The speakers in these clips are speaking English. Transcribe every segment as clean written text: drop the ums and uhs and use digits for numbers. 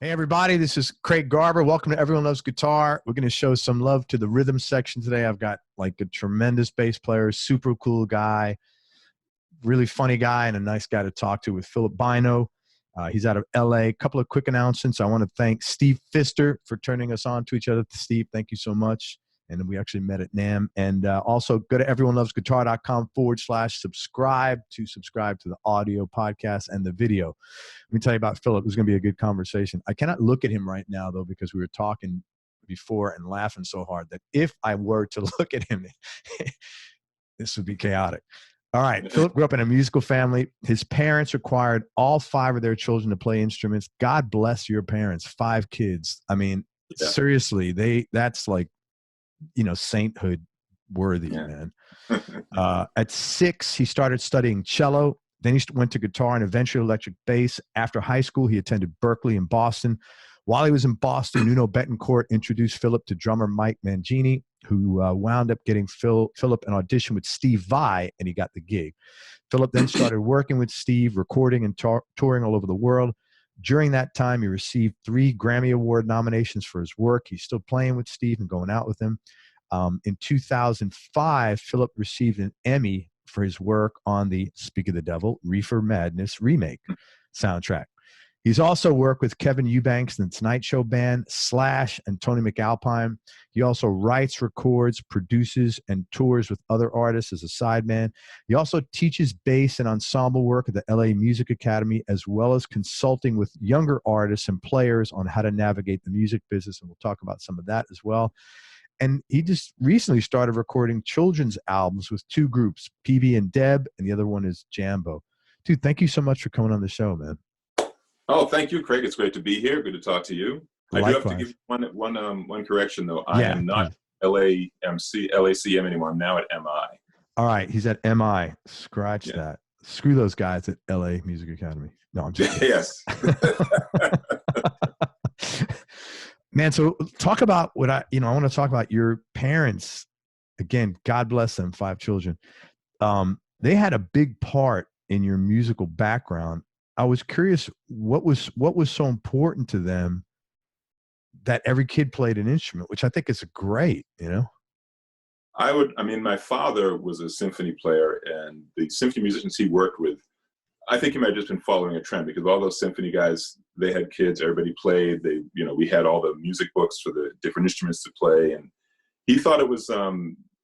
Hey, everybody, this is Craig Garber. Welcome to Everyone Loves Guitar. We're going to show some love to the rhythm section today. I've got like a tremendous bass player, super cool guy, really funny guy, and a nice guy to talk to with Philip Bynoe. He's out of LA. A couple of quick announcements. I want to thank Steve Pfister for turning us on to each other. Steve, thank you so much. And we actually met at NAMM. And also go to everyonelovesguitar.com/subscribe to subscribe to the audio podcast and the video. Let me tell you about Philip. This is going to be a good conversation. I cannot look at him right now, though, because we were talking before and laughing so hard that if I were to look at him, this would be chaotic. All right. Philip grew up in a musical family. His parents required all 5 of their children to play instruments. God bless your parents. 5 kids. I mean, seriously, that's like, sainthood worthy, man. At 6, he started studying cello. Then he went to guitar and eventually electric bass. After high school, he attended Berklee in Boston. While he was in Boston, Nuno Betancourt introduced Philip to drummer Mike Mangini, who wound up getting Philip an audition with Steve Vai, and he got the gig. Philip then started working with Steve, recording and touring all over the world. During that time, he received 3 Grammy Award nominations for his work. He's still playing with Steve and going out with him. In 2005, Philip received an Emmy for his work on the Speak of the Devil, Reefer Madness remake soundtrack. He's also worked with Kevin Eubanks and the Tonight Show Band, Slash, and Tony MacAlpine. He also writes, records, produces, and tours with other artists as a sideman. He also teaches bass and ensemble work at the LA Music Academy, as well as consulting with younger artists and players on how to navigate the music business, and we'll talk about some of that as well. And he just recently started recording children's albums with 2 groups, PB and Deb, and the other one is Jambo. Dude, thank you so much for coming on the show, man. Oh, thank you, Craig. It's great to be here. Good to talk to you. Likewise. I do have to give you one correction, though. I am not LACM anymore. I'm now at MI. All right. He's at MI. Scratch that. Screw those guys at LA Music Academy. No, I'm just kidding. Yes. Man, so talk about what I want to talk about your parents. Again, God bless them, 5 children. They had a big part in your musical background. I was curious, what was so important to them that every kid played an instrument, which I think is great, My father was a symphony player, and the symphony musicians he worked with, I think he might have just been following a trend, because all those symphony guys, they had kids, everybody played. We had all the music books for the different instruments to play, and he thought it was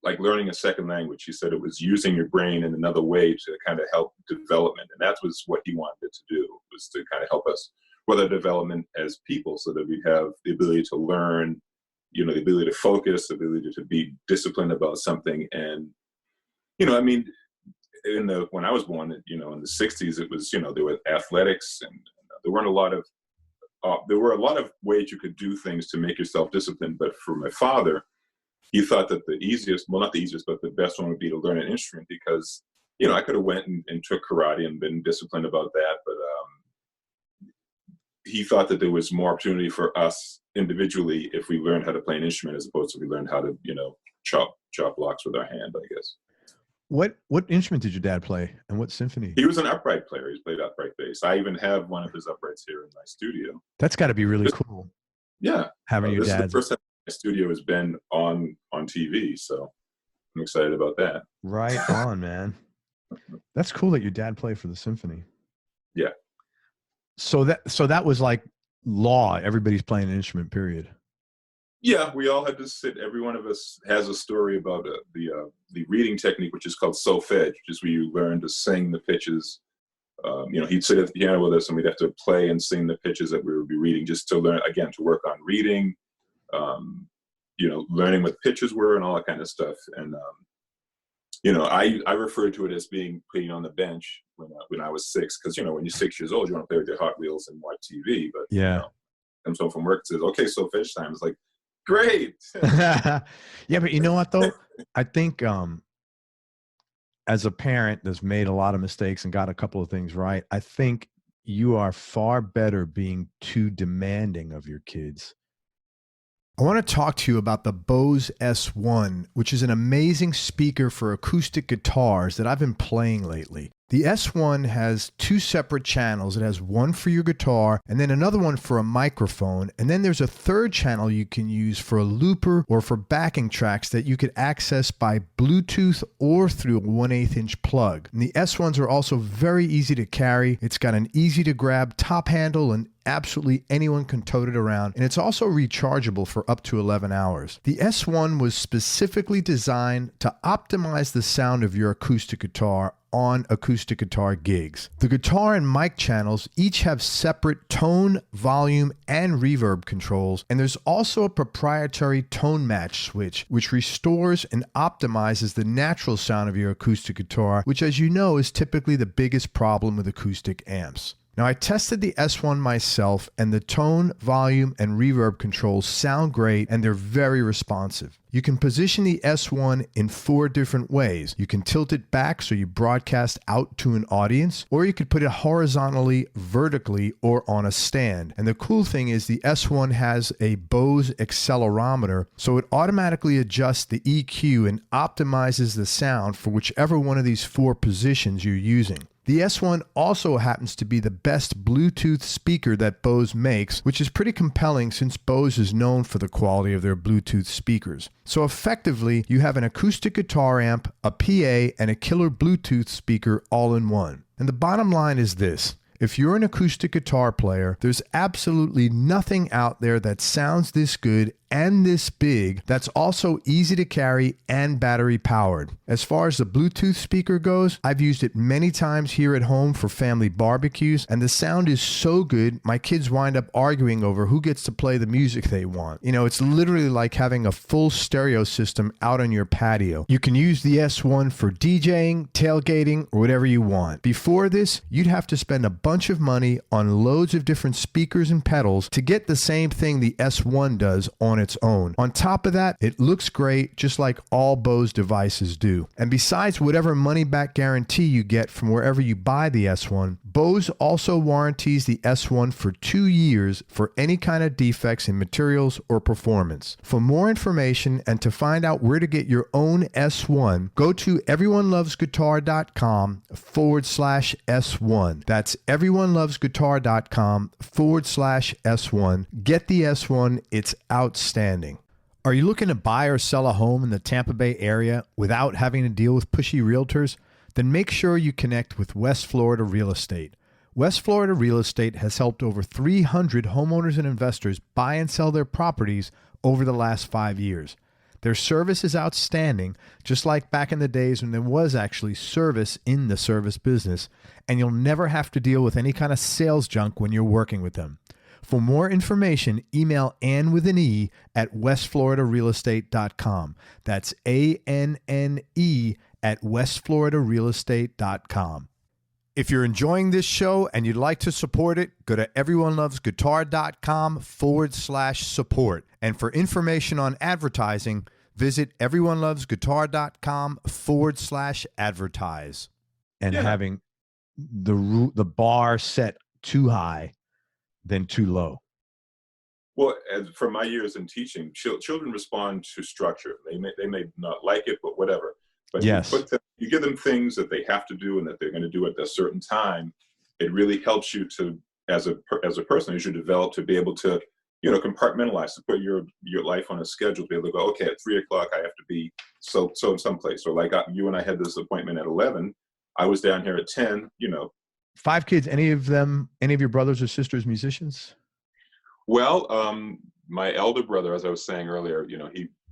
like learning a second language. He said it was using your brain in another way to kind of help development, and that was what he wanted it to do, was to kind of help us with our development as people, so that we have the ability to learn, the ability to focus, the ability to be disciplined about something. And when I was born, in the 60s, it was, there were athletics, and there were a lot of ways you could do things to make yourself disciplined. But for my father, he thought that the easiest, well, not the easiest, but the best one would be to learn an instrument, because, I could have went and took karate and been disciplined about that. But he thought that there was more opportunity for us individually if we learned how to play an instrument, as opposed to we learned how to, chop blocks with our hand, I guess. What instrument did your dad play, and what symphony? He was an upright player. He played upright bass. I even have one of his uprights here in my studio. That's got to be really cool. Yeah. Having your dad. This is the first time my studio has been on TV, so I'm excited about that. Right on, man. That's cool that your dad played for the symphony. Yeah. So that was like law. Everybody's playing an instrument, period. Yeah, we all had to sit. Every one of us has a story about the reading technique, which is called solfege, which is where you learn to sing the pitches. He'd sit at the piano with us, and we'd have to play and sing the pitches that we would be reading, just to learn, again, to work on reading, learning what pitches were and all that kind of stuff. And, I referred to it as being on the bench when I was 6, because, when you're 6 years old, you want to play with your Hot Wheels and watch TV. But, comes home from work and says, okay, solfege time. It's like, great. Yeah, but you know what, though? I think as a parent that's made a lot of mistakes and got a couple of things right, I think you are far better being too demanding of your kids I want to talk to you about the Bose S1, which is an amazing speaker for acoustic guitars that I've been playing lately. The S1 has two separate channels. It has one for your guitar and then another one for a microphone. And then there's a third channel you can use for a looper or for backing tracks that you could access by Bluetooth or through a 1/8 inch plug. And the S1s are also very easy to carry. It's got an easy to grab top handle and absolutely anyone can tote it around, and it's also rechargeable for up to 11 hours. The S1 was specifically designed to optimize the sound of your acoustic guitar on acoustic guitar gigs. The guitar and mic channels each have separate tone, volume, and reverb controls, and there's also a proprietary tone match switch which restores and optimizes the natural sound of your acoustic guitar, which, as you know, is typically the biggest problem with acoustic amps. Now, I tested the S1 myself, and the tone, volume, and reverb controls sound great, and they're very responsive. You can position the S1 in 4 different ways. You can tilt it back so you broadcast out to an audience, or you could put it horizontally, vertically, or on a stand. And the cool thing is the S1 has a Bose accelerometer, so it automatically adjusts the EQ and optimizes the sound for whichever one of these 4 positions you're using. The S1 also happens to be the best Bluetooth speaker that Bose makes, which is pretty compelling since Bose is known for the quality of their Bluetooth speakers. So effectively, you have an acoustic guitar amp, a PA, and a killer Bluetooth speaker all in one. And the bottom line is this. If you're an acoustic guitar player, there's absolutely nothing out there that sounds this good and this big that's also easy to carry and battery powered. As far as the Bluetooth speaker goes, I've used it many times here at home for family barbecues, and the sound is so good, my kids wind up arguing over who gets to play the music they want. You know, it's literally like having a full stereo system out on your patio. You can use the S1 for DJing, tailgating, or whatever you want. Before this, you'd have to spend a bunch of money on loads of different speakers and pedals to get the same thing the S1 does on its own. On top of that, it looks great just like all Bose devices do. And besides whatever money back guarantee you get from wherever you buy the S1, Bose also warranties the S1 for 2 years for any kind of defects in materials or performance. For more information and to find out where to get your own S1, go to everyonelovesguitar.com/S1. That's everyonelovesguitar.com/S1. Get the S1. It's outstanding. Are you looking to buy or sell a home in the Tampa Bay area without having to deal with pushy realtors? Then make sure you connect with West Florida Real Estate. West Florida Real Estate has helped over 300 homeowners and investors buy and sell their properties over the last 5 years. Their service is outstanding, just like back in the days when there was actually service in the service business, and you'll never have to deal with any kind of sales junk when you're working with them. For more information, email Ann with an E at westfloridarealestate.com. That's ANNE at westfloridarealestate.com. If you're enjoying this show and you'd like to support it, go to everyonelovesguitar.com/support. And for information on advertising, visit everyonelovesguitar.com/advertise. And having the bar set too high than too low. Well, from my years in teaching, children respond to structure. They may not like it, but whatever. But yes, you give them things that they have to do and that they're going to do at a certain time. It really helps you to, as a person, as you develop, to be able to, compartmentalize, to put your life on a schedule, to be able to go, okay, at 3 o'clock I have to be so someplace. Or like you and I had this appointment at 11. I was down here at 10. 5 kids. Any of your brothers or sisters musicians? Well, my elder brother, as I was saying earlier,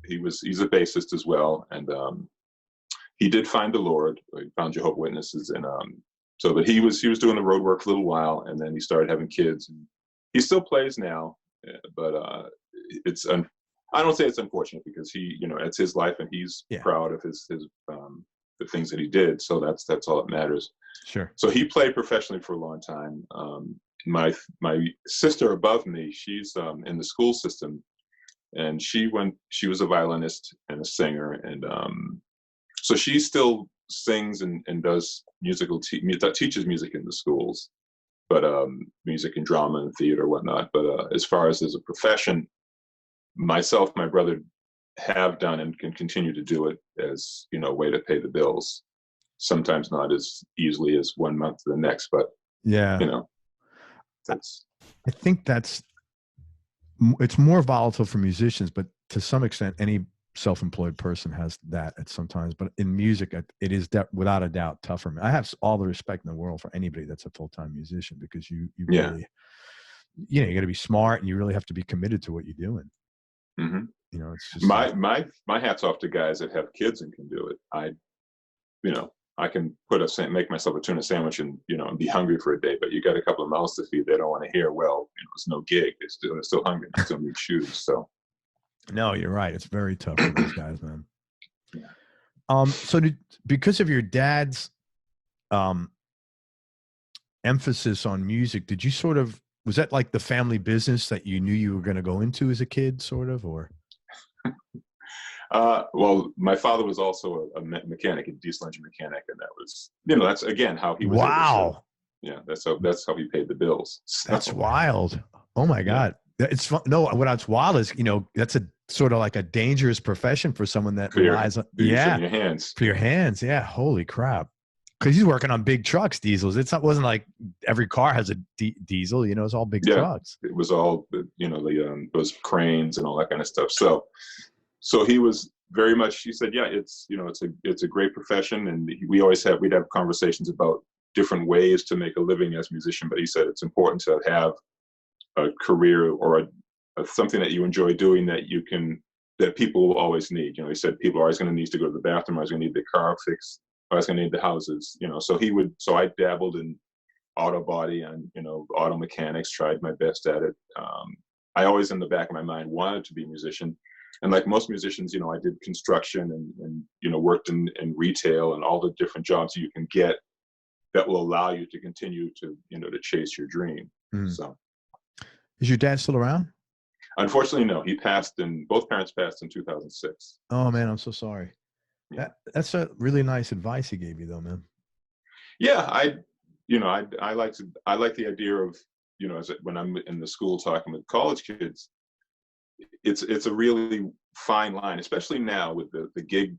he's a bassist as well, and he did find the Lord. He found Jehovah's Witnesses, and but he was doing the road work for a little while, and then he started having kids. And he still plays now, but I don't say it's unfortunate because it's his life, and he's proud of his the things that he did. So that's all that matters. Sure. So he played professionally for a long time. My sister above me, she's in the school system, and she was a violinist and a singer, and so she still sings and does teaches music in the schools, but music and drama and theater and whatnot. But as far as a profession, myself, my brother have done and can continue to do it as, a way to pay the bills. Sometimes not as easily as one month to the next, but yeah, that's. I think it's more volatile for musicians, but to some extent, any self-employed person has that at sometimes. But in music, it is without a doubt tougher. I have all the respect in the world for anybody that's a full-time musician, because you really, you got to be smart, and you really have to be committed to what you're doing. Mm-hmm. It's just my hat's off to guys that have kids and can do it. I can make myself a tuna sandwich and be hungry for a day, but you got a couple of mouths to feed. They don't want to hear, well, it's no gig. They're still hungry. They still need shoes. So. No, you're right. It's very tough for those guys, man. Yeah. So because of your dad's emphasis on music, did you was that like the family business that you knew you were going to go into as a kid, sort of, or? Well, my father was also a mechanic, a diesel engine mechanic, and that was, that's again how he was. Wow. That's how he paid the bills. So. That's wild. Oh my God. It's fun. No, what's wild is, that's a sort of like a dangerous profession for someone that relies on, for your hands. For your hands. Yeah. Holy crap. Because he's working on big trucks, diesels. Wasn't like every car has a diesel, it's all big trucks. It was all, those cranes and all that kind of stuff. So he was very much, he said, yeah, it's a great profession. And we'd have conversations about different ways to make a living as a musician. But he said, it's important to have a career or something that you enjoy doing that people will always need. He said, people are always going to need to go to the bathroom, always going to need their car fixed, always going to need the houses, so I dabbled in auto body and, auto mechanics, tried my best at it. I always in the back of my mind wanted to be a musician. And like most musicians, I did construction and worked in retail and all the different jobs you can get that will allow you to continue to, to chase your dream. So. Is your dad still around? Unfortunately, no. Both parents passed in 2006. Oh man, I'm so sorry. Yeah. That's a really nice advice he gave you, though, man. Yeah, I like the idea of, when I'm in the school talking with college kids, it's a really fine line, especially now with the gig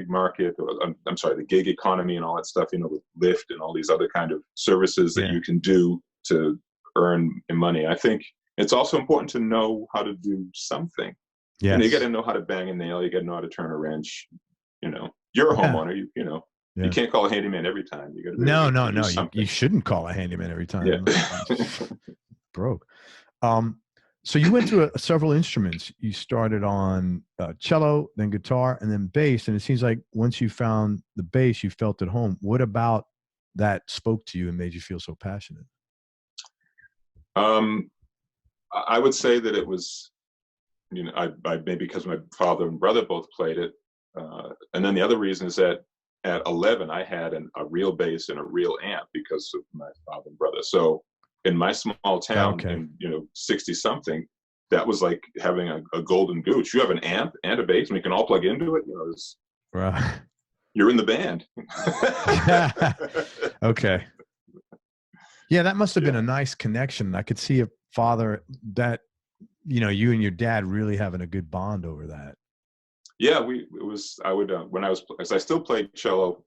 market, or I'm sorry, the gig economy and all that stuff, with Lyft and all these other kind of services that you can do to earn money. I think it's also important to know how to do something. Yeah, you got to know how to bang a nail. You got to know how to turn a wrench. You're a homeowner. You can't call a handyman every time. You got to. No. You shouldn't call a handyman every time. Yeah. Broke. So you went through several instruments. You started on cello, then guitar, and then bass. And it seems like once you found the bass, you felt at home. What about that spoke to you and made you feel so passionate? I would say that it was, I maybe because my father and brother both played it. And then the other reason is that at 11, I had a real bass and a real amp because of my father and brother. So in my small town, in 60 something, that was like having a golden goose. You have an amp and a bass, and we can all plug into it. Right. You're in the band. Okay. Yeah, that must have been a nice connection. I could see a father that, you and your dad really having a good bond over that. Yeah, as I still played cello,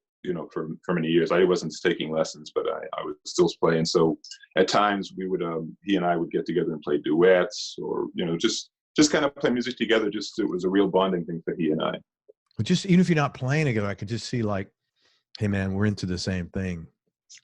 for many years. I wasn't taking lessons, but I was still playing. So at times we would, he and I would get together and play duets, or, just kind of play music together. It was a real bonding thing for he and I. But just, even if you're not playing together, I could just see like, hey man, we're into the same thing.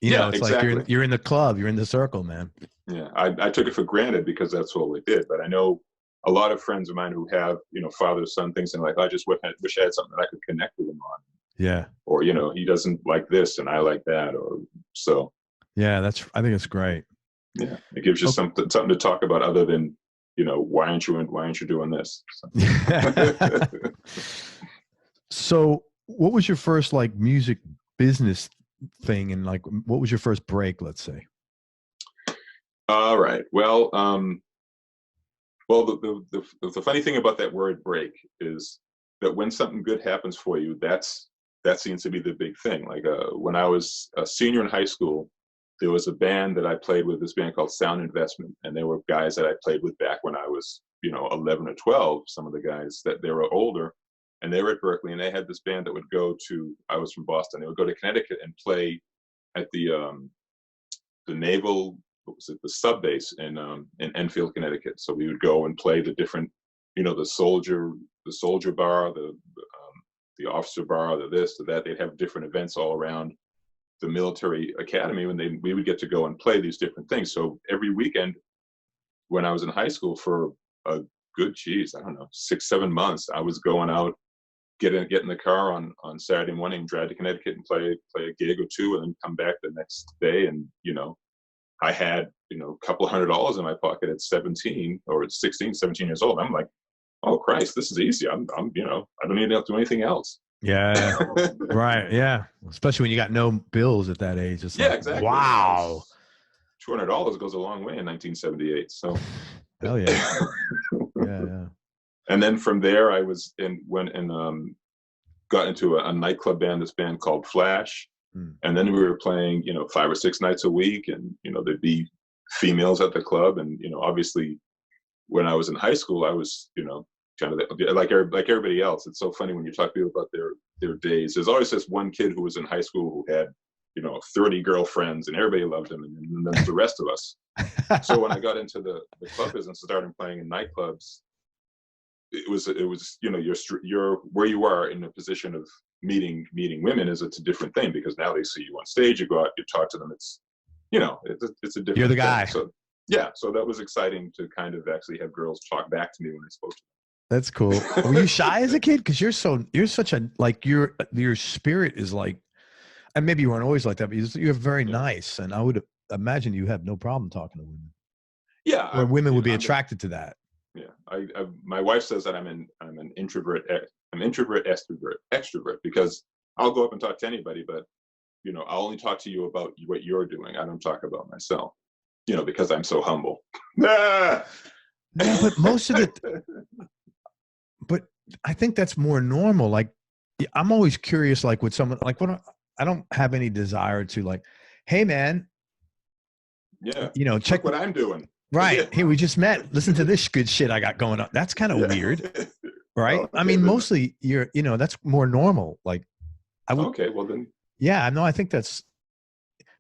It's exactly. Like you're in the club, you're in the circle, man. Yeah. I took it for granted because that's what we did. But I know a lot of friends of mine who have, father, son things, and like, I just wish I had something that I could connect with him on. Yeah. Or, he doesn't like this and I like that, or so. Yeah, I think it's great. Yeah. It gives you something to talk about other than, why aren't you doing this? So. So what was your first like music business thing, and like what was your first break, let's say? All right. Well, the funny thing about that word break is that when something good happens for you, that seems to be the big thing. Like when I was a senior in high school, there was a band that I played with, this band called Sound Investment, and they were guys that I played with back when I was, 11 or 12, some of the guys that they were older, and they were at Berklee, and they had this band that would go to, I was from Boston, they would go to Connecticut and play at the naval, what was it, the sub base in Enfield, Connecticut. So we would go and play the different, the soldier bar, the officer bar, the this, the that. They'd have different events all around the military academy when we would get to go and play these different things. So every weekend when I was in high school for a good, I don't know, 6-7 months, I was going out, get in the car on Saturday morning, drive to Connecticut and play a gig or two, and then come back the next day. And, I had, a couple $100 in my pocket at 17 or 16, 17 years old. I'm like, oh Christ, this is easy. I don't need to do anything else. Yeah. Right. Yeah. Especially when you got no bills at that age. It's exactly. Wow. $200 goes a long way in 1978. So. Hell yeah. Yeah. And then from there, I got into a nightclub band, this band called Flash. And then we were playing, 5 or 6 nights a week, and, there'd be females at the club. And, obviously when I was in high school, I was, kind of like everybody else. It's so funny when you talk to people about their days. There's always this one kid who was in high school who had, 30 girlfriends, and everybody loved him. And then there's the rest of us. So when I got into the club business and started playing in nightclubs, it was you're where you are in a position of meeting women it's a different thing, because now they see you on stage, you go out, you talk to them. It's it's a different You're the guy. thing. So yeah, so that was exciting to kind of actually have girls talk back to me when I spoke to them. That's cool. Were you shy as a kid? Because you're such a, like, your spirit is like, and maybe you weren't always like that, but you're very nice, and I would imagine you have no problem talking to women. Yeah, or women would be attracted to that. Yeah, my wife says that I'm an introvert. I'm introvert, extrovert, because I'll go up and talk to anybody, but I'll only talk to you about what you're doing. I don't talk about myself, because I'm so humble. No, but most of it. But I think that's more normal. Like, I'm always curious, like with someone, like I don't have any desire to, like, hey man, check what I'm doing. Right. Yeah. Hey, we just met. Listen to this good shit I got going on. That's kind of weird. Right. Oh, okay, I mean, mostly that's more normal. Like, I would. Okay. Well then. Yeah. No, I think that's.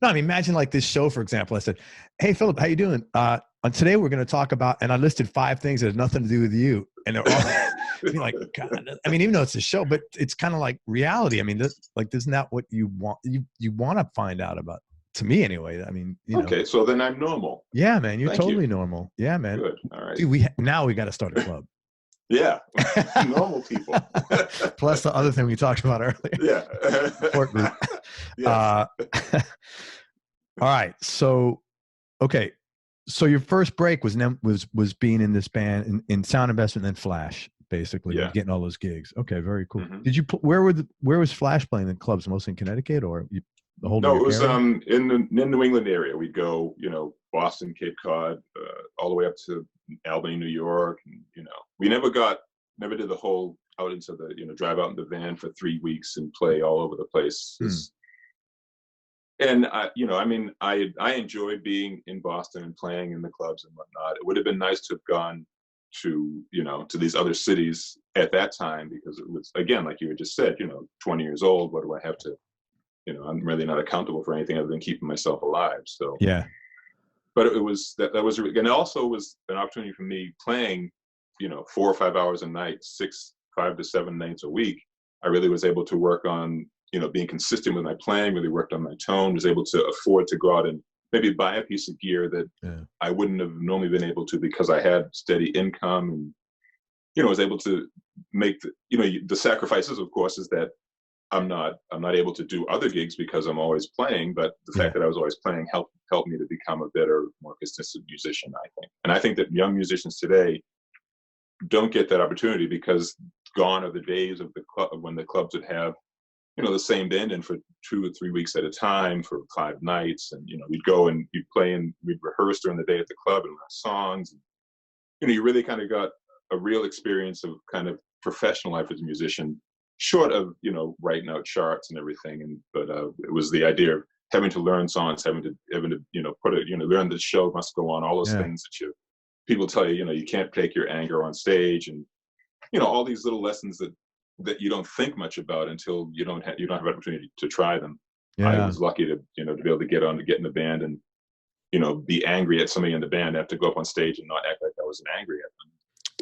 No, I mean, imagine like this show, for example. I said, hey, Philip, how you doing? And today we're going to talk about, and I listed 5 things that have nothing to do with you. And they're all be like, God. I mean, even though it's a show, but it's kind of like reality. I mean, isn't that what you want? You want to find out about. To me, anyway. I mean, okay, so then I'm normal. Yeah, man, you're totally normal. Yeah, man. Good. All right. Dude, we got to start a club. Yeah, normal people. Plus the other thing we talked about earlier. Yeah. Support group. Yes. All right. So, okay. So your first break was being in this band in Sound Investment and then Flash, basically, getting all those gigs. Okay, very cool. Mm-hmm. Did you where was Flash playing in clubs? Mostly in Connecticut, or the whole? No, it was in the New England area. We'd go, Boston, Cape Cod, all the way up to Albany, New York, and we never did the whole out into the drive out in the van for 3 weeks and play all over the place. And I enjoyed being in Boston and playing in the clubs and whatnot. It would have been nice to have gone to these other cities at that time, because it was, again, like you had just said, 20 years old. What do I have to? I'm really not accountable for anything other than keeping myself alive. So yeah. But it was that was, and it also was an opportunity for me playing, 4 or 5 hours a night, 5 to 7 nights a week. I really was able to work on, being consistent with my playing. Really worked on my tone. Was able to afford to go out and maybe buy a piece of gear that I wouldn't have normally been able to, because I had steady income, and was able to make the sacrifices. Of course, is that I'm not able to do other gigs because I'm always playing, but the fact that I was always playing helped me to become a better, more consistent musician, I think. And I think that young musicians today don't get that opportunity, because gone are the days of the club when the clubs would have, the same band in for 2 or 3 weeks at a time for 5 nights. And, we'd go and we'd play and we'd rehearse during the day at the club and learn songs. And, you really kind of got a real experience of kind of professional life as a musician, short of, writing out charts and everything. But it was the idea of having to learn songs, having to put it, learn the show must go on, all those things that people tell you, you can't take your anger on stage, and all these little lessons that you don't think much about until you don't have an opportunity to try them. Yeah. I was lucky to to be able to get in the band and be angry at somebody in the band. I have to go up on stage and not act like I wasn't angry at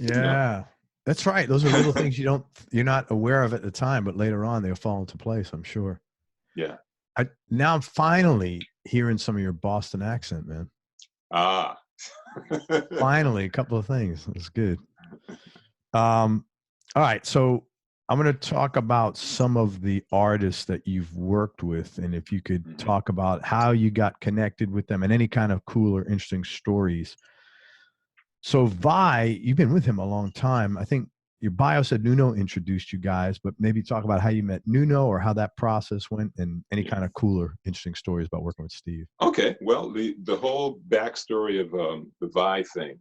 them. Yeah, that's right. Those are little things you're not aware of at the time, but later on they'll fall into place, I'm sure. Yeah. Now I'm finally hearing some of your Boston accent, man. Ah. Finally, a couple of things. That's good. All right, so I'm going to talk about some of the artists that you've worked with, and if you could talk about how you got connected with them and any kind of cool or interesting stories. So Vai, you've been with him a long time. I think your bio said Nuno introduced you guys, but maybe talk about how you met Nuno or how that process went, and any kind of cooler, interesting stories about working with Steve. Okay, well, the whole backstory of the Vai thing.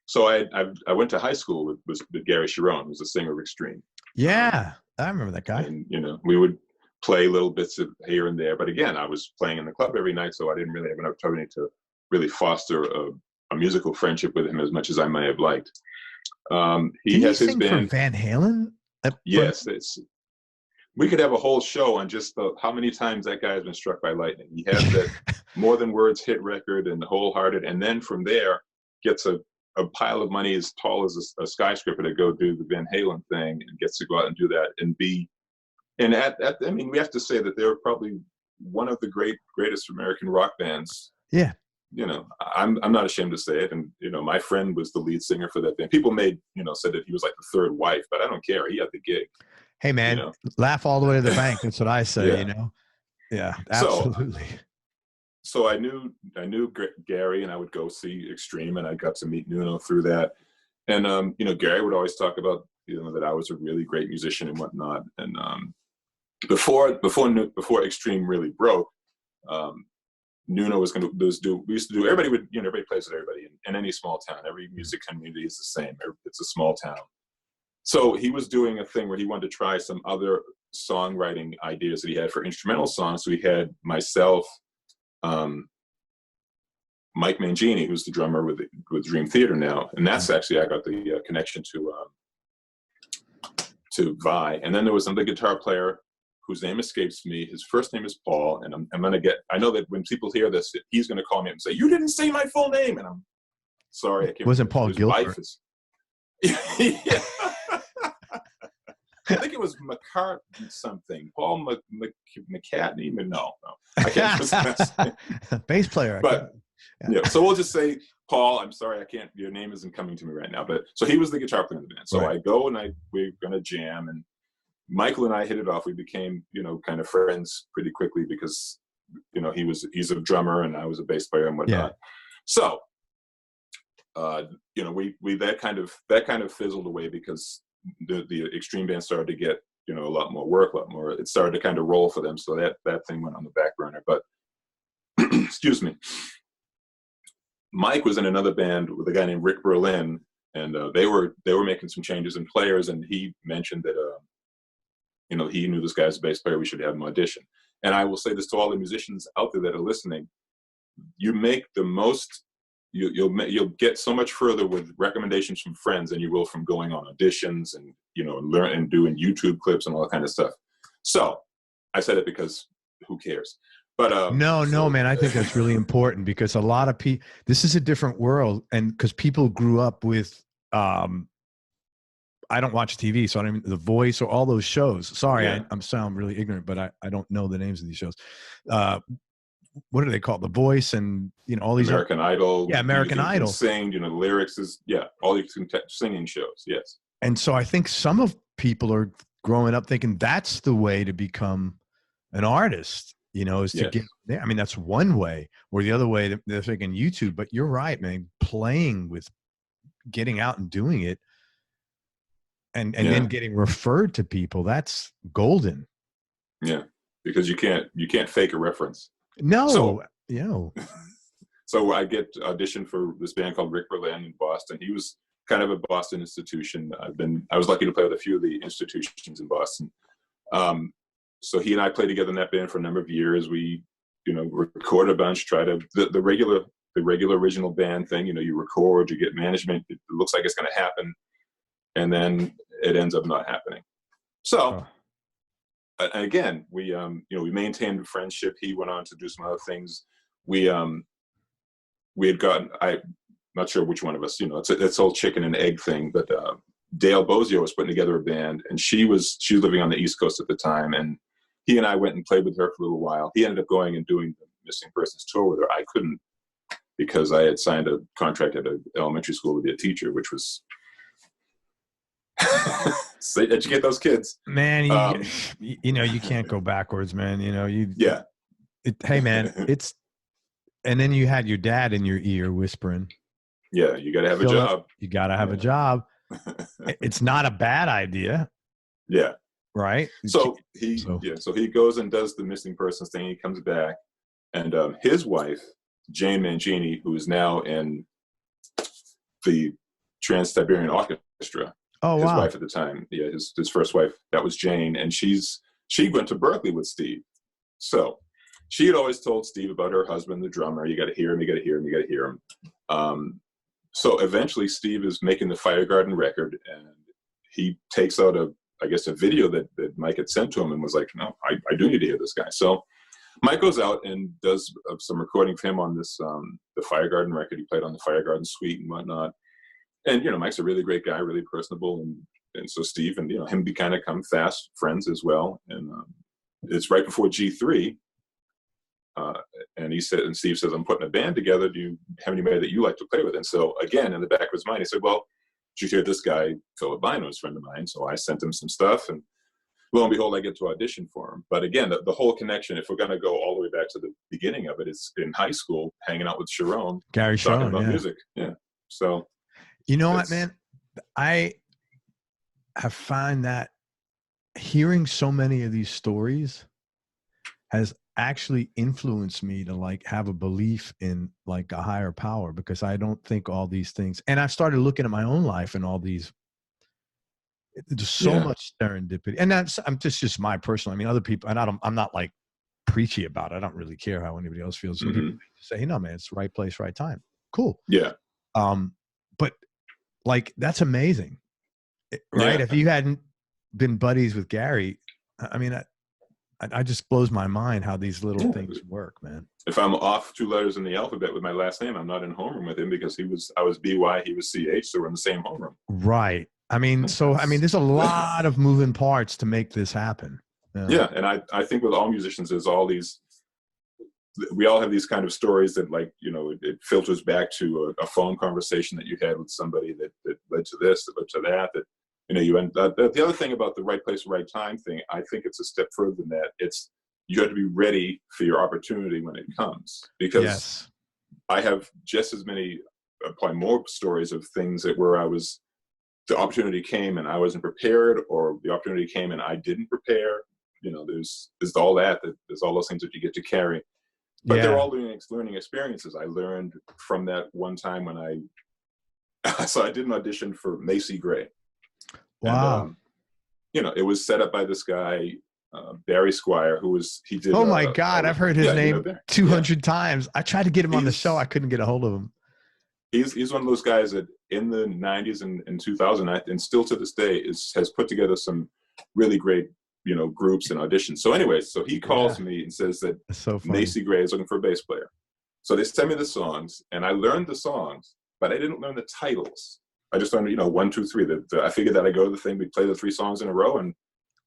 So I went to high school with Gary Sharon, who's a singer of Extreme. Yeah, I remember that guy. And we would play little bits of here and there, but again, I was playing in the club every night, so I didn't really have an opportunity to really foster a musical friendship with him as much as I may have liked. He has his band. For Van Halen? Yes, we could have a whole show on just how many times that guy has been struck by lightning. He has that More Than Words hit record and Wholehearted, and then from there gets a pile of money as tall as a skyscraper to go do the Van Halen thing, and gets to go out and do that and be. And I mean, we have to say that they're probably one of the greatest American rock bands. Yeah. I'm not ashamed to say it. And, my friend was the lead singer for that band. People said that he was like the third wife, but I don't care. He had the gig. Hey man, laugh all the way to the bank. That's what I say, Yeah, absolutely. So I knew Gary, and I would go see Extreme, and I got to meet Nuno through that. And, Gary would always talk about, that I was a really great musician and whatnot. And before Extreme really broke, Nuno was going to we used to do, everybody plays with everybody in any small town. Every music community is the same. It's a small town. So he was doing a thing where he wanted to try some other songwriting ideas that he had for instrumental songs. So he had myself, Mike Mangini, who's the drummer with Dream Theater now. And that's actually, I got the connection to Vai. And then there was another guitar player whose name escapes me. His first name is Paul, and I know that when people hear this, he's going to call me up and say, "You didn't say my full name," and I'm sorry, I can't. Wasn't Paul Gilbert? Yeah. I think it was McCartney something. Paul McCartney. No, I can't. Bass player. But so we'll just say Paul. I'm sorry, I can't. Your name isn't coming to me right now. But so he was the guitar player in the band. So I go and we're going to jam, and Michael and I hit it off. We became, kind of friends pretty quickly because, he's a drummer and I was a bass player and whatnot. Yeah. So, we that kind of fizzled away because the Extreme band started to get, a lot more work, it started to kind of roll for them. So that thing went on the back burner. But, excuse me, Mike was in another band with a guy named Rick Berlin, and they were making some changes in players, and he mentioned that, he knew this guy as a bass player. We should have him audition. And I will say this to all the musicians out there that are listening: you make the most. You'll get so much further with recommendations from friends than you will from going on auditions and learn and doing YouTube clips and all that kind of stuff. So I said it because who cares? But no, man. I think that's really important because a lot of people. This is a different world, and because people grew up with. I don't watch TV, so I don't even The Voice or all those shows. Sorry, yeah. I sound really ignorant, but I don't know the names of these shows. What are they called? The Voice and all these American Idol. Yeah, American Idol. Sing, the lyrics is all these singing shows. Yes. And so I think some of people are growing up thinking that's the way to become an artist. Is to get there. I mean, that's one way, or the other way they're thinking YouTube. But you're right, man. Playing with, getting out and doing it. And then getting referred to people, that's golden. Yeah, because you can't fake a reference. No. So I get auditioned for this band called Rick Berlin in Boston. He was kind of a Boston institution. I was lucky to play with a few of the institutions in Boston. So he and I played together in that band for a number of years. We, recorded a bunch, the the regular original band thing. You know, you record, you get management. It looks like it's going to happen, and then it ends up not happening. So, again, we we maintained a friendship. He went on to do some other things. We had gotten, I'm not sure which one of us, you know, it's whole chicken and egg thing, but Dale Bozio was putting together a band, and she was living on the East Coast at the time, and he and I went and played with her for a little while. He ended up going and doing the Missing Persons tour with her. I couldn't, because I had signed a contract at an elementary school to be a teacher, which was so educate those kids. Man, you know, you can't go backwards, man. You know, hey, man, and then you had your dad in your ear whispering. Yeah, you got to have a job. You got to have a job. It's not a bad idea. Yeah. Right. So he goes and does the Missing Persons thing. He comes back, and his wife, Jane Mangini, who is now in the Trans-Siberian Orchestra. Oh, his wow. wife at the time. Yeah, his first wife, that was Jane, and she went to Berklee with Steve. So she had always told Steve about her husband, the drummer. You got to hear him. You got to hear him. You got to hear him. So eventually, Steve is making the Fire Garden record, and he takes out a video that Mike had sent to him, and was like, "No, I do need to hear this guy." So Mike goes out and does some recording for him on this the Fire Garden record. He played on the Fire Garden Suite and whatnot. And Mike's a really great guy, really personable, and so Steve and him become fast friends as well. And it's right before G3. And Steve says, "I'm putting a band together. Do you have anybody that you like to play with?" And so again, in the back of his mind, he said, "Well, did you hear this guy, Philip Bynoe, is a friend of mine?" So I sent him some stuff, and lo and behold, I get to audition for him. But again, the whole connection, if we're going to go all the way back to the beginning of it, it's in high school, hanging out with Sharon, Gary talking Sharon, about music. Yeah. So you know what, man? I have found that hearing so many of these stories has actually influenced me to have a belief in a higher power, because I don't think all these things, and I've started looking at my own life and all these, there's so much serendipity. And I'm just my personal, I mean, other people, and I'm not preachy about it. I don't really care how anybody else feels. Some people say, "No, man, it's the right place, right time." Cool. Yeah. But that's amazing. Right. Yeah. If you hadn't been buddies with Gary, I mean, I just blows my mind how these little things work, man. If I'm off 2 letters in the alphabet with my last name, I'm not in homeroom with him, because I was BY, he was CH, so we're in the same homeroom. Right. I mean, there's a lot of moving parts to make this happen. Yeah, and I think with all musicians, there's all these. We all have these kind of stories that, it filters back to a phone conversation that you had with somebody that led to this, that led to that. That you end. The other thing about the right place, right time thing, I think it's a step further than that. It's you have to be ready for your opportunity when it comes, because I have just as many, probably more stories of things where the opportunity came and I wasn't prepared, or the opportunity came and I didn't prepare. There's all that. There's all those things that you get to carry. But they're all learning experiences. I learned from that one time when I did an audition for Macy Gray. Wow. And, it was set up by this guy, Barry Squire, he did. Oh my God. I've heard his name 200 times. I tried to get him on the show. I couldn't get a hold of him. He's one of those guys that in the 90s and 2000, and still to this day has put together some really great, groups and auditions. So anyway, he calls me and says that Macy Gray is looking for a bass player. So they sent me the songs, and I learned the songs, but I didn't learn the titles. I just learned, 1, 2, 3. I figured that I'd go to the thing, we'd play the 3 songs in a row, and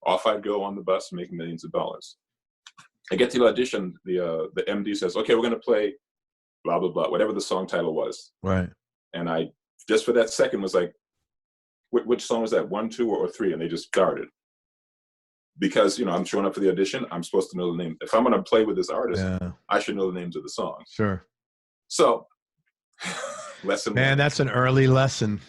off I'd go on the bus making millions of dollars. I get to the audition, the MD says, "Okay, we're going to play blah, blah, blah," whatever the song title was. Right. And I, just for that second, was like, which song was that, 1, 2, or 3? And they just started. Because, I'm showing up for the audition, I'm supposed to know the name. If I'm going to play with this artist, I should know the names of the songs. Sure. So, lesson. Man, that's an early lesson.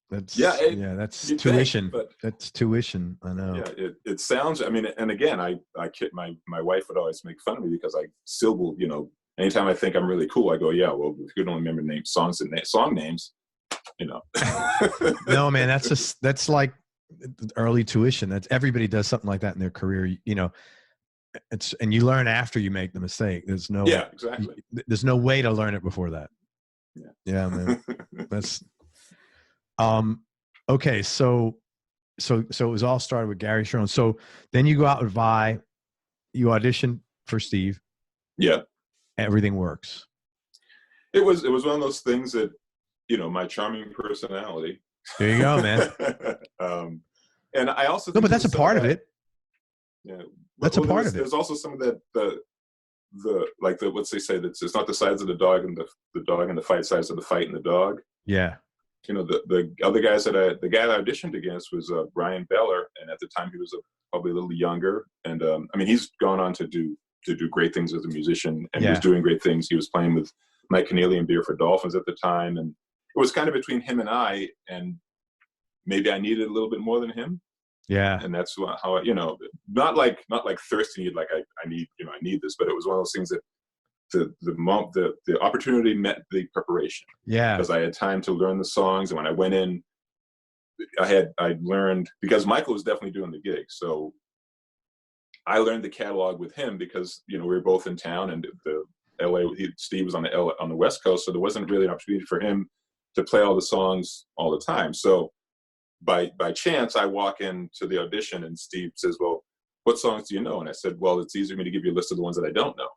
That's tuition. Think, that's tuition. I know. Yeah, it sounds. I mean, and again, I kid, my wife would always make fun of me, because I still will. Anytime I think I'm really cool, I go, "Yeah, well, if you don't remember names, song names, No, man, that's like early tuition. That's everybody does something like that in their career. And you learn after you make the mistake. There's no exactly. There's no way to learn it before that. Yeah, man. That's okay. So it was all started with Gary Sharon. So then you go out with Vi, you audition for Steve. Yeah. Everything works. It was one of those things that, my charming personality. There you go, man. And I also think but that's a part of it. Yeah, that's a part of it. There's also some of that what's they say, that it's not the size of the dog and the dog and the fight size of the fight and the dog. Yeah. The other guys the guy that I auditioned against was Brian Beller, and at the time he was probably a little younger, and he's gone on to do great things as a musician, and he was doing great things. He was playing with Mike Keneally and Beer for Dolphins at the time, and it was kind of between him and I, and maybe I needed a little bit more than him. Yeah. And that's how not like thirsty, like I need this, but it was one of those things that the opportunity met the preparation. Yeah. Because I had time to learn the songs, and when I went in, I learned, because Michael was definitely doing the gig, so I learned the catalog with him because we were both in town, and Steve was on the West Coast, so there wasn't really an opportunity for him to play all the songs all the time. So by chance, I walk into the audition, and Steve says, "Well, what songs do you know?" And I said, "Well, it's easier for me to give you a list of the ones that I don't know."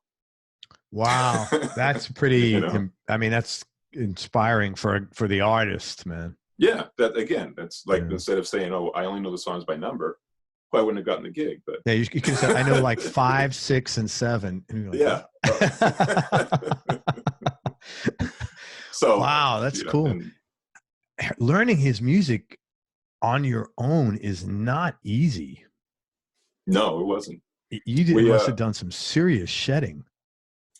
Wow, that's pretty. That's inspiring for the artist, man. Yeah, that's like, instead of saying, "Oh, I only know the songs by number," well, I wouldn't have gotten the gig. But yeah, you could have said, "I know like 5, 6, and 7." And yeah. So wow, that's cool. Learning his music on your own is not easy. No, it wasn't. You must have done some serious shedding.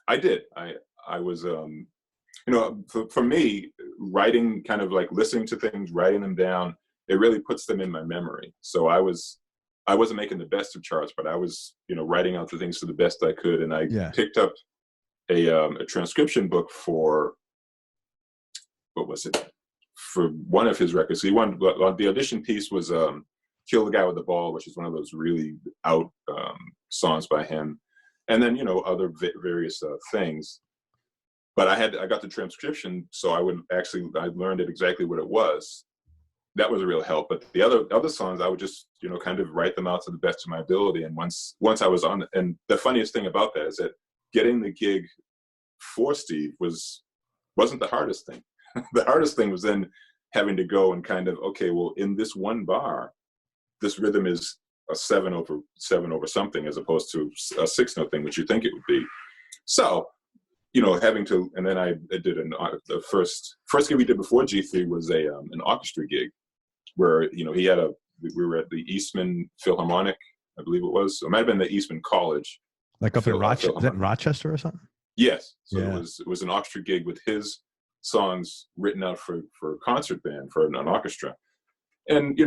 I did. I was, for me, writing, kind of like listening to things, writing them down, it really puts them in my memory. So I wasn't making the best of charts, but I was, writing out the things to the best I could. And I picked up a transcription book for, what was it? For one of his records. The audition piece was Kill the Guy with the Ball, which is one of those really out songs by him. And then, other various things. But I got the transcription, so I learned it exactly what it was. That was a real help. But the other songs, I would just, kind of write them out to the best of my ability. And once I was on, and the funniest thing about that is that getting the gig for Steve wasn't the hardest thing. The hardest thing was then having to go and kind of, okay, well, in this one bar, this rhythm is a 7 over something, as opposed to a 6-note thing, which you think it would be. So, having to, and then I did the first gig we did before G3 was an orchestra gig, where we were at the Eastman Philharmonic, I believe it was. It might have been the Eastman College, like up in Rochester. Is that in Rochester or something? Yes. So it was an orchestra gig with his songs written out for a concert band, for an orchestra, and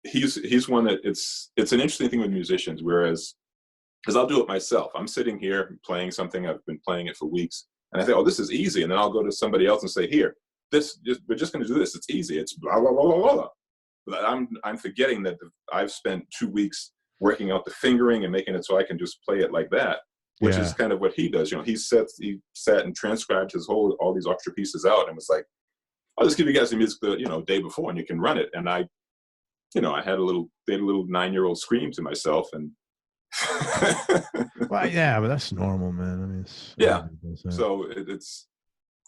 he's one that it's an interesting thing with musicians, whereas, because I'll do it myself. I'm sitting here playing something, I've been playing it for weeks, and I think, oh, this is easy. And then I'll go to somebody else and say, here, we're just going to do this. It's easy. It's blah, blah, blah, blah, blah. But I'm forgetting that I've spent 2 weeks working out the fingering and making it so I can just play it like that, which is kind of what he does. He sat and transcribed all these orchestra pieces out, and was like, I'll just give you guys the music the day before, and you can run it. And I had a little 9-year-old scream to myself, and well, yeah, but that's normal, man. I mean, so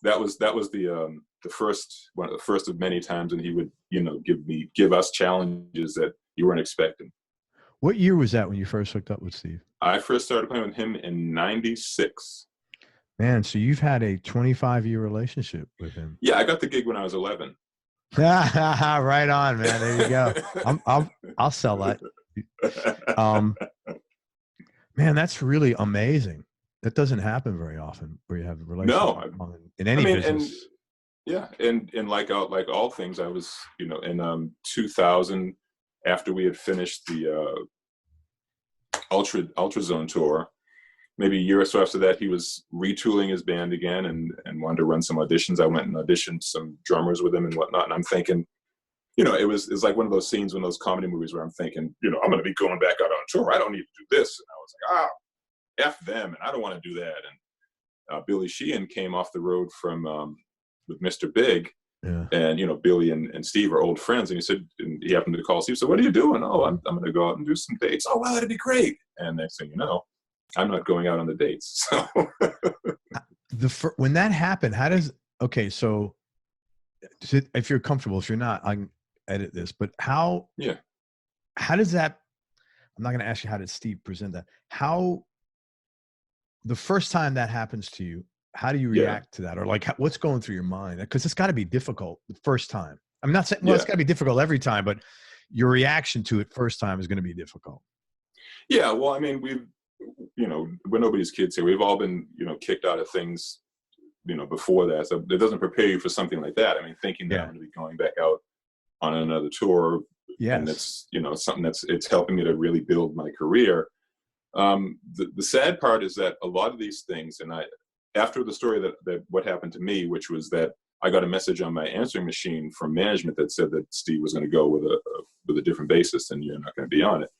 that was the first of many times, and he would give us challenges that you weren't expecting. What year was that when you first hooked up with Steve? I first started playing with him in '96. Man, so you've had a 25-year relationship with him. Yeah, I got the gig when I was 11. Right on, man. There you go. I'll sell that. Man, that's really amazing. That doesn't happen very often, where you have a relationship in any business. And like all things, I was in 2000, after we had finished the Ultrazone tour. Maybe a year or so after that, he was retooling his band again and wanted to run some auditions. I went and auditioned some drummers with him and whatnot. And I'm thinking, it's like one of those scenes, one of those comedy movies where I'm thinking, I'm going to be going back out on tour. I don't need to do this. And I was like, F them. And I don't want to do that. And Billy Sheehan came off the road from Mr. Big. Yeah. And, Billy and Steve are old friends. And he said, and he happened to call Steve. So what are you doing? Oh, I'm going to go out and do some dates. Oh, wow, that'd be great. And next thing you know, I'm not going out on the dates. So when that happened, so if you're comfortable, if you're not, I can edit this, but how does that, I'm not going to ask you how did Steve present that. How, the first time that happens to you, how do you react to that? Or like, what's going through your mind? Because it's got to be difficult the first time. I'm not saying, it's got to be difficult every time, but your reaction to it first time is going to be difficult. Yeah. Well, I mean, we're nobody's kids here. We've all been, kicked out of things, before that. So it doesn't prepare you for something like that. I mean, thinking that I'm going to be going back out on another tour. And it's, something it's helping me to really build my career. The sad part is that a lot of these things, and after the story that what happened to me, which was that I got a message on my answering machine from management that said that Steve was going to go with a different bassist and you're not going to be on it.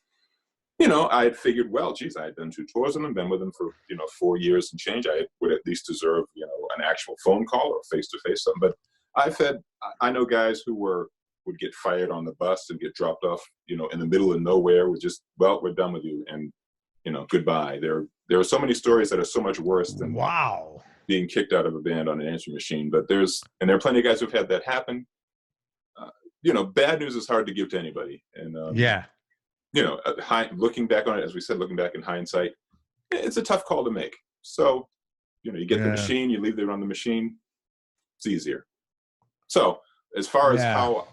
I had figured, well, geez, I had done 2 tours with him, been with him for, 4 years and change. I would at least deserve, an actual phone call or face-to-face something. But I know guys who would get fired on the bus and get dropped off, in the middle of nowhere with just, well, we're done with you. And, goodbye. There are so many stories that are so much worse than being kicked out of a band on an answering machine. But there are plenty of guys who've had that happen. Bad news is hard to give to anybody. And, looking back on it, as we said, looking back in hindsight, it's a tough call to make. So, you get the machine, you leave it on the machine. It's easier. So as far as how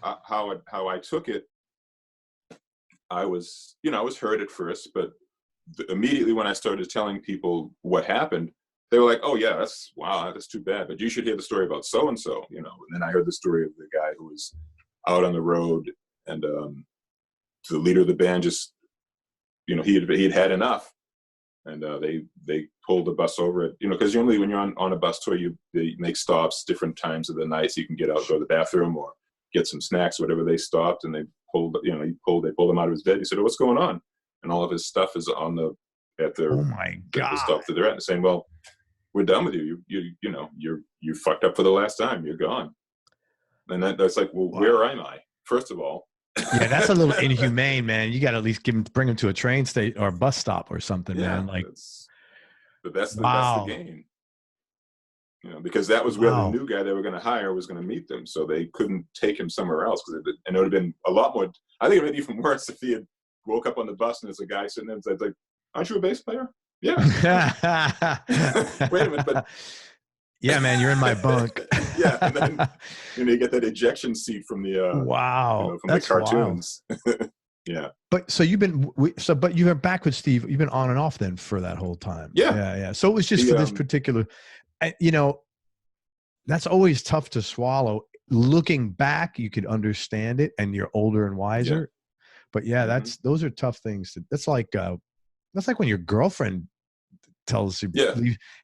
I took it, I was hurt at first, but immediately when I started telling people what happened, they were like, oh yeah, that's too bad, but you should hear the story about so-and-so, and then I heard the story of the guy who was out on the road and the leader of the band just, he'd had enough, and they pulled the bus over it, because usually when you're on a bus tour, they make stops different times of the night so you can get out, go to the bathroom or get some snacks, whatever. They stopped and they pulled him out of his bed. He said, oh, what's going on? And all of his stuff is at the oh my God, the stop that they're at, and saying, well, we're done with you. You fucked up for the last time. You're gone. And that's like, well, where am I? First of all. Yeah, that's a little inhumane, man. You got to at least bring him to a train station or a bus stop or something, man. Like, that's the game. Because that was where the new guy they were going to hire was going to meet them, so they couldn't take him somewhere else because it would have been a lot more. I think it would have been even worse if he had woke up on the bus and there's a guy sitting there and said, like, aren't you a bass player? Yeah. Wait a minute, but yeah, man, you're in my bunk. Yeah, and then you get that ejection seat from the from that's the cartoons. Yeah. But so but you were back with Steve. You've been on and off then for that whole time. Yeah. So it was just for this particular, that's always tough to swallow. Looking back, you could understand it, and you're older and wiser. Yeah. But those are tough things. That's like when your girlfriend tells you,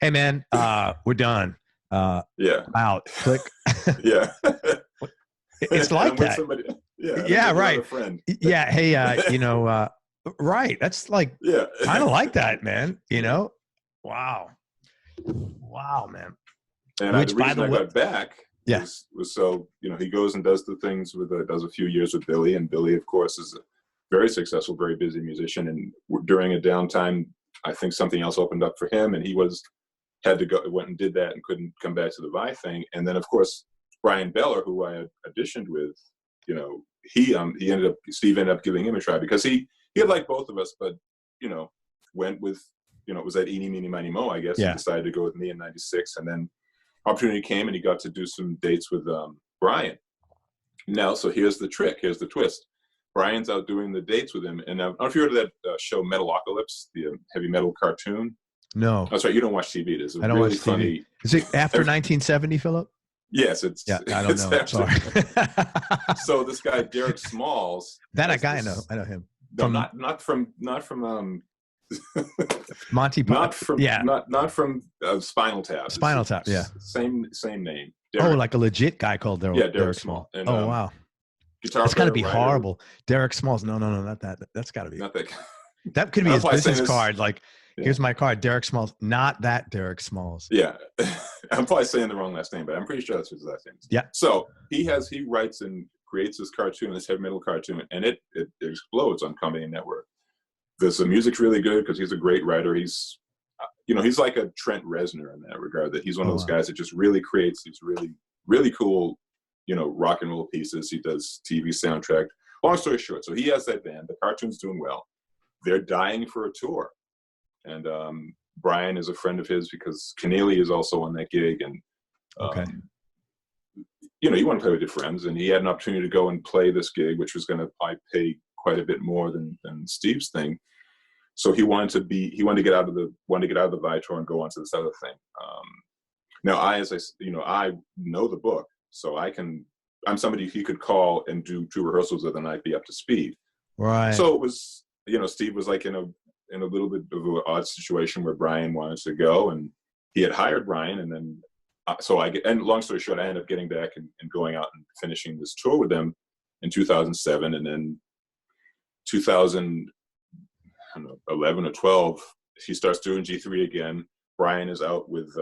"Hey, man, we're done. Out. Click." Yeah. It's like that. Right. Friend. Yeah. Hey, right. That's like kind of like that, man. Wow, man. And the reason I got back was so he goes and does the things does a few years with Billy, and Billy, of course, is a very successful, very busy musician. And during a downtime, I think something else opened up for him, and he went and did that and couldn't come back to the Vai thing. And then, of course, Brian Beller, who I had auditioned with, Steve ended up giving him a try because he had liked both of us, but went with it was that Eeny Meeny Miny Mo, I guess. He decided to go with me in '96, and then opportunity came and he got to do some dates with Brian. Now, so here's the trick, here's the twist. Brian's out doing the dates with him, and I don't know if you heard of that show Metalocalypse, the heavy metal cartoon. No, that's right. You don't watch TV. It is I don't really watch funny. TV. Is it after 1970, Philip? Yes, it's. Yeah, I don't know. Sorry. So this guy Derek Smalls. That guy I know. I know him. No, not from Monty Python. Not from Spinal Tap. Spinal Tap. Yeah. Same name. Derek. Oh, like a legit guy called Derek Small. And, wow. Guitar. It's got to be horrible. Derek Smalls. No, not that. That's got to be. Not that. That could be his business card. Like, Here's my card, Derek Smalls. Not that Derek Smalls. Yeah. I'm probably saying the wrong last name, but I'm pretty sure that's his last name. Yeah. So he writes and creates this cartoon, this heavy metal cartoon, and it explodes on Comedy Network. The music's really good because he's a great writer. He's, he's like a Trent Reznor in that regard, that he's one of those guys that just really creates these really, really cool, rock and roll pieces. He does TV soundtrack. Long story short, so he has that band. The cartoon's doing well. They're dying for a tour. And Brian is a friend of his because Keneally is also on that gig. And, you want to play with your friends. And he had an opportunity to go and play this gig, which was going to probably pay quite a bit more than Steve's thing. So he wanted to get out of the Vai tour and go on to this other thing. Now I know the book, so I'm somebody he could call and do 2 rehearsals with, and I'd be up to speed. Right. So it was, Steve was like in a little bit of an odd situation where Brian wanted to go, and he had hired Brian, and then and long story short, I ended up getting back and going out and finishing this tour with them in 2007, and then 2011 or 12, he starts doing G3 again. Brian is out with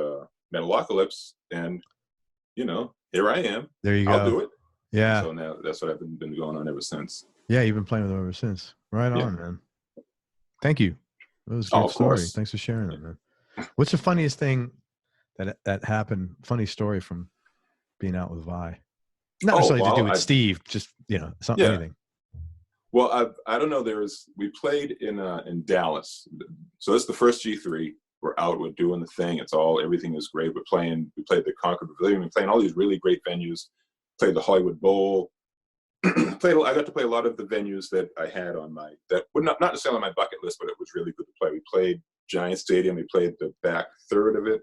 Metalocalypse, and here I am. There you go. I'll do it. Yeah. So now that's what I've been going on ever since. Yeah, you've been playing with them ever since. Right on, man. Thank you. That was a great story. Course. Thanks for sharing it, man. What's the funniest thing that happened? Funny story from being out with Vi. Not necessarily to do with Steve, just anything. Well, I don't know. We played in Dallas, so that's the first G3. We're out, we're doing the thing. Everything is great. We played the Concord Pavilion. We're playing all these really great venues. Played the Hollywood Bowl. I got to play a lot of the venues that I had on not necessarily on my bucket list, but it was really good to play. We played Giant Stadium. We played the back third of it.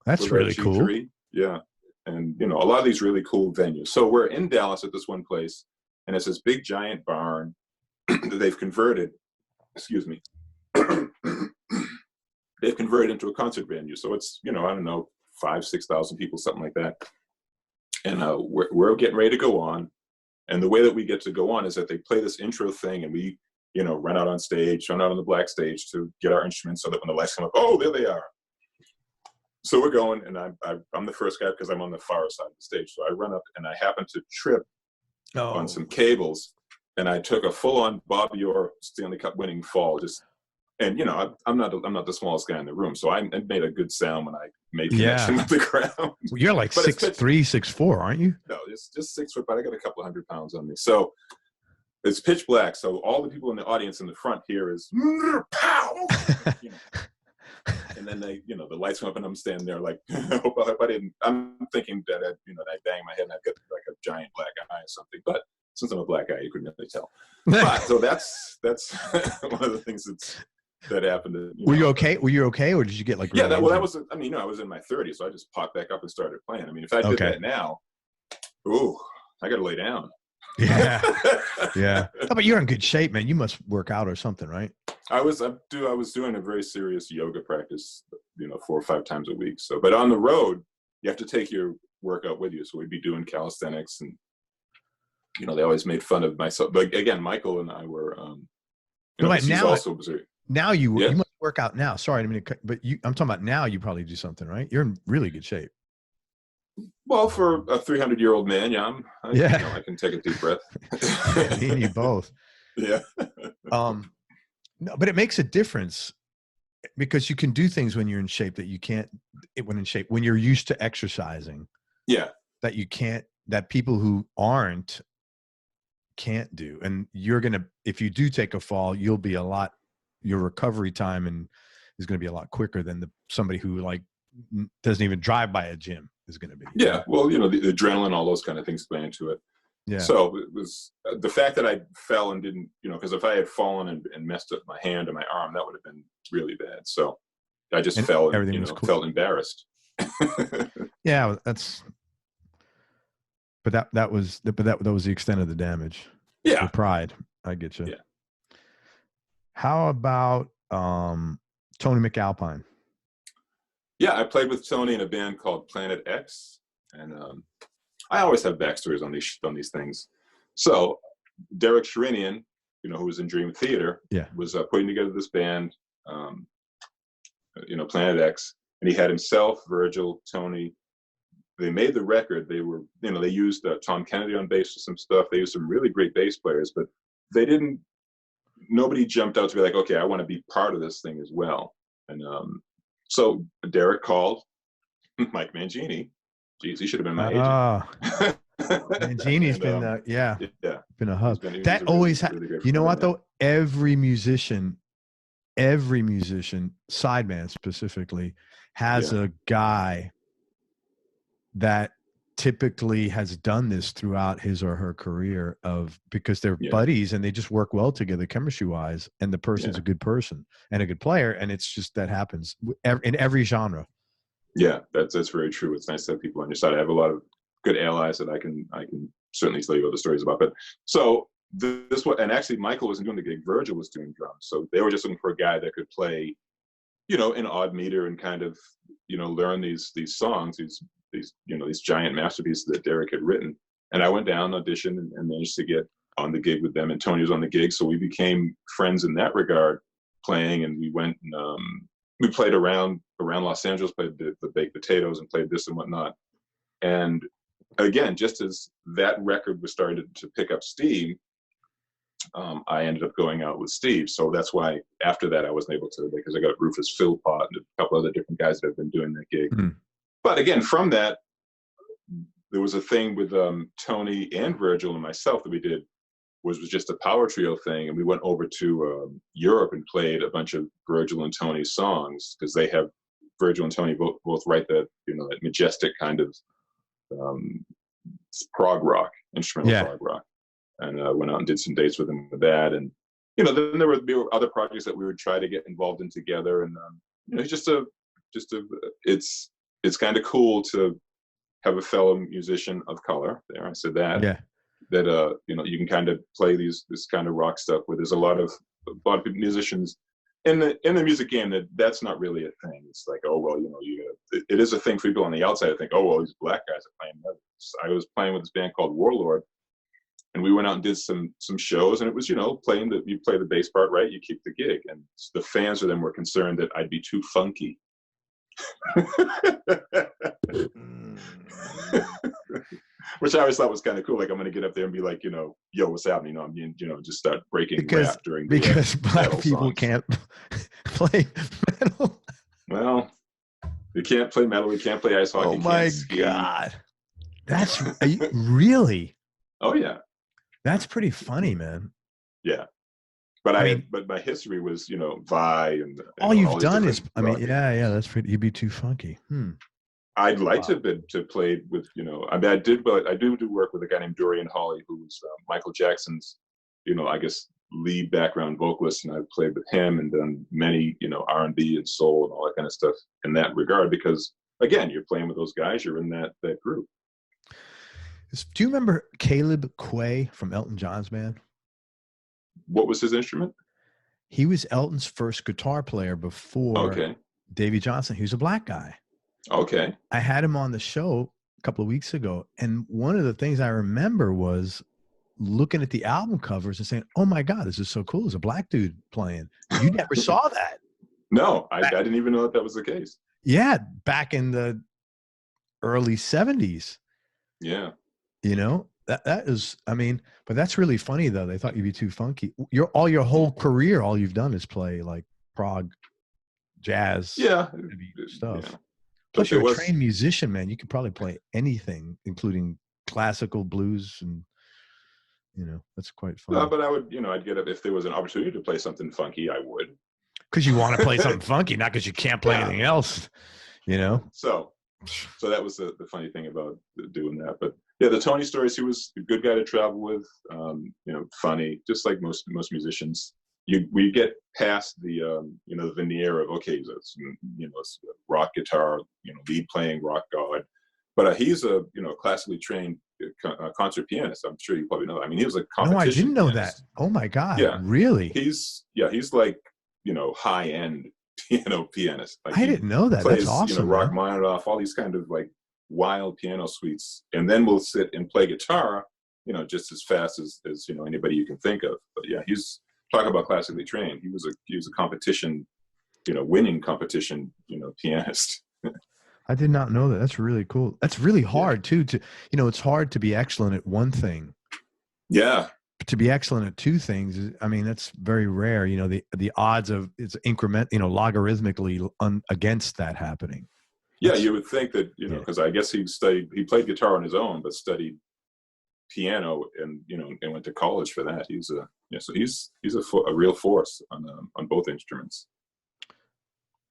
That's really cool. Yeah. And, a lot of these really cool venues. So we're in Dallas at this one place, and it's this big giant barn that they've converted, they've converted into a concert venue. So it's, I don't know, 5,000-6,000 people, something like that. And we're getting ready to go on. And the way that we get to go on is that they play this intro thing, and we, run out on the black stage to get our instruments so that when the lights come up, oh, there they are. So we're going, and I'm the first guy because I'm on the far side of the stage. So I run up, and I happen to trip on some cables, and I took a full-on Bob Orr Stanley Cup winning fall. And I'm not the smallest guy in the room, so I made a good sound when I made connection with the crowd. Well, you're like 6'3", 6'4", aren't you? No, it's just 6 foot, but I got a couple 100 pounds on me. So it's pitch black. So all the people in the audience in the front here is pow, and then they, the lights come up, and I'm standing there like, I hope I didn't. I'm thinking that I bang my head and I've got like a giant black eye or something, but. Since I'm a black guy, you couldn't really tell. But, so that's one of the things that happened. Were you okay? Were you okay, or did you get like? Yeah, that was. I mean, I was in my 30s, so I just popped back up and started playing. I mean, if I did that now, I got to lay down. Yeah, yeah. Oh, but you're in good shape, man. You must work out or something, right? I was doing a very serious yoga practice, 4 or 5 times a week. So, but on the road, you have to take your workout with you. So we'd be doing calisthenics and. They always made fun of myself. But again, Michael and I were, now you must work out now. Sorry, but I'm talking about now you probably do something, right? You're in really good shape. Well, for a 300-year-old man, I can take a deep breath. Me and you both. Yeah. No, but it makes a difference because you can do things when you're in shape that you can't when you're used to exercising. Yeah. That you can't, that people who aren't can't do. And if you do take a fall, your recovery time is going to be a lot quicker than somebody who doesn't even drive by a gym is going to be. Yeah. Well, the adrenaline, all those kind of things play into it. Yeah. So it was the fact that I fell and didn't, because if I had fallen and messed up my hand or my arm, that would have been really bad. So I just fell and felt embarrassed. Yeah, But that was the extent of the damage. Yeah. The pride. I get you. Yeah. How about Tony MacAlpine? Yeah, I played with Tony in a band called Planet X, and I always have backstories on these things. So Derek Sherinian, who was in Dream Theater, was putting together this band. Planet X, and he had himself, Virgil, Tony. They made the record. They were, they used Tom Kennedy on bass for some stuff. They used some really great bass players, but nobody jumped out to be like, okay, I want to be part of this thing as well. And so Derek called Mike Mangini. Geez, he should have been my agent. Mangini's been been a hub. That always what though? Every musician, sideman specifically, has a guy that typically has done this throughout his or her career because they're buddies and they just work well together chemistry wise, and the person's a good person and a good player, and it's just that happens in every genre. Yeah, that's very true. It's nice to have people on your side. I have a lot of good allies that I can certainly tell you other stories about. But so this one, and actually Michael wasn't doing the gig, Virgil was doing drums. So they were just looking for a guy that could play, in odd meter and kind of, learn these songs, these giant masterpieces that Derek had written. And I went down, auditioned, and managed to get on the gig with them. And Tony was on the gig, so we became friends in that regard, playing. And we went and we played around Los Angeles, played the Baked Potatoes, and played this and whatnot. And again, just as that record was starting to pick up steam, I ended up going out with Steve. So that's why after that I wasn't able to, because I got Rufus Philpott and a couple other different guys that have been doing that gig. Mm-hmm. But again, from that, there was a thing with Tony and Virgil and myself that we did was just a power trio thing. And we went over to Europe and played a bunch of Virgil and Tony songs, because they have, Virgil and Tony both write that, that majestic kind of prog rock, instrumental prog rock. And went out and did some dates with them with that. And, then there were other projects that we would try to get involved in together. And, it's kind of cool to have a fellow musician of color there. I said that. Yeah. That you can kind of play this kind of rock stuff where there's a lot of musicians in the music game that's not really a thing. It's like, oh well, it is a thing for people on the outside to think, oh well, these black guys are playing. I was playing with this band called Warlord, and we went out and did some shows, and it was you play the bass part right, you keep the gig, and the fans of them were concerned that I'd be too funky. Which I always thought was kind of cool. Like, I'm going to get up there and be like, yo, what's happening? I'm being, just start breaking rap during the because black people songs. Can't play metal. Well, we can't play metal. We can't play ice hockey. Oh my God, are you really? Oh yeah, that's pretty funny, man. Yeah, but but my history was, Vai and all you've done is, that's pretty. You'd be too funky. I'd like to play with, I do work with a guy named Dorian Hawley, who's Michael Jackson's, I guess, lead background vocalist, and I've played with him and done many, R&B and soul and all that kind of stuff in that regard, because again, you're playing with those guys, you're in that group. Do you remember Caleb Quay from Elton John's band? What was his instrument? He was Elton's first guitar player before Davy Johnson. He was a black guy. Okay. I had him on the show a couple of weeks ago, and one of the things I remember was looking at the album covers and saying, oh my God, this is so cool. There's a black dude playing. You never saw that. No, I didn't even know that was the case. Yeah, back in the early 70s. Yeah. That is, but that's really funny though. They thought you'd be too funky. Your whole career, all you've done is play like prog, jazz, stuff. Yeah. Plus, you're a trained musician, man. You could probably play anything, including classical, blues, and that's quite fun. But I would, I'd get up if there was an opportunity to play something funky. I would. Because you want to play something funky, not because you can't play anything else. So that was the funny thing about doing that. But yeah, the Tony stories. He was a good guy to travel with. Funny, just like most musicians. We get past the the veneer of it's rock guitar, lead playing rock god, but he's a classically trained concert pianist. I'm sure you probably know that. He was a competition. No, I didn't know pianist. That. Oh my God! Yeah, really? He's like high end pianist. Like, I didn't know that. Plays, that's awesome. Rachmaninoff, all these kind of like wild piano suites, and then we'll sit and play guitar, just as fast as anybody you can think of. But yeah, he's. Talk about classically trained. He was a competition winning competition, pianist. I did not know that. That's really cool. That's really hard too. It's hard to be excellent at one thing. Yeah. To be excellent at two things, I mean, that's very rare. The odds of it's logarithmically against that happening. Yeah, you would think that, because I guess he played guitar on his own, but studied piano and went to college for that. He's a real force on both instruments.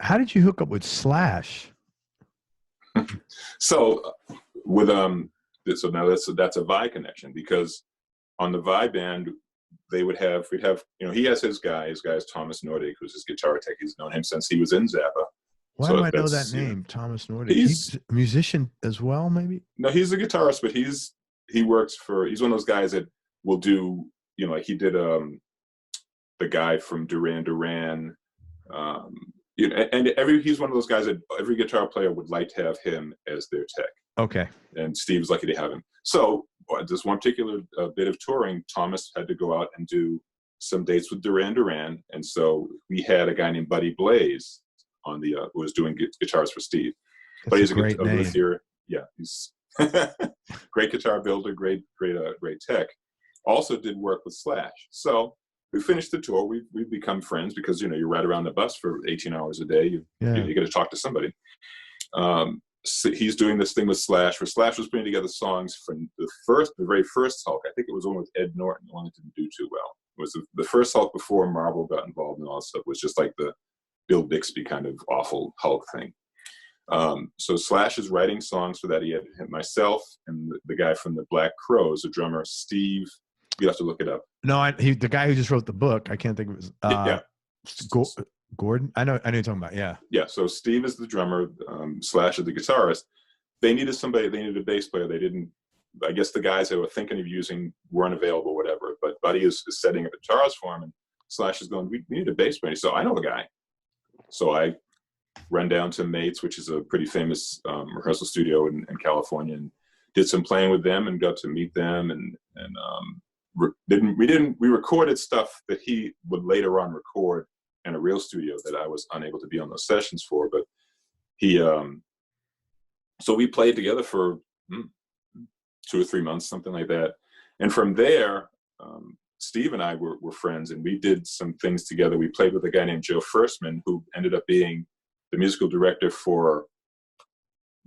How did you hook up with Slash? So with so now that's a Vai connection, because on the Vai band we'd have he has his guy is Thomas Nordic, who's his guitar tech. He's known him since he was in Zappa. Why do I know that name, Thomas Nordic? He's a musician as well, maybe? No, he's a guitarist, but he's one of those guys that will do, like he did the guy from Duran Duran, and he's one of those guys that every guitar player would like to have him as their tech. Okay. And Steve's lucky to have him. So this one particular bit of touring, Thomas had to go out and do some dates with Duran Duran, and so we had a guy named Buddy Blaze on the who was doing guitars for Steve. That's but he's a great name. Luthier. Yeah, he's great guitar builder, great tech. Also did work with Slash. So we finished the tour. We've become friends because you ride around the bus for 18 hours a day. You got to talk to somebody. So he's doing this thing with Slash, where Slash was putting together songs from the very first Hulk. I think it was one with Ed Norton, the one that didn't do too well. It was the first Hulk before Marvel got involved and all that stuff. Was just like the Bill Bixby kind of awful Hulk thing. So Slash is writing songs for that. He had myself and the guy from the Black Crowes, the drummer Steve. You have to look it up. No, the guy who just wrote the book. I can't think of his. Gordon. I know you're talking about. Yeah. Yeah. So Steve is the drummer. Slash is the guitarist. They needed somebody. They needed a bass player. They didn't. I guess the guys they were thinking of using weren't available. Whatever. But Buddy is setting up guitars for him, and Slash is going. We need a bass player. So I know a guy. So I run down to Mates, which is a pretty famous rehearsal studio in California, and did some playing with them and got to meet them. And we recorded stuff that he would later on record in a real studio that I was unable to be on those sessions for. But he, so we played together for 2 or 3 months, something like that. And from there, Steve and I were friends, and we did some things together. We played with a guy named Joe Firstman, who ended up being the musical director for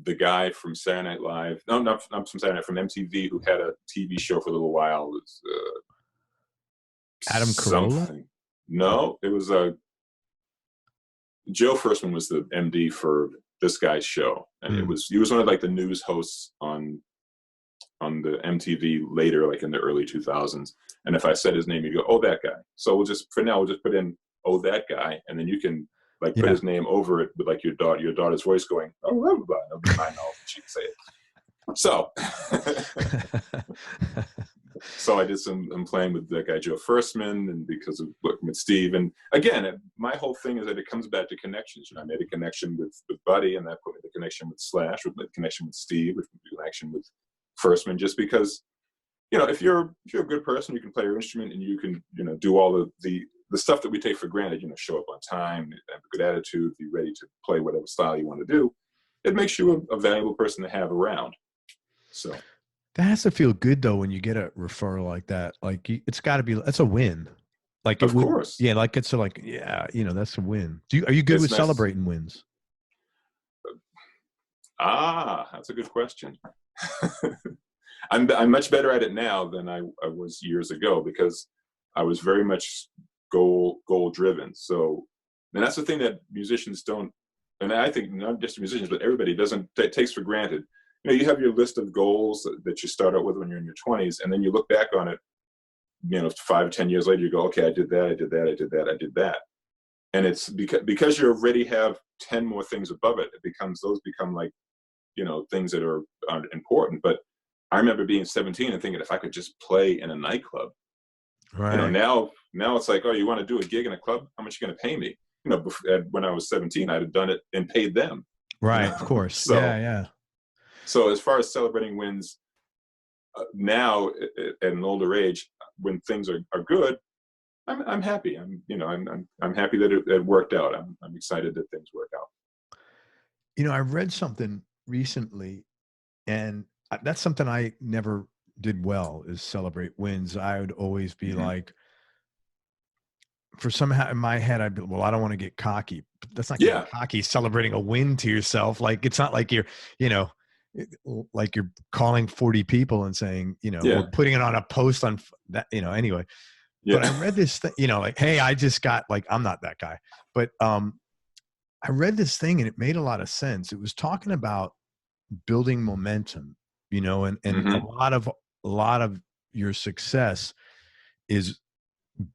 the guy from Saturday Night Live. No, not from Saturday Night, from MTV, who had a TV show for a little while. It was Adam Carolla? No, it was Joe Firstman was the MD for this guy's show, and he was one of like the news hosts on the MTV later, like in the early 2000s. And if I said his name, you go, "Oh, that guy." So we'll just put in "Oh, that guy," and then you can like put his name over it with like your daughter's voice going, "Oh, blah, blah, blah." It'll be my knowledge, she can say it. So, so I did I'm playing with that guy Joe Firstman, and because of working with Steve. And again, my whole thing is that it comes back to connections. I made a connection with Buddy, and that put me the connection with Slash, with the connection with Steve, with the connection with Firstman, just because, if you're a good person, you can play your instrument and you can, do all the stuff that we take for granted, show up on time, have a good attitude, be ready to play whatever style you want to do. It makes you a valuable person to have around. So that has to feel good though, when you get a referral like that. Like it's gotta be, that's a win. Like, of course. Yeah. Like it's like, yeah, that's a win. Are you good with celebrating wins? That's a good question. I'm much better at it now than I was years ago, because I was very much goal driven. So, and that's the thing that musicians don't, and I think not just musicians, but everybody takes for granted. You have your list of goals that you start out with when you're in your 20s, and then you look back on it, 5 or 10 years later, you go, okay, I did that, I did that, I did that, I did that. And it's because you already have 10 more things above it, those become like, things that are important. But I remember being 17 and thinking, if I could just play in a nightclub, right. Now it's like, oh, you want to do a gig in a club? How much are you going to pay me? When I was 17, I'd have done it and paid them. Right. Of course. So, yeah. So as far as celebrating wins, now at an older age, when things are good, I'm happy. I'm happy that it worked out. I'm excited that things work out. I read something recently, and that's something I never did well, is celebrate wins. I would always be like, for somehow in my head, I'd be, well, I don't want to get cocky. But that's not getting cocky, celebrating a win to yourself. Like, it's not like you're, like you're calling 40 people and saying, or putting it on a post on that, anyway. But I read this thing, like, hey, I just got, like, I'm not that guy. But I read this thing and it made a lot of sense. It was talking about building momentum, and a lot of your success is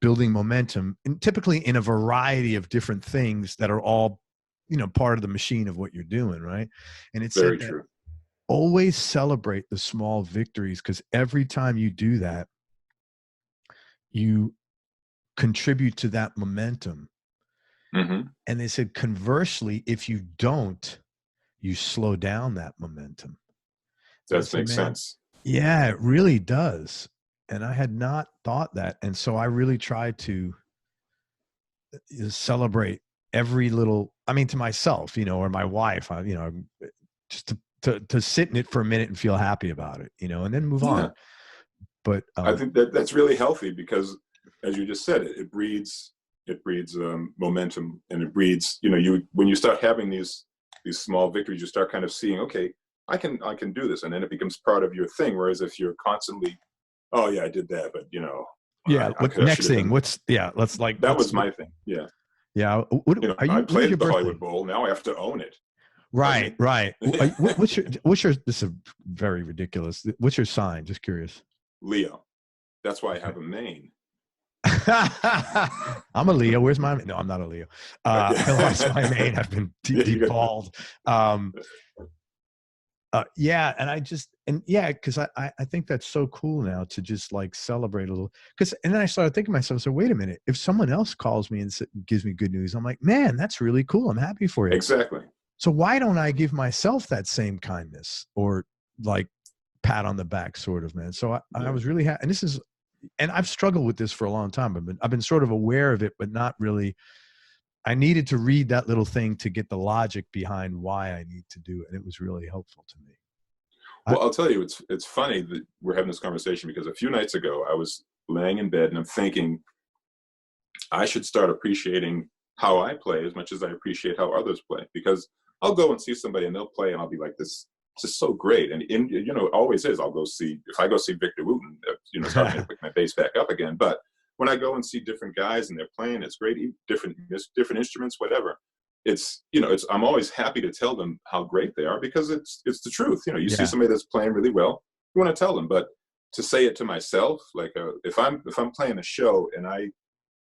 building momentum, and typically in a variety of different things that are all, part of the machine of what you're doing. Right. And it said that always celebrate the small victories, because every time you do that, you contribute to that momentum. And they said, conversely, if you don't, you slow down that momentum. That makes sense. Yeah, it really does. And I had not thought that. And so I really tried to celebrate every little, to myself, or my wife, just to sit in it for a minute and feel happy about it, and then move on. But I think that's really healthy, because as you just said, it breeds momentum, and it breeds, when you start having these small victories, you start kind of seeing, okay, I can do this. And then it becomes part of your thing. Whereas if you're constantly, oh yeah, I did that, but next thing, let's like, that was my thing. Yeah. I played at the Hollywood Bowl. Now I have to own it. Right. What's your, this is very ridiculous. What's your sign? Just curious. Leo. That's why I have a mane. I'm a Leo. Where's my? No, I'm not a Leo. I lost my mane. I've been deballed. Because I think that's so cool now to just like celebrate a little. And then I started thinking to myself, so wait a minute, if someone else calls me and gives me good news, I'm like, man, that's really cool. I'm happy for you. Exactly. So why don't I give myself that same kindness, or like pat on the back, sort of, man? So I was really happy. And I've struggled with this for a long time. I've been sort of aware of it, but not really. I needed to read that little thing to get the logic behind why I need to do it. And it was really helpful to me. Well, I'll tell you, it's funny that we're having this conversation, because a few nights ago I was laying in bed and I'm thinking I should start appreciating how I play as much as I appreciate how others play, because I'll go and see somebody and they'll play and I'll be like, this is so great. And it always is. If I go see Victor Wooten, it's hard to pick my bass back up again. But when I go and see different guys and they're playing, it's great, different instruments, whatever. I'm always happy to tell them how great they are, because it's the truth. You see somebody that's playing really well, you want to tell them. But to say it to myself, like if I'm playing a show and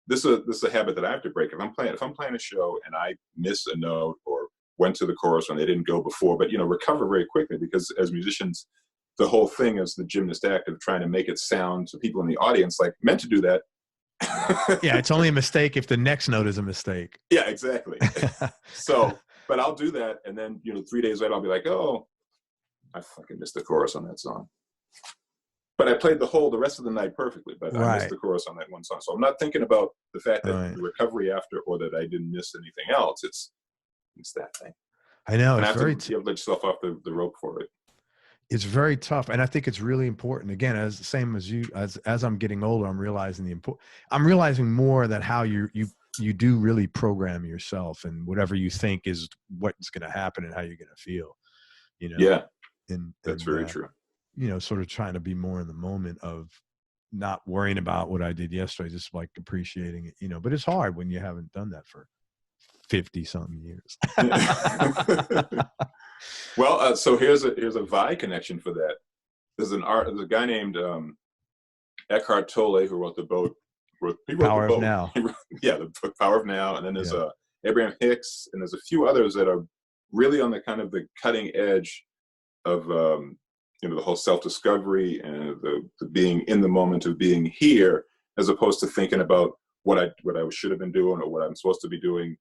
this is a habit that I have to break. If I'm playing a show and I miss a note or went to the chorus when they didn't go before, but recover very quickly, because as musicians, the whole thing is the gymnast act of trying to make it sound to people in the audience like meant to do that. Yeah, it's only a mistake if the next note is a mistake. Yeah, exactly. So, but I'll do that, and then 3 days later I'll be like, oh, I fucking missed the chorus on that song. But I played the rest of the night perfectly, but I missed the chorus on that one song. So I'm not thinking about the fact that the recovery after, or that I didn't miss anything else. It's that thing. I know. And it's very you have to let yourself off the rope for it. It's very tough. And I think it's really important. Again, as the same as you, as I'm getting older, I'm realizing I'm realizing more that how you do really program yourself, and whatever you think is what's going to happen and how you're going to feel, Yeah. And that's very true. Sort of trying to be more in the moment of not worrying about what I did yesterday, just like appreciating it, but it's hard when you haven't done that for 50 something years. Well, so here's a Vai connection for that. There's a guy named Eckhart Tolle who wrote the book. Power of Now. Yeah, the book Power of Now. And then there's Abraham Hicks, and there's a few others that are really on the kind of the cutting edge of the whole self-discovery and the being in the moment of being here, as opposed to thinking about what I should have been doing or what I'm supposed to be doing.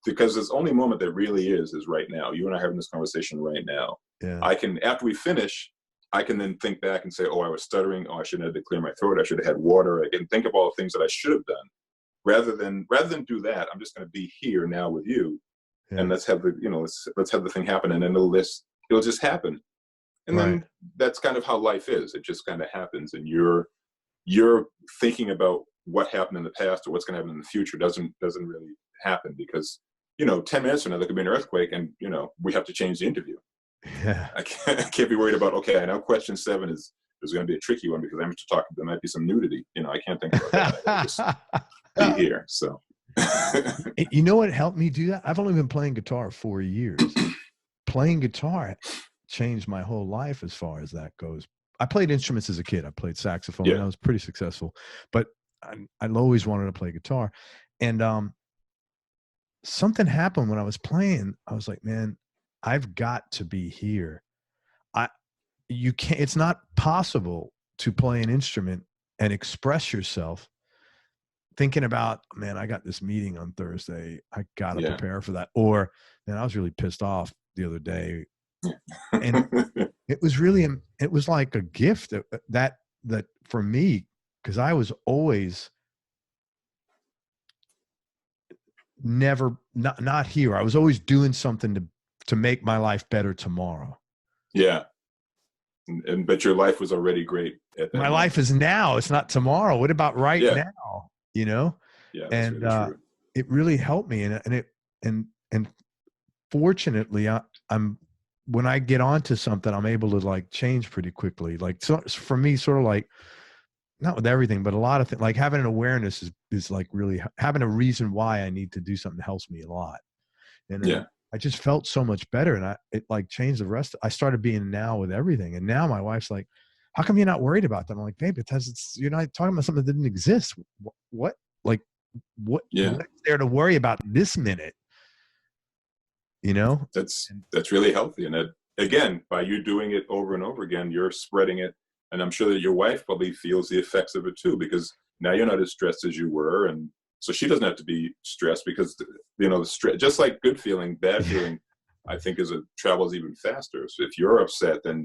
Because the only moment that really is right now. You and I are having this conversation right now. Yeah. I can, after we finish, I can then think back and say, oh, I was stuttering. Oh, I shouldn't have had to clear my throat. I should have had water. I can think of all the things that I should have done. Rather than do that, I'm just going to be here now with you, and let's have the, let's have the thing happen, and then it'll just happen. And then that's kind of how life is. It just kind of happens, and you're thinking about what happened in the past or what's going to happen in the future doesn't really happen, because 10 minutes from now there could be an earthquake, and we have to change the interview. Yeah, I can't be worried about, okay, I know question 7 is going to be a tricky one because I have to talk. There might be some nudity. I can't think about that. I just be here. So you know what helped me do that? I've only been playing guitar 4 years. Playing guitar changed my whole life as far as that goes. I played instruments as a kid. I played saxophone, and I was pretty successful, but I always wanted to play guitar. And something happened when I was playing. I was like, man, I've got to be here. You can't, it's not possible to play an instrument and express yourself thinking about, man, I got this meeting on Thursday. I got to prepare for that. Or, man, I was really pissed off the other day. And it was like a gift that for me, because I was always not here. I was always doing something to make my life better tomorrow. Yeah. But your life was already great. My life is now. It's not tomorrow. What about now? Yeah. And really true. It really helped me. And fortunately, I'm when I get onto something, I'm able to like change pretty quickly. Like, so for me, sort of like, not with everything, but a lot of things, like having an awareness is like really having a reason why I need to do something helps me a lot. And I just felt so much better, and it like changed the rest. I started being now with everything. And now my wife's like, how come you're not worried about that? I'm like, babe, you're not talking about something that didn't exist. What's there to worry about this minute? That's really healthy. And again, by you doing it over and over again, you're spreading it. And I'm sure that your wife probably feels the effects of it too, because now you're not as stressed as you were. And so she doesn't have to be stressed, because, the stress, just like good feeling, bad feeling, I think travels even faster. So if you're upset, then,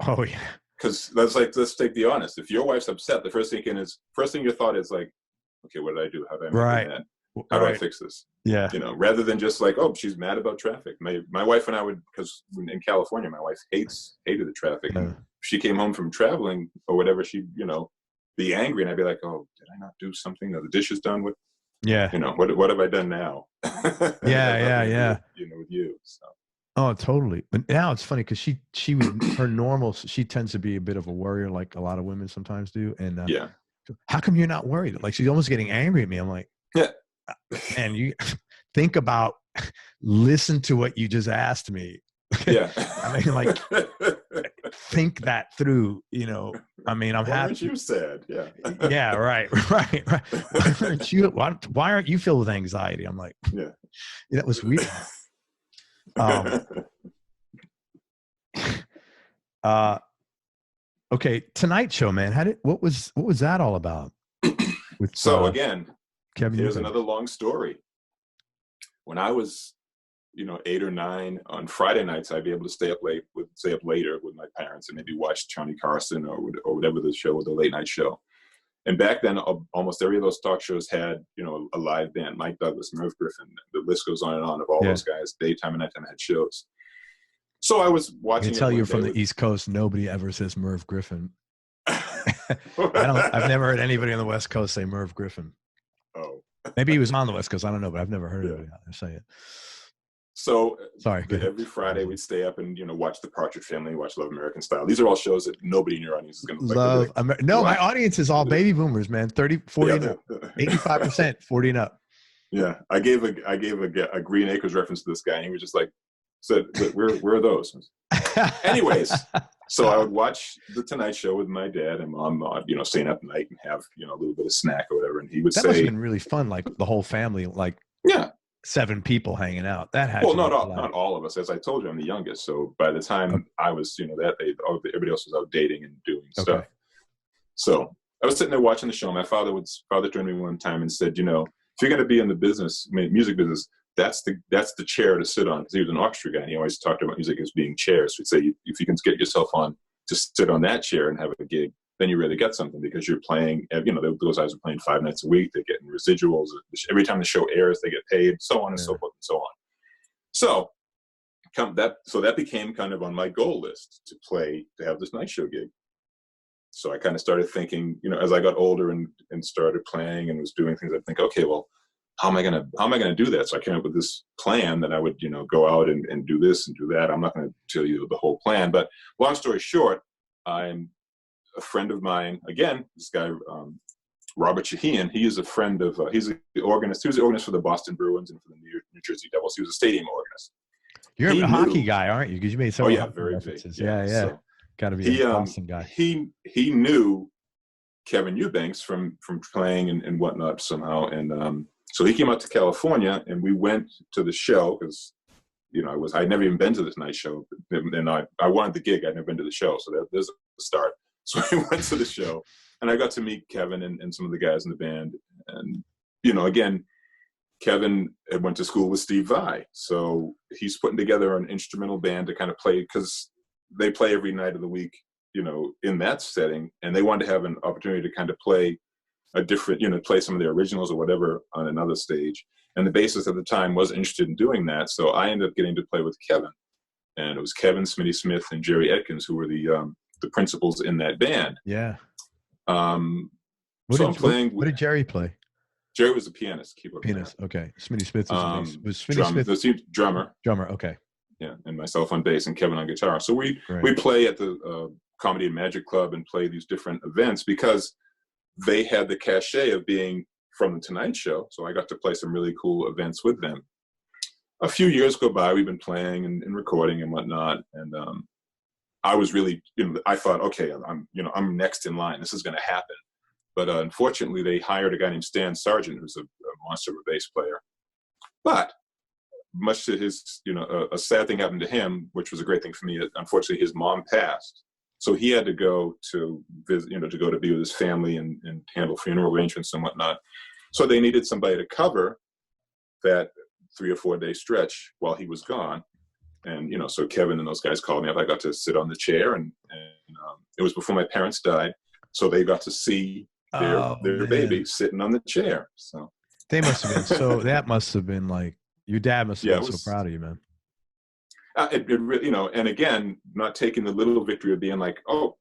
because let's take the honest. If your wife's upset, the first thing your thought is like, okay, what did I do? How did I make her mad? How do I fix this? Yeah. Rather than just like, oh, she's mad about traffic. My wife and I because in California, my wife hated the traffic. And she came home from traveling or whatever, she'd, be angry, and I'd be like, oh, did I not do something? Are the dishes done? With what have I done now? With you. So. Oh, totally. But now it's funny because she was her normal. She tends to be a bit of a worrier, like a lot of women sometimes do. And how come you're not worried? Like, she's almost getting angry at me. I'm like, and you think about, listen to what you just asked me. Yeah. I mean, like, think that through, I mean, I'm happy. Why aren't you sad? Yeah. Yeah. Right. Why aren't you filled with anxiety? I'm like, that was weird. Okay. Tonight Show, man. What was that all about? Again, Kevin, here's another long story. When I was, 8 or 9, on Friday nights, I'd be able to stay up later with my parents and maybe watch Johnny Carson or whatever the show, the late night show. And back then, almost every of those talk shows had, a live band. Mike Douglas, Merv Griffin, the list goes on and on of all those guys. Daytime and nighttime had shows. So I was watching. I can tell you're from the East Coast. Nobody ever says Merv Griffin. I've never heard anybody on the West Coast say Merv Griffin. Oh. Maybe he was on the West Coast. I don't know, but I've never heard anybody out there say it. So sorry. Every Friday we'd stay up and watch The Partridge Family, watch Love American Style. These are all shows that nobody in your audience is going to like. No, my audience is all baby boomers, man. 30, 40 and up. 85% 40 and up. Yeah, I gave a Green Acres reference to this guy, and he was just like, said, "Where are those?" Anyways, so I would watch The Tonight Show with my dad and mom, staying up at night and have a little bit of snack or whatever, and he would say, "That must have been really fun, like the whole family, like 7 people hanging out." That had not all of us. As I told you, I'm the youngest, so by the time I was that age, everybody else was out dating and doing stuff. So I was sitting there watching the show. My father turned to me one time and said, "If you're going to be in the business, music business, that's the chair to sit on," because he was an orchestra guy, and he always talked about music as being chairs. So he'd say, if you can get yourself on to sit on that chair and have a gig, then you really get something, because you're playing, those guys are playing 5 nights a week. They're getting residuals. Every time the show airs, they get paid, so on and so forth and so on. So that became kind of on my goal list to have this night show gig. So I kind of started thinking, as I got older and started playing and was doing things, I'd think, okay, well, how am I gonna do that? So I came up with this plan that I would, go out and do this and do that. I'm not going to tell you the whole plan, but long story short, I'm a friend of mine, again, this guy, Robert Shahian. He is a friend of, he's the organist. He was the organist for the Boston Bruins and for the New Jersey Devils. He was a stadium organist. You're a hockey guy, aren't you? Because you made some very references. big. Yeah. So got to be a Boston guy. He knew Kevin Eubanks from playing and whatnot somehow. And so he came out to California and we went to the show because, I'd never even been to this night show. And I wanted the gig. I'd never been to the show. So there's a start. So I went to the show and I got to meet Kevin and some of the guys in the band. And, again, Kevin had went to school with Steve Vai. So he's putting together an instrumental band to kind of play, because they play every night of the week, in that setting. And they wanted to have an opportunity to kind of play a different, play some of their originals or whatever on another stage. And the bassist at the time was interested in doing that. So I ended up getting to play with Kevin. And it was Kevin, Smitty Smith, and Jerry Atkins, who were the principals in that band. Yeah. What did Jerry play? Jerry was a pianist, keyboard pianist. player. Okay. Smitty Smith was Smitty Smith drummer. Drummer. Okay. Yeah, and myself on bass and Kevin on guitar. So we play at the Comedy and Magic Club and play these different events because they had the cachet of being from the Tonight Show. So I got to play some really cool events with them. A few years go by, we've been playing and recording and whatnot, and I was really, I thought, okay, I'm next in line. This is going to happen. But unfortunately, they hired a guy named Stan Sargent, who's a monster of a bass player. But much to his, a sad thing happened to him, which was a great thing for me. Unfortunately, his mom passed. So he had to go to visit, to be with his family and handle funeral arrangements and whatnot. So they needed somebody to cover that 3 or 4 day stretch while he was gone. And, so Kevin and those guys called me up. I got to sit on the chair and it was before my parents died. So they got to see their baby sitting on the chair. So they must have been, that must have been like, your dad must have been so proud of you, man. It really, and again, not taking the little victory of being like, oh,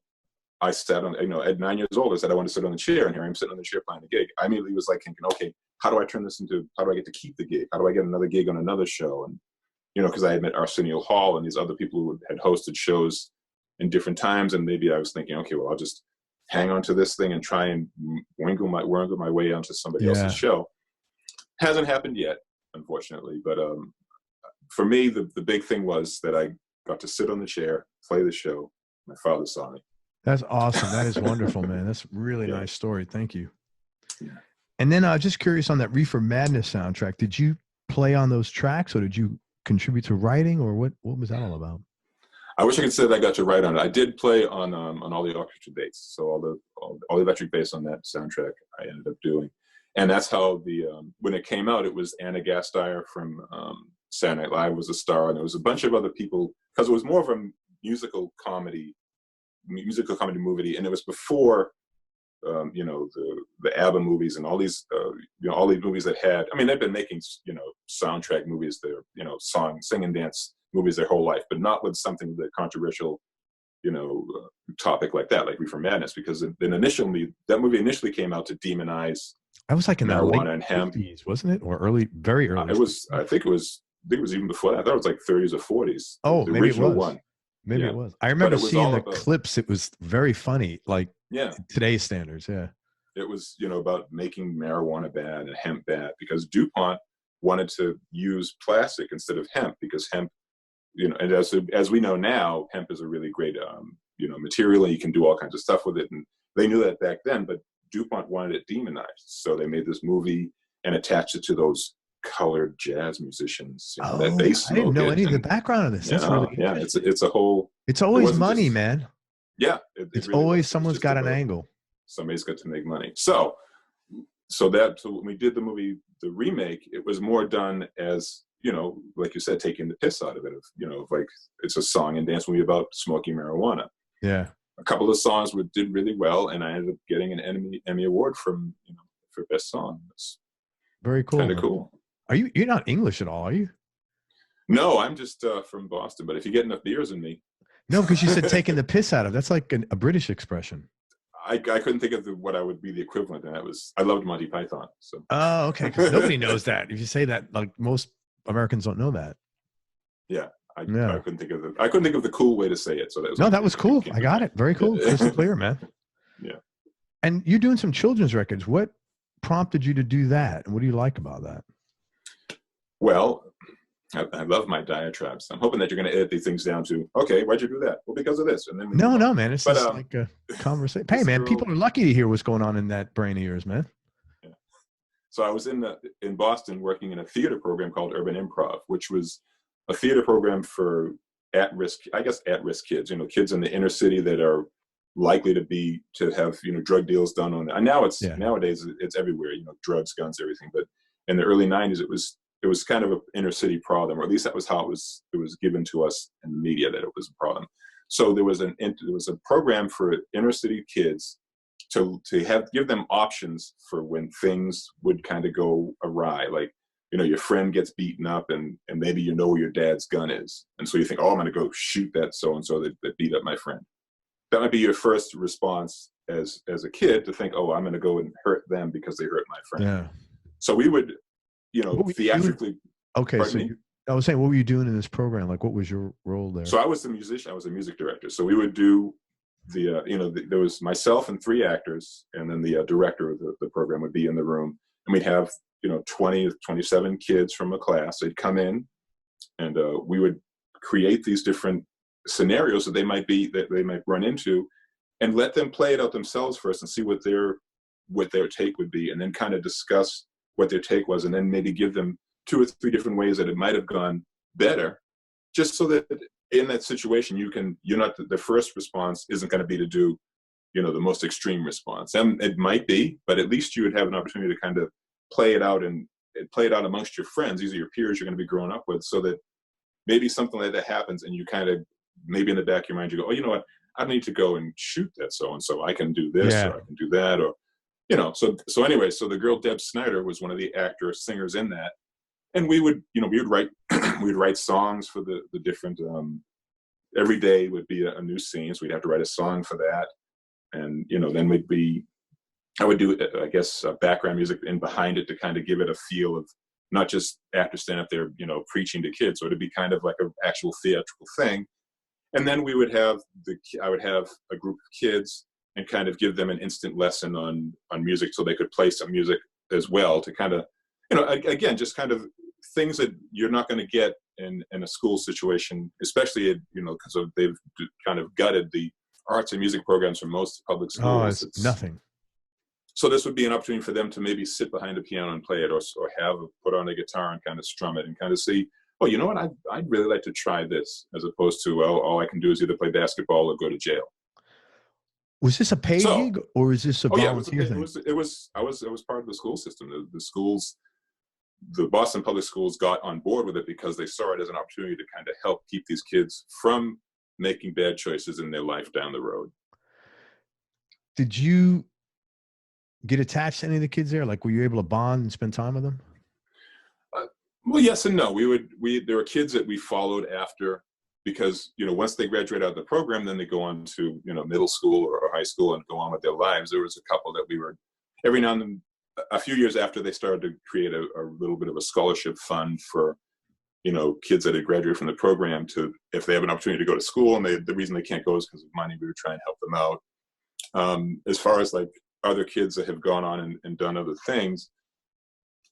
I sat on, at 9 years old, I said I want to sit on the chair, and here I'm sitting on the chair playing the gig. I immediately was like thinking, okay, how do I turn this into, how do I get to keep the gig? How do I get another gig on another show? And, because I had met Arsenio Hall and these other people who had hosted shows in different times, and maybe I was thinking, okay, well, I'll just hang on to this thing and try and wangle my way onto somebody else's show. Hasn't happened yet, unfortunately, but for me, the big thing was that I got to sit on the chair, play the show. My father saw me. That's awesome. That is wonderful, man. That's really nice story. Thank you. Yeah. And then just curious on that Reefer Madness soundtrack, did you play on those tracks or did you contribute to writing, or what was that all about? I wish I could say that I got to write on it. I did play on all the orchestra bass. So all the electric bass on that soundtrack I ended up doing. And that's how when it came out, it was Anna Gasteyer from Saturday Night Live was a star, and there was a bunch of other people, because it was more of a musical comedy movie, and it was before the ABBA movies and all these movies that had, they've been making soundtrack movies, they're sing and dance movies their whole life, but not with something that controversial topic like that, like Reefer Madness, because that movie initially came out to demonize. I was like in marijuana the and hemp, 50s, wasn't it, or very early? I think it was even before that. I thought it was like 30s or 40s. Oh, the maybe original it was. one. Maybe it was. I remember seeing the clips. It was very funny, like today's standards. Yeah. It was, about making marijuana bad and hemp bad, because DuPont wanted to use plastic instead of hemp, because hemp, and as we know now, hemp is a really great, material, and you can do all kinds of stuff with it. And they knew that back then, but DuPont wanted it demonized. So they made this movie and attached it to those colored jazz musicians. That they I didn't know any of the background of this. That's really it's a whole. It's always money, man. Yeah, it's really always someone's got an angle. Somebody's got to make money. So when we did the movie, the remake, it was more done as like you said, taking the piss out of it. Like it's a song and dance movie about smoking marijuana. Yeah. a couple of songs did really well, and I ended up getting an Emmy award for best song. It's very cool. Kind of cool. You're not English at all, are you? No, I'm just from Boston. But if you get enough beers in me. No, because you said taking the piss out of. That's like a British expression. I couldn't think of what I would be the equivalent, and I loved Monty Python. So. Oh, okay. Because nobody knows that. If you say that, like most Americans don't know that. Yeah, I couldn't think of the cool way to say it. So that was cool. I got it. Very cool. Crystal clear, man. Yeah. And you're doing some children's records. What prompted you to do that, and what do you like about that? Well, I love my diatribes. I'm hoping that you're going to edit these things down to, okay, why'd you do that? Well, because of this. And then no, man. It's just like a conversation. Hey, man, people are lucky to hear what's going on in that brain of yours, man. Yeah. So I was in Boston working in a theater program called Urban Improv, which was a theater program for at-risk kids, kids in the inner city that are likely to have, drug deals done on it. And nowadays it's everywhere, drugs, guns, everything. But in the early 90s, it was kind of an inner city problem, or at least that was how it was given to us in the media, that it was a problem. So there was a program for inner city kids to give them options for when things would kind of go awry. Like, your friend gets beaten up and maybe where your dad's gun is. And so you think, oh, I'm going to go shoot that so-and-so that beat up my friend. That might be your first response as a kid, to think, oh, I'm going to go and hurt them because they hurt my friend. Yeah. So we would, theatrically. Okay. So I was saying, what were you doing in this program? Like, what was your role there? So I was the musician. I was a music director. So we would do there was myself and 3 actors, and then the director of the program would be in the room, and we'd have 20, 27 kids from a class. They'd come in, and we would create these different scenarios that they might run into, and let them play it out themselves first and see what their take would be, and then kind of discuss what their take was, and then maybe give them 2 or 3 different ways that it might have gone better, just so that in that situation you're not, the first response isn't going to be to do the most extreme response. And it might be, but at least you would have an opportunity to kind of play it out amongst your friends. These are your peers you're going to be growing up with, so that maybe something like that happens, and you kind of, maybe in the back of your mind, you go, oh, you know what, I need to go and shoot that so-and-so. I can do this, or I can do that, or, so anyway, so the girl Deb Snyder was one of the singers in that. And we would write, we'd write songs for the different, every day would be a new scene. So we'd have to write a song for that. And, then I would do, I guess, background music in behind it to kind of give it a feel of not just actors standing up there, preaching to kids. So it'd be kind of like an actual theatrical thing. And then I would have a group of kids and kind of give them an instant lesson on music, so they could play some music as well, to kind of, again, just kind of things that you're not going to get in a school situation, especially, because they've kind of gutted the arts and music programs from most public schools. Oh, it's nothing. So this would be an opportunity for them to maybe sit behind a piano and play it, or put on a guitar and kind of strum it, and kind of see, oh, you know what, I'd really like to try this, as opposed to, well, all I can do is either play basketball or go to jail. Was this a paid gig, or is this a volunteer thing? I was part of the school system. The schools, the Boston public schools, got on board with it because they saw it as an opportunity to kind of help keep these kids from making bad choices in their life down the road. Did you get attached to any of the kids there? Like, were you able to bond and spend time with them? Well, yes and no. There were kids that we followed after, because, once they graduate out of the program, then they go on to, middle school or high school and go on with their lives. There was a couple that we were, every now and then, a few years after, they started to create a little bit of a scholarship fund for, kids that had graduated from the program, to, if they have an opportunity to go to school, and the reason they can't go is because of money, we would try and help them out. As far as like other kids that have gone on and done other things,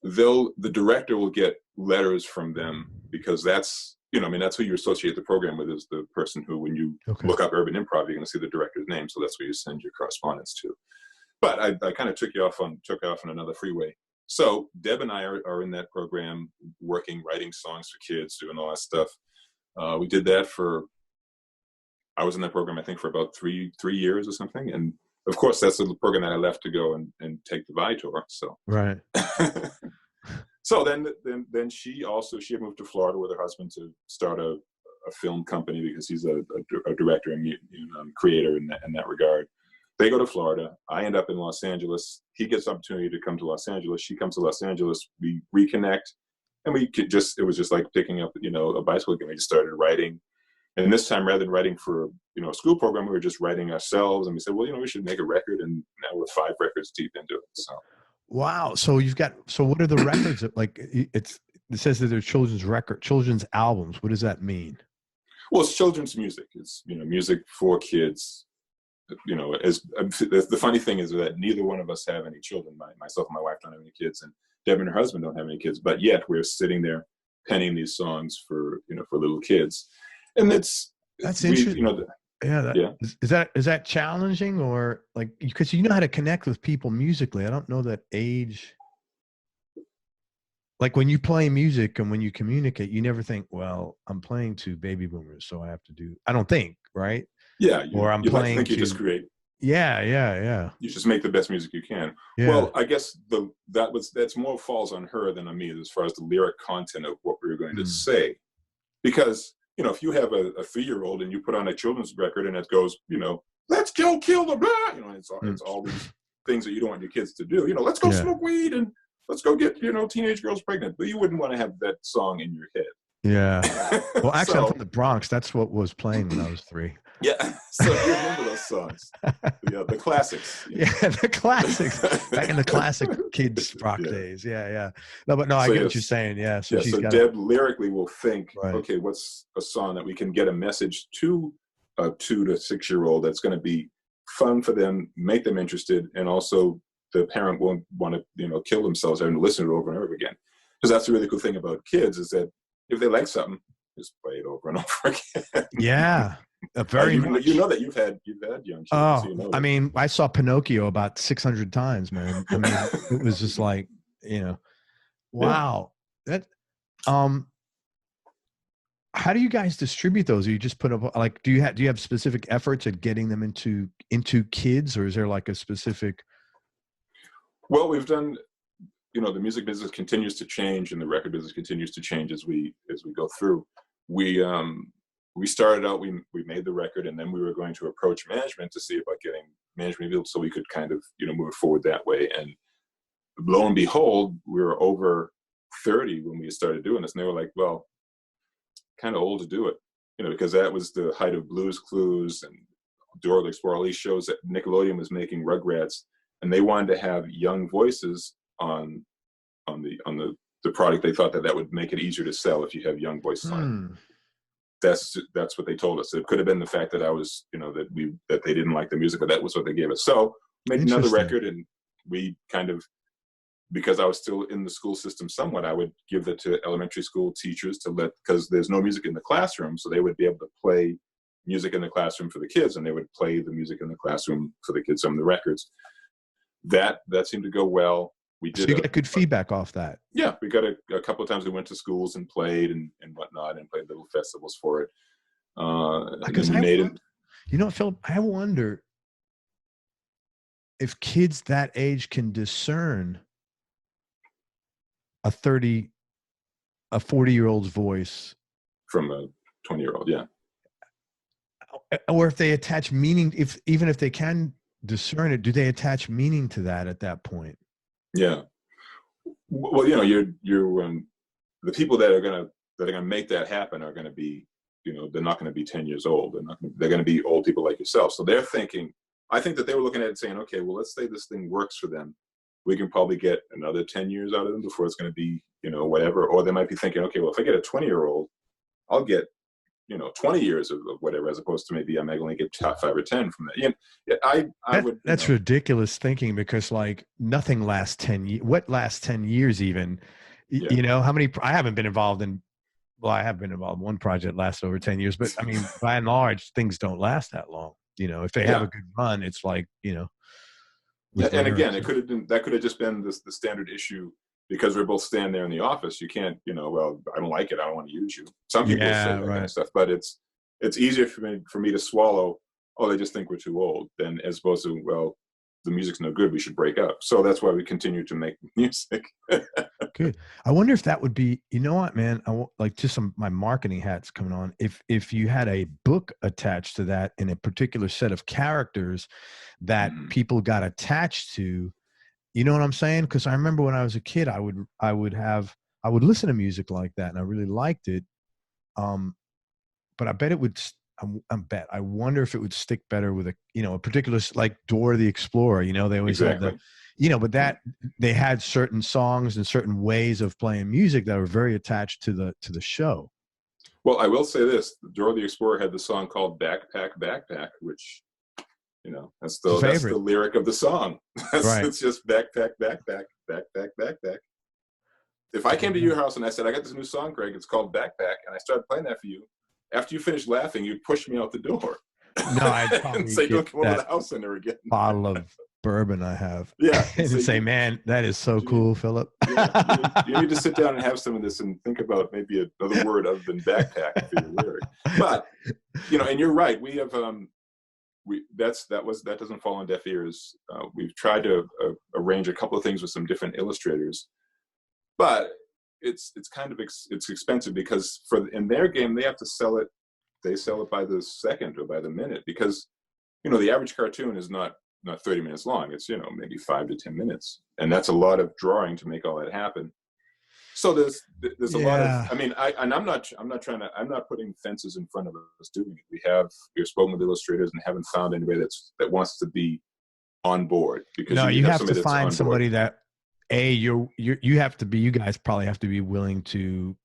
the director will get letters from them, because that's, that's who you associate the program with, is the person who, when you look up Urban Improv, you're going to see the director's name. So that's where you send your correspondence to. But I kind of took off on another freeway. So Deb and I are in that program, writing songs for kids, doing all that stuff. We did that I was in that program, I think, for about three years or something. And of course, that's the program that I left to go and take the Vai tour. So right. So then she had moved to Florida with her husband to start a a film company because he's a director and creator in that regard. They go to Florida. I end up in Los Angeles. He gets the opportunity to come to Los Angeles. She comes to Los Angeles. We reconnect, and it was just like picking up, a bicycle again. We just started writing. And this time, rather than writing for, a school program, we were just writing ourselves. And we said, well, we should make a record. And now we're 5 records deep into it. So. Wow. So what are the records that, like, it says that they're children's albums. What does that mean? Well, it's children's music. It's, music for kids. The funny thing is that neither one of us have any children. Myself and my wife don't have any kids, and Deb and her husband don't have any kids. But yet we're sitting there penning these songs for little kids, and that's interesting. Is that challenging, or like, because you know how to connect with people musically? I don't know that age. Like when you play music and when you communicate, you never think, well, I'm playing to baby boomers, so I have to do. I don't think, right? Yeah, or I'm playing. Like to think you just create. Yeah. You just make the best music you can. Yeah. Well, I guess that's more falls on her than on me as far as the lyric content of what we were going to say, because if you have a 3-year-old and you put on a children's record and it goes, let's go kill the blah, it's all these things that you don't want your kids to do. Let's go smoke weed and let's go get teenage girls pregnant. But you wouldn't want to have that song in your head. Yeah. Well, actually, I'm from the Bronx. That's what was playing when I was 3. Yeah. So you remember those songs. The classics. Yeah, the classics. Back in the classic kids rock days. Yeah. No, I get what you're saying. Yeah. So Deb lyrically will think, okay, what's a song that we can get a message to a 2 to 6-year-old that's going to be fun for them, make them interested, and also the parent won't want to, kill themselves having to listen to it over and over again. Because that's the really cool thing about kids is that if they like something, just play it over and over again. Yeah. Very much. You know that you've had young children. Oh, so I mean, I saw Pinocchio about 600 times, man. I mean, it was just like, wow. Yeah. That, how do you guys distribute those? Or you just put up, like, do you have specific efforts at getting them into kids, or is there like a specific? Well, we've done, the music business continues to change and the record business continues to change as we go through. We started out, we made the record, and then we were going to approach management to see about getting management deals so we could kind of, move forward that way. And lo and behold, we were over 30 when we started doing this. And they were like, well, kind of old to do it, because that was the height of Blue's Clues and Dora the Explorer, all these shows that Nickelodeon was making, Rugrats, and they wanted to have young voices on the product. They thought that would make it easier to sell if you have young voices on it. That's what they told us. It could have been the fact that I was, that they didn't like the music, but that was what they gave us. So made another record, and we kind of, because I was still in the school system somewhat, I would give it to elementary school teachers because there's no music in the classroom, so they would be able to play music in the classroom for the kids, and they would play the music in the classroom for the kids, some of the records. That seemed to go well. We did. So you got good feedback off that. Yeah, we got a couple of times we went to schools and played and whatnot, and played little festivals for it. Because Philip, I wonder if kids that age can discern a 40-year-old's voice from a 20-year-old. Yeah. Or if they attach meaning, even if they can discern it, do they attach meaning to that at that point? Yeah. Well, you're the people that are gonna make that happen are gonna be, they're not gonna be 10 years old. They're gonna be old people like yourself. So they're thinking, I think that they were looking at it saying, okay, well, let's say this thing works for them. We can probably get another 10 years out of them before it's gonna be, whatever. Or they might be thinking, okay, well, if I get a 20-year-old, I'll get 20 years of whatever, as opposed to maybe I might only get 5 or 10 from that. That's ridiculous thinking, because like nothing lasts 10 years. What lasts 10 years even? Yeah. How many, I haven't been involved in, I have been involved in one project that lasted over 10 years, but I mean, by and large, things don't last that long. If they have a good run, it's like, and again, that could have just been the standard issue. Because we're both standing there in the office, you can't, well, I don't like it, I don't want to use you. Some people say that kind of stuff, but it's easier for me to swallow, oh, they just think we're too old, than as opposed to, well, the music's no good, we should break up. So that's why we continue to make music. Good. I wonder if that would be, you know what, man, like just my marketing hats coming on. If you had a book attached to that in a particular set of characters that people got attached to, you know what I'm saying? Because I remember when I was a kid, I would listen to music like that, and I really liked it. But I bet it would. I wonder if it would stick better with a particular, like Dora the Explorer. They always had but that they had certain songs and certain ways of playing music that were very attached to the show. Well, I will say this: Dora the Explorer had the song called "Backpack, Backpack," which that's the lyric of the song. Right. It's just backpack, backpack, backpack, backpack. If I came to your house and I said, I got this new song, Greg, it's called Backpack, and I started playing that for you, after you finished laughing, you'd push me out the door. No, I'd probably say, don't come over the house center again. Bottle of bourbon I have. Yeah. And say, man, that is so cool, Philip. You need to sit down and have some of this and think about maybe another word other than backpack for your lyric. But, and you're right. We have, that doesn't fall on deaf ears. We've tried to arrange a couple of things with some different illustrators, but it's kind of it's expensive because in their game they have to sell it. They sell it by the second or by the minute because the average cartoon is not 30 minutes long. It's maybe 5 to 10 minutes, and that's a lot of drawing to make all that happen. So there's a lot of, I'm not putting fences in front of us doing it. We've spoken with illustrators and haven't found anybody that wants to be on board, because you have to find somebody that you guys probably have to be willing to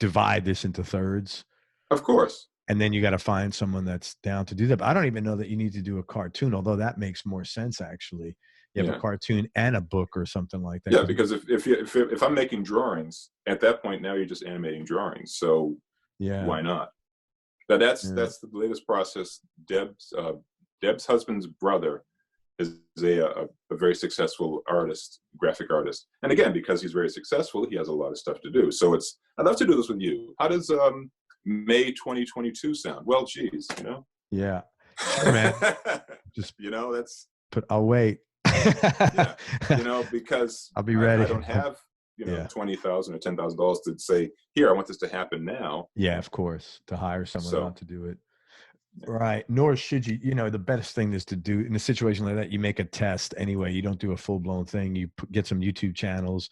divide this into thirds. Of course. And then you got to find someone that's down to do that. But I don't even know that you need to do a cartoon, although that makes more sense actually. You have a cartoon and a book or something like that. Yeah, because if I'm making drawings, at that point now you're just animating drawings. So why not? But that's the latest process. Deb's husband's brother is a very successful artist, graphic artist. And again, because he's very successful, he has a lot of stuff to do. So I'd love to do this with you. How does May 2022 sound? Well, geez, Yeah, sure, man. Just I'll wait. Because I'll be ready. I don't have $20,000 or $10,000 to say, here, I want this to happen now. Yeah, of course, to hire someone not to do it. Right. Nor should you. The best thing is to do in a situation like that. You make a test anyway. You don't do a full blown thing. You get some YouTube channels,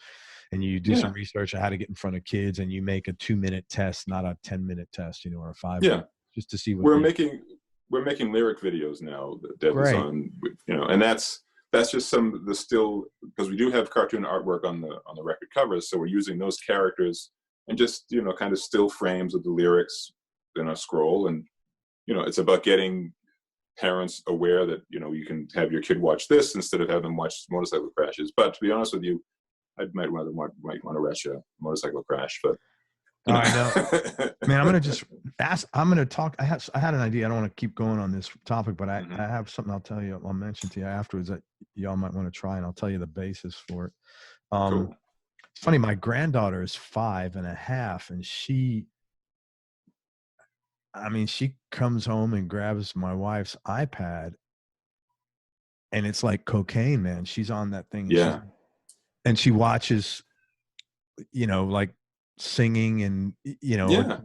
and you do some research on how to get in front of kids, and you make a 2-minute test, not a 10-minute test, or a 5. Yeah. Just to see what we're making lyric videos now. That was on, and that's just some of the still, because we do have cartoon artwork on the record covers, so we're using those characters and just kind of still frames of the lyrics in a scroll, and it's about getting parents aware that you can have your kid watch this instead of having them watch motorcycle crashes. But to be honest with you, I might want to watch a motorcycle crash, but. I know, man. I'm gonna just ask. I'm gonna talk. I had an idea. I don't want to keep going on this topic, but I have something I'll tell you. I'll mention to you afterwards that y'all might want to try, and I'll tell you the basis for it. Cool. It's funny. My granddaughter is 5.5, and she comes home and grabs my wife's iPad, and it's like cocaine, man. She's on that thing. And she watches, like singing and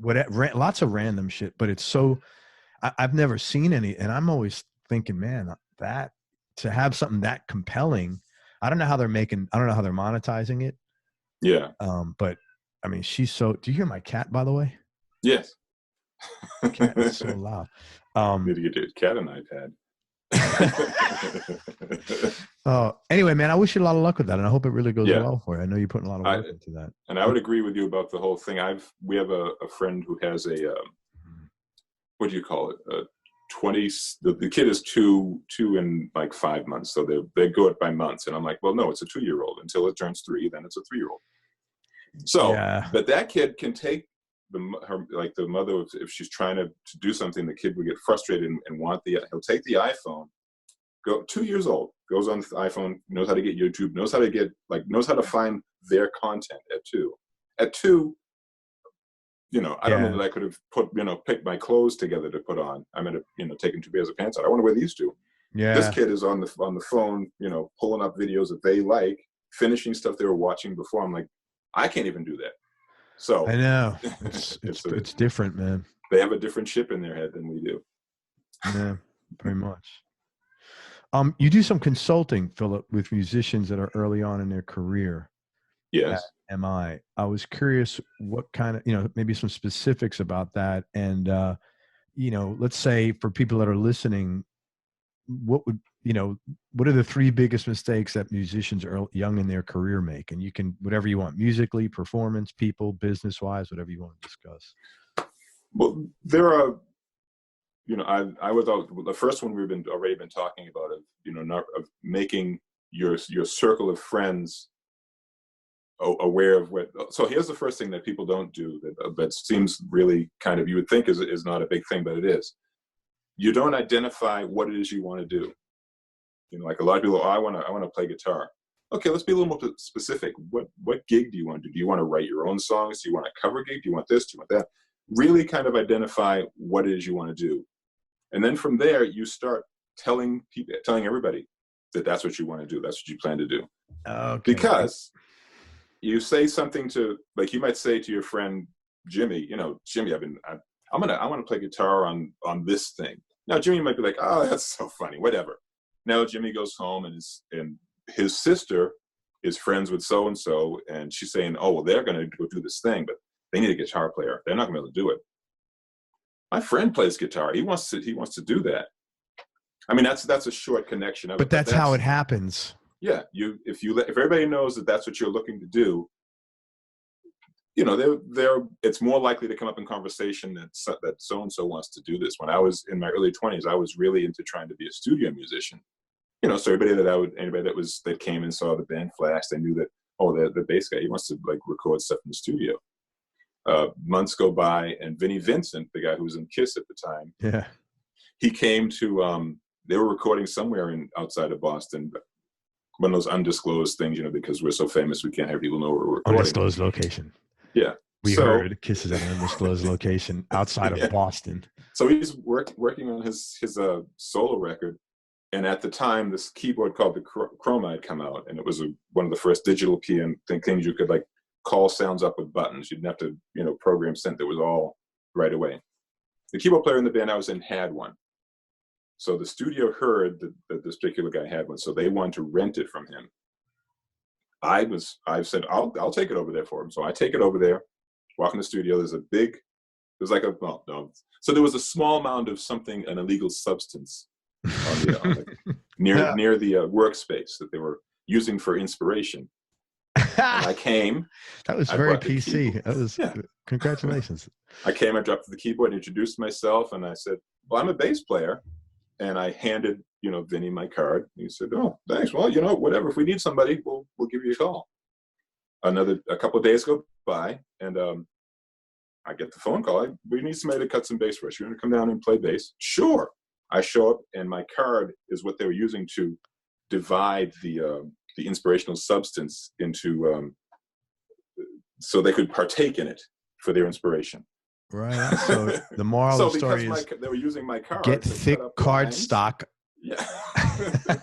whatever, lots of random shit. But it's so I've never seen any, and I'm always thinking, man, that to have something that compelling. I don't know how they're monetizing it. Yeah. But she's so. Do you hear my cat, by the way? Yes. The cat is so loud. Need to get your cat an iPad. Anyway, man, I wish you a lot of luck with that, and I hope it really goes well for you. I know you're putting a lot of work into that. And I would agree with you about the whole thing. We have a friend who has a what do you call it? 20. The kid is 2 and like 5 months, so they go it by months. And I'm like, well, no, it's a 2-year-old until it turns 3. Then it's a 3-year-old. So, but that kid can take the mother, if she's trying to do something, the kid would get frustrated and he'll take the iPhone, go 2 years old, goes on the iPhone, knows how to get YouTube, knows how to find their content at 2. At 2, I don't know that I could have picked my clothes together to put on. I'm going to taking 2 pairs of pants out. I want to wear these 2. Yeah. This kid is on the phone, pulling up videos that they like, finishing stuff they were watching before. I'm like, I can't even do that. So I know it's different, man. They have a different chip in their head than we do. Yeah, very much. You do some consulting, Philip, with musicians that are early on in their career. Yes. MI. I was curious what kind of, maybe some specifics about that. And, let's say for people that are listening, what are the 3 biggest mistakes that musicians young in their career make? And you can, whatever you want, musically, performance, people, business wise, whatever you want to discuss. Well, there are, I was the first one we've already been talking about of making your circle of friends aware of what. So here's the first thing that people don't do that seems really kind of, you would think is not a big thing, but it is. You don't identify what it is you want to do. Like a lot of people, I want to play guitar. Okay, let's be a little more specific. What gig do you want to do? Do you want to write your own songs? Do you want a cover gig? Do you want this? Do you want that? Really kind of identify what it is you want to do. And then from there, you start telling everybody that that's what you want to do. That's what you plan to do. Okay. Because you say something like you might say to your friend, Jimmy, Jimmy, I want to play guitar on this thing. Now, Jimmy might be like, oh, that's so funny, whatever. Now, Jimmy goes home and his sister is friends with so-and-so, and she's saying, oh, well, they're going to go do this thing, but they need a guitar player. They're not going to be able to do it. My friend plays guitar. He wants to do that. I mean, that's a short connection. But that's how it happens. Yeah. If everybody knows that that's what you're looking to do, it's more likely to come up in conversation that so-and-so wants to do this. When I was in my early 20s, I was really into trying to be a studio musician. So anybody that came and saw the band Flash, they knew that, oh, the bass guy, he wants to like record stuff in the studio. Months go by, and Vinnie Vincent, the guy who was in Kiss at the time, yeah, he came to, they were recording somewhere outside of Boston, one of those undisclosed things, because we're so famous, we can't have people know where we're recording. Undisclosed location. Yeah. We heard Kiss is at an undisclosed location outside of Boston. So he's working on his solo record. And at the time, this keyboard called the Chroma had come out, and it was one of the first digital piano things you could like call sounds up with buttons. You didn't have to, program synth. It was all right away. The keyboard player in the band I was in had one. So the studio heard that this particular guy had one, so they wanted to rent it from him. I said, I'll take it over there for him. So I take it over there, walk in the studio. So there was a small mound of something, an illegal substance near the workspace that they were using for inspiration. And I came. That was very PC. That was congratulations. I came, I dropped the keyboard, introduced myself, and I said, well, I'm a bass player. And I handed, Vinny my card. And he said, oh, thanks. Well, whatever. If we need somebody, we'll give you a call. A couple of days go by, and I get the phone call. We need somebody to cut some bass for us. You want to come down and play bass? Sure. I show up, and my card is what they were using to divide the inspirational substance into, so they could partake in it for their inspiration. Right. So the moral of the story is they were using my card. Get thick card stock. Yeah.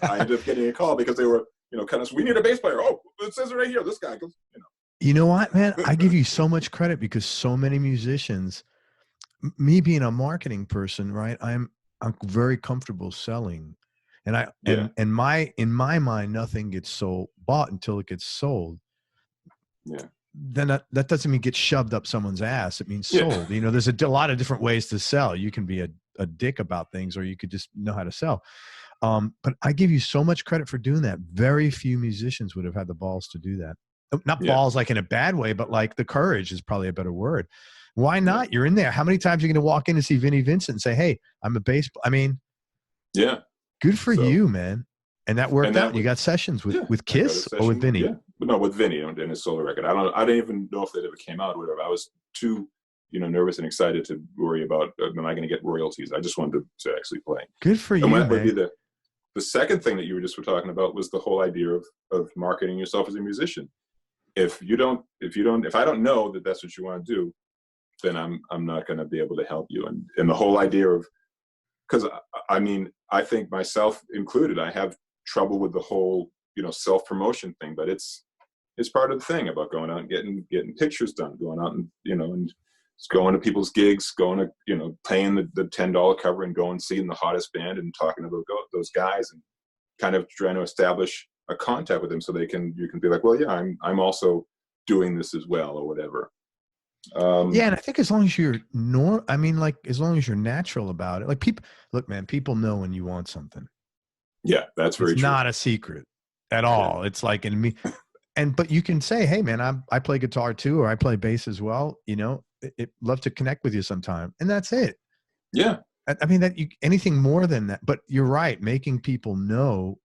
I ended up getting a call because they were, we need a bass player. Oh, it says it right here. This guy goes, You know what, man? I give you so much credit because so many musicians, me being a marketing person, right? I'm very comfortable selling. And in my mind, nothing gets bought until it gets sold. Yeah. Then that doesn't mean get shoved up someone's ass. It means sold. There's a lot of different ways to sell. You can be a dick about things, or you could just know how to sell. But I give you so much credit for doing that. Very few musicians would have had the balls to do that. Not balls like in a bad way, but like the courage is probably a better word. Why not? You're in there. How many times are you going to walk in and see Vinnie Vincent and say, hey, I'm a bass. Yeah. Good for you, man. And that worked out. You got sessions with Kiss or with Vinnie? Yeah. No, with Vinnie in his solo record. I didn't even know if that ever came out or whatever. I was too, nervous and excited to worry about, am I going to get royalties? I just wanted to actually play. Good for you, man. The second thing that you were talking about was the whole idea of marketing yourself as a musician. If I don't know that that's what you want to do, then I'm not going to be able to help you. And the whole idea of, because I think myself included, I have trouble with the whole, self-promotion thing, but it's is part of the thing about going out and getting pictures done, going out and, and just going to people's gigs, going to, paying the $10 cover and going seeing the hottest band and talking to those guys and kind of trying to establish a contact with them so you can be like, well, yeah, I'm also doing this as well or whatever. Yeah, and I think as long as you're as long as you're natural about it, like people know when you want something. Yeah, that's very true. It's not a secret at all. Yeah. It's like in me, but you can say, hey man, I play guitar too, or I play bass as well. Love to connect with you sometime, and that's it. Yeah, I mean anything more than that. But you're right, making people know.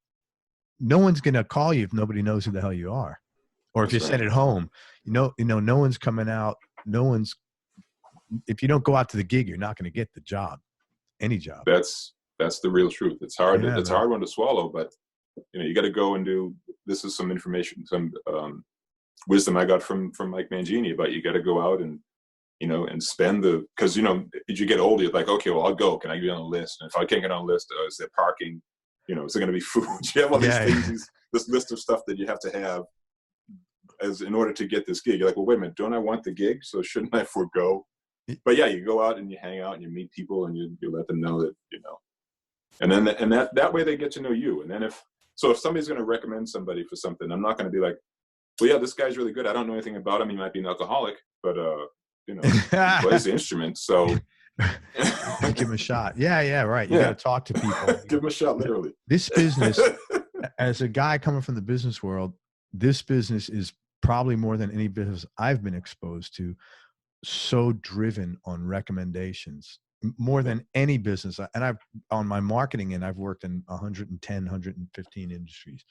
No one's gonna call you if nobody knows who the hell you are, or if you sit at home. No one's coming out. If you don't go out to the gig, you're not going to get the job, any job. That's the real truth. It's hard. Yeah, it's a hard one to swallow, but you got to go and do. This is some information, some wisdom I got from Mike Mangini about you got to go out and and spend because as you get older, you're like, okay, well, I'll go. Can I get on the list? And if I can't get on the list, is there parking? Is there going to be food? You have all these things, this list of stuff that you have to have in order to get this gig. You're like, well, wait a minute, don't I want the gig? So shouldn't I forego? But yeah, you go out and you hang out and you meet people and you let them know that, and then that way they get to know you. And then if somebody's going to recommend somebody for something, I'm not going to be like, well, yeah, this guy's really good. I don't know anything about him. He might be an alcoholic, but he plays the instrument. So give him a shot. Yeah, right. You got to talk to people. Give him a shot, literally. This business, as a guy coming from the business world, this business is probably more than any business I've been exposed to, so driven on recommendations, more than any business. And on my marketing end, I've worked in 110, 115 industries.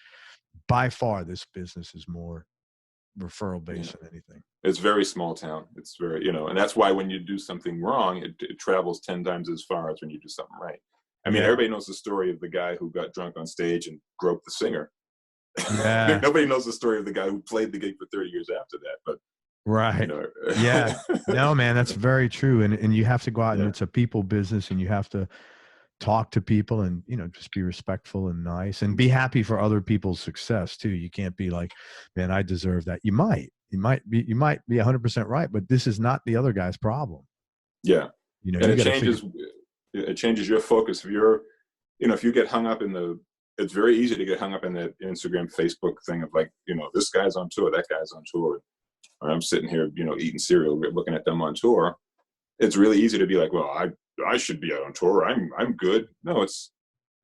By far, this business is more referral based than anything. It's very small town. It's very, and that's why when you do something wrong, it travels 10 times as far as when you do something right. I mean, everybody knows the story of the guy who got drunk on stage and groped the singer. Yeah. Nobody knows the story of the guy who played the gig for 30 years after that, but right. Yeah. No, man, that's very true. And you have to go out and it's a people business, and you have to talk to people and, just be respectful and nice and be happy for other people's success too. You can't be like, man, I deserve that. You might be 100% right, but this is not the other guy's problem. Yeah. And it changes your focus. If you're, if you get hung up it's very easy to get hung up in that Instagram, Facebook thing of like, this guy's on tour, that guy's on tour. Or I'm sitting here, eating cereal, looking at them on tour. It's really easy to be like, well, I should be out on tour. I'm good. No,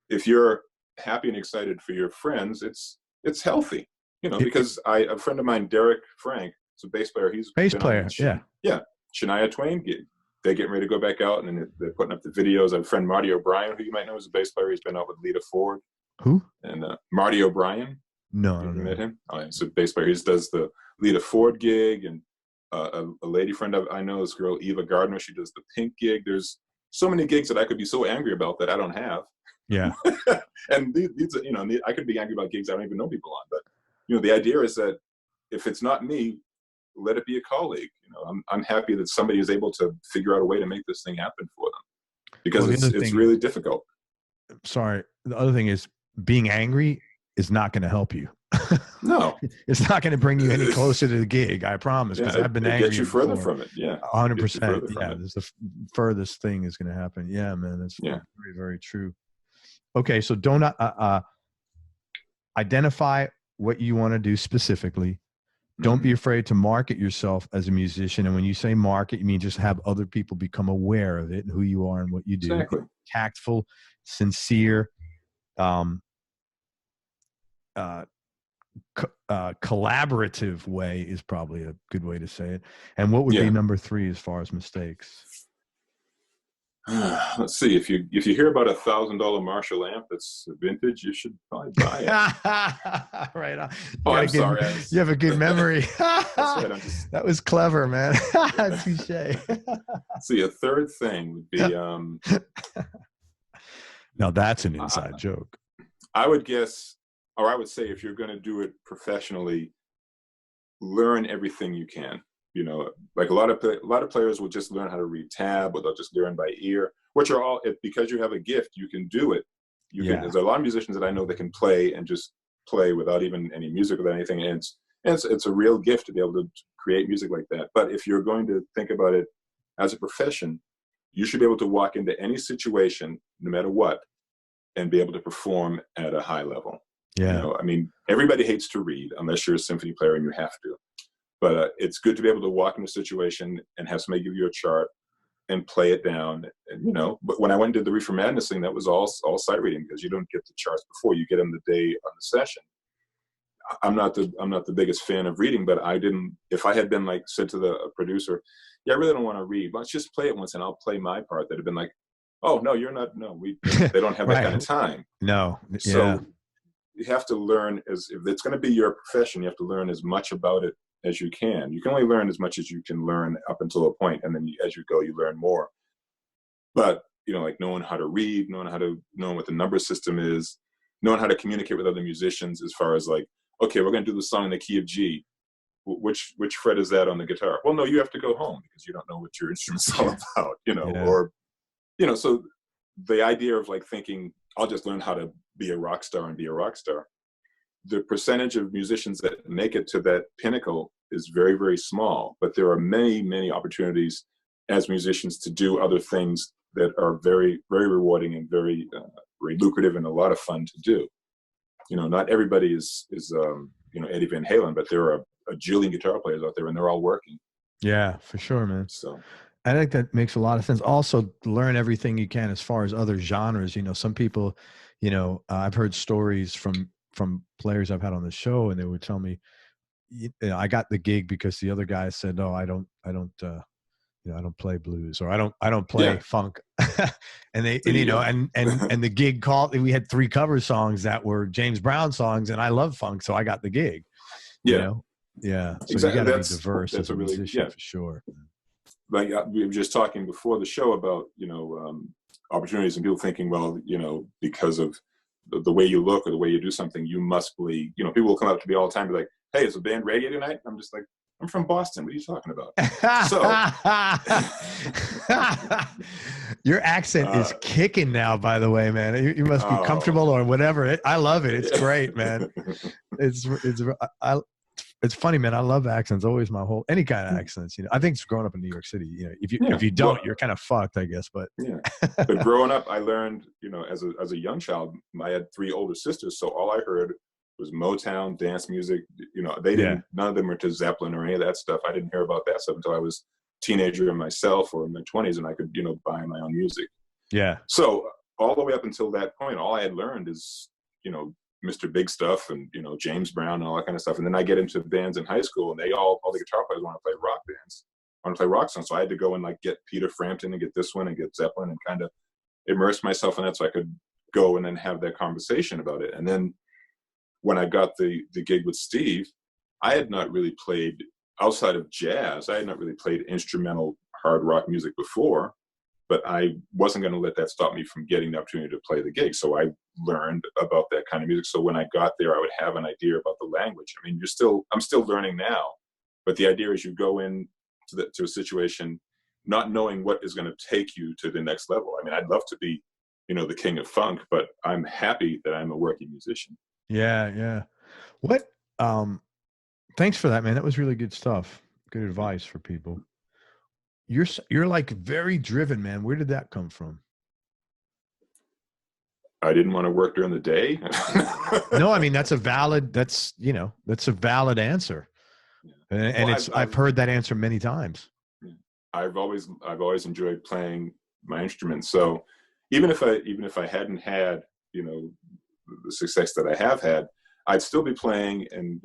if you're happy and excited for your friends, it's healthy, because a friend of mine, Derek Frank, is a bass player. He's bass player. Yeah. Shania Twain gig. They're getting ready to go back out, and then they're putting up the videos. I have a friend, Marty O'Brien, who you might know is a bass player. He's been out with Lita Ford. Who? And Marty O'Brien. No, I don't know. Met him? Oh, he's a bass player. He does the Lita Ford gig, and a lady friend I know, this girl, Eva Gardner, she does the Pink gig. There's so many gigs that I could be so angry about that I don't have. Yeah. And these, I could be angry about gigs I don't even know people on. But, the idea is that if it's not me, let it be a colleague. I'm happy that somebody is able to figure out a way to make this thing happen for them, because it's really difficult. Sorry. The other thing is, being angry is not going to help you. No, it's not going to bring you any closer to the gig. I promise. Because I've been angry. Get you further from it. Yeah. 100%. Yeah. This is the furthest thing is going to happen. Yeah, man. That's very, very true. Okay. So don't identify what you want to do specifically. Don't be afraid to market yourself as a musician. And when you say market, you mean just have other people become aware of it and who you are and what you do. Exactly. Tactful, sincere, collaborative way is probably a good way to say it. And what would be number 3 as far as mistakes? Let's see. If you hear about $1,000 Marshall amp that's vintage, you should probably buy it. Right on. I'm sorry. You have a good memory. That's right. That was clever, man. Touche. See, a third thing would be. Now that's an inside joke. I would guess, or I would say, if you're going to do it professionally, learn everything you can. Like a lot of players will just learn how to read tab, or they'll just learn by ear, which are all, because you have a gift, you can do it. There's a lot of musicians that I know that can play and just play without even any music, without anything. And And it's a real gift to be able to create music like that. But if you're going to think about it as a profession, you should be able to walk into any situation, no matter what, and be able to perform at a high level. Yeah. You know, I mean, everybody hates to read unless you're a symphony player and you have to. But it's good to be able to walk into a situation and have somebody give you a chart and play it down. And, you know, but when I went and did the Reefer Madness thing, that was all sight reading, because you don't get the charts before, you get them the day on the session. I'm not the biggest fan of reading, but if I had been like, said to the producer, yeah, I really don't want to read, let's just play it once and I'll play my part, that'd have been like, oh no, you're not, no, they don't have that Right. kind of time. No. Yeah. So you have to learn, if it's going to be your profession, you have to learn as much about it as you can. You can only learn as much as you can learn up until a point, and then as you go, you learn more. But, you know, like knowing how to read, knowing what the number system is, knowing how to communicate with other musicians as far as like, okay, we're going to do the song in the key of G. Which fret is that on the guitar? Well, no, you have to go home because you don't know what your instrument's all about, you know, Yeah. or, you know, so the idea of like thinking, I'll just learn how to be a rock star and be a rock star. The percentage of musicians that make it to that pinnacle is very, very small, but there are many, many opportunities as musicians to do other things that are very, very rewarding and very, very lucrative and a lot of fun to do. You know, not everybody is you know, Eddie Van Halen, but there are a jillion guitar players out there and they're all working. Yeah, for sure, man. So I think that makes a lot of sense. Also, learn everything you can as far as other genres. You know, some people, you know, I've heard stories from players I've had on the show, and they would tell me, you know, I got the gig because the other guy said, "No, I don't, you know, I don't play blues, or I don't play funk." And you know, and the gig called. We had 3 cover songs that were James Brown songs, and I love funk, so I got the gig. You know? Yeah. So exactly. you got to be diverse that's as a musician, for sure. Like we were just talking before the show about, you know, opportunities, and people thinking, well, you know, because of the way you look or the way you do something, you must be, you know, people will come up to me all the time and be like, hey, is the band radio tonight? I'm just like, I'm from Boston. What are you talking about? So your accent is kicking now, by the way, man. You must be comfortable or whatever. I love it. It's great, man. It's funny, man. I love accents. Always any kind of accents. You know, I think it's growing up in New York City. You know, if you don't, you're kind of fucked, I guess. But but growing up, I learned, you know, as a young child, I had 3 older sisters, so all I heard was Motown, dance music. You know, none of them were to Zeppelin or any of that stuff. I didn't hear about that stuff until I was a teenager myself or in my 20s, and I could, you know, buy my own music. Yeah. So all the way up until that point, all I had learned is, you know, Mr. Big Stuff and, you know, James Brown and all that kind of stuff. And then I get into bands in high school, and all the guitar players want to play rock bands, want to play rock songs. So I had to go and like get Peter Frampton and get this one and get Zeppelin and kind of immerse myself in that so I could go and then have that conversation about it. And then when I got the gig with Steve, I had not really played outside of jazz. I had not really played instrumental hard rock music before, but I wasn't going to let that stop me from getting the opportunity to play the gig. So I learned about that kind of music. So when I got there, I would have an idea about the language. I mean, I'm still learning now, but the idea is you go in to a situation not knowing what is going to take you to the next level. I mean, I'd love to be, you know, the king of funk, but I'm happy that I'm a working musician. Yeah. What, thanks for that, man. That was really good stuff. Good advice for people. You're like very driven, man. Where did that come from? I didn't want to work during the day. No, I mean, that's a valid answer. And I've heard that answer many times. I've always enjoyed playing my instrument. So even if I hadn't had, you know, the success that I have had, I'd still be playing, and,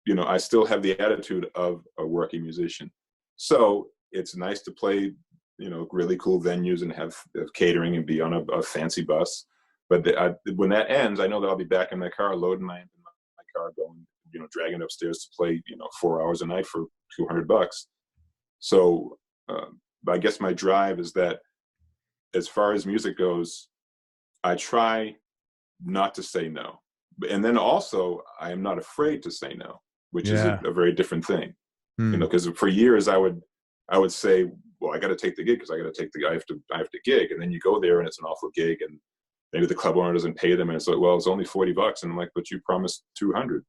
you know, I still have the attitude of a working musician. So it's nice to play, you know, really cool venues and have catering and be on a fancy bus. But when that ends, I know that I'll be back in my car, loading my car, going, you know, dragging it upstairs to play, you know, 4 hours a night for $200. So I guess my drive is that as far as music goes, I try not to say no. And then also, I am not afraid to say no, which is a very different thing. You know, because for years I would say, well, I got to take the gig because I have to gig. And then you go there and it's an awful gig, and maybe the club owner doesn't pay them, and it's like, well, it's only $40. And I'm like, but you promised 200.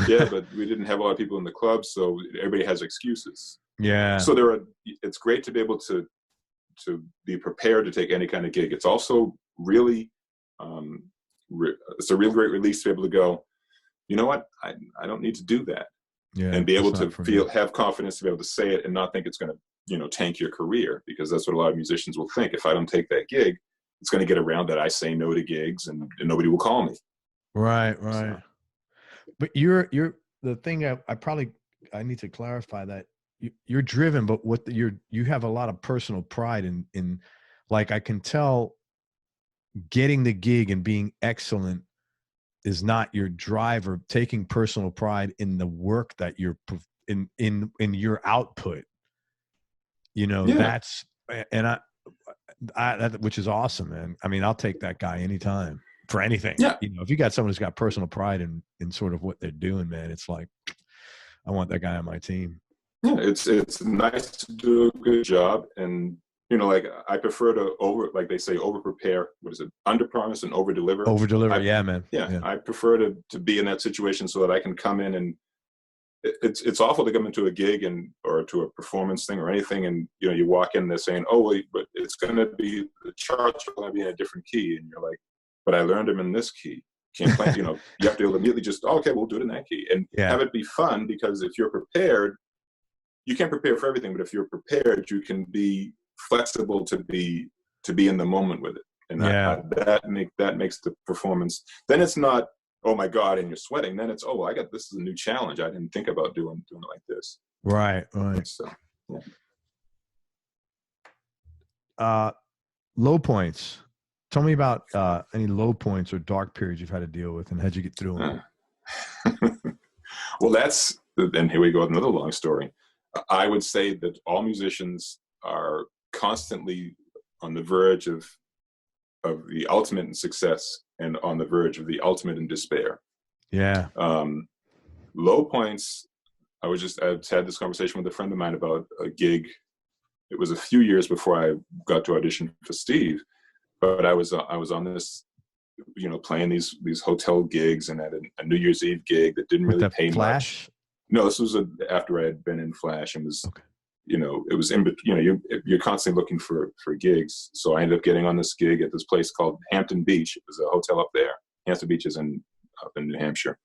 Yeah, but we didn't have a lot of people in the club, so everybody has excuses. Yeah. So it's great to be able to be prepared to take any kind of gig. It's also really, it's a real great release to be able to go, you know what, I don't need to do that. Yeah. And be able to have confidence to be able to say it and not think it's going to, tank your career, because that's what a lot of musicians will think. If I don't take that gig, it's going to get around that I say no to gigs and nobody will call me. Right. So. But you're the thing I need to clarify that you're driven, but you have a lot of personal pride in like, I can tell getting the gig and being excellent is not your driver. Taking personal pride in the work that you're in your output, Yeah. that's, and that, which is awesome, man. I mean, I'll take that guy anytime for anything. Yeah. If you got someone who's got personal pride in sort of what they're doing, man, it's like, I want that guy on my team. Yeah, it's nice to do a good job, and like, I prefer to like they say, over prepare. What is it? Under promise and over deliver. Over deliver, yeah, man. Yeah, I prefer to be in that situation so that I can come in, and it's awful to come into a gig or to a performance thing or anything, and you walk in, they're saying, oh wait, but it's going to be, the charts are going to be in a different key, and you're like, but I learned them in this key. Can't play, you have to be able to immediately just, okay, we'll do it in that key, and have it be fun, because if you're prepared, you can't prepare for everything, but if you're prepared, you can be flexible to be in the moment with it, and that makes the performance. Then it's not, oh my God, and you're sweating. Then it's, oh, this is a new challenge. I didn't think about doing it like this. Right. So, low points. Tell me about any low points or dark periods you've had to deal with, and how'd you get through them? Well, and here we go with another long story. I would say that all musicians are constantly on the verge of the ultimate in success and on the verge of the ultimate in despair. Yeah. Low points. I had this conversation with a friend of mine about a gig. It was a few years before I got to audition for Steve, but I was on this, playing these hotel gigs, and at a New Year's Eve gig that didn't really pay Flash? much. No, this was after I had been in Flash, and was, okay. It was in between. You're constantly looking for gigs. So I ended up getting on this gig at this place called Hampton Beach. It was a hotel up there. Hampton Beach is up in New Hampshire.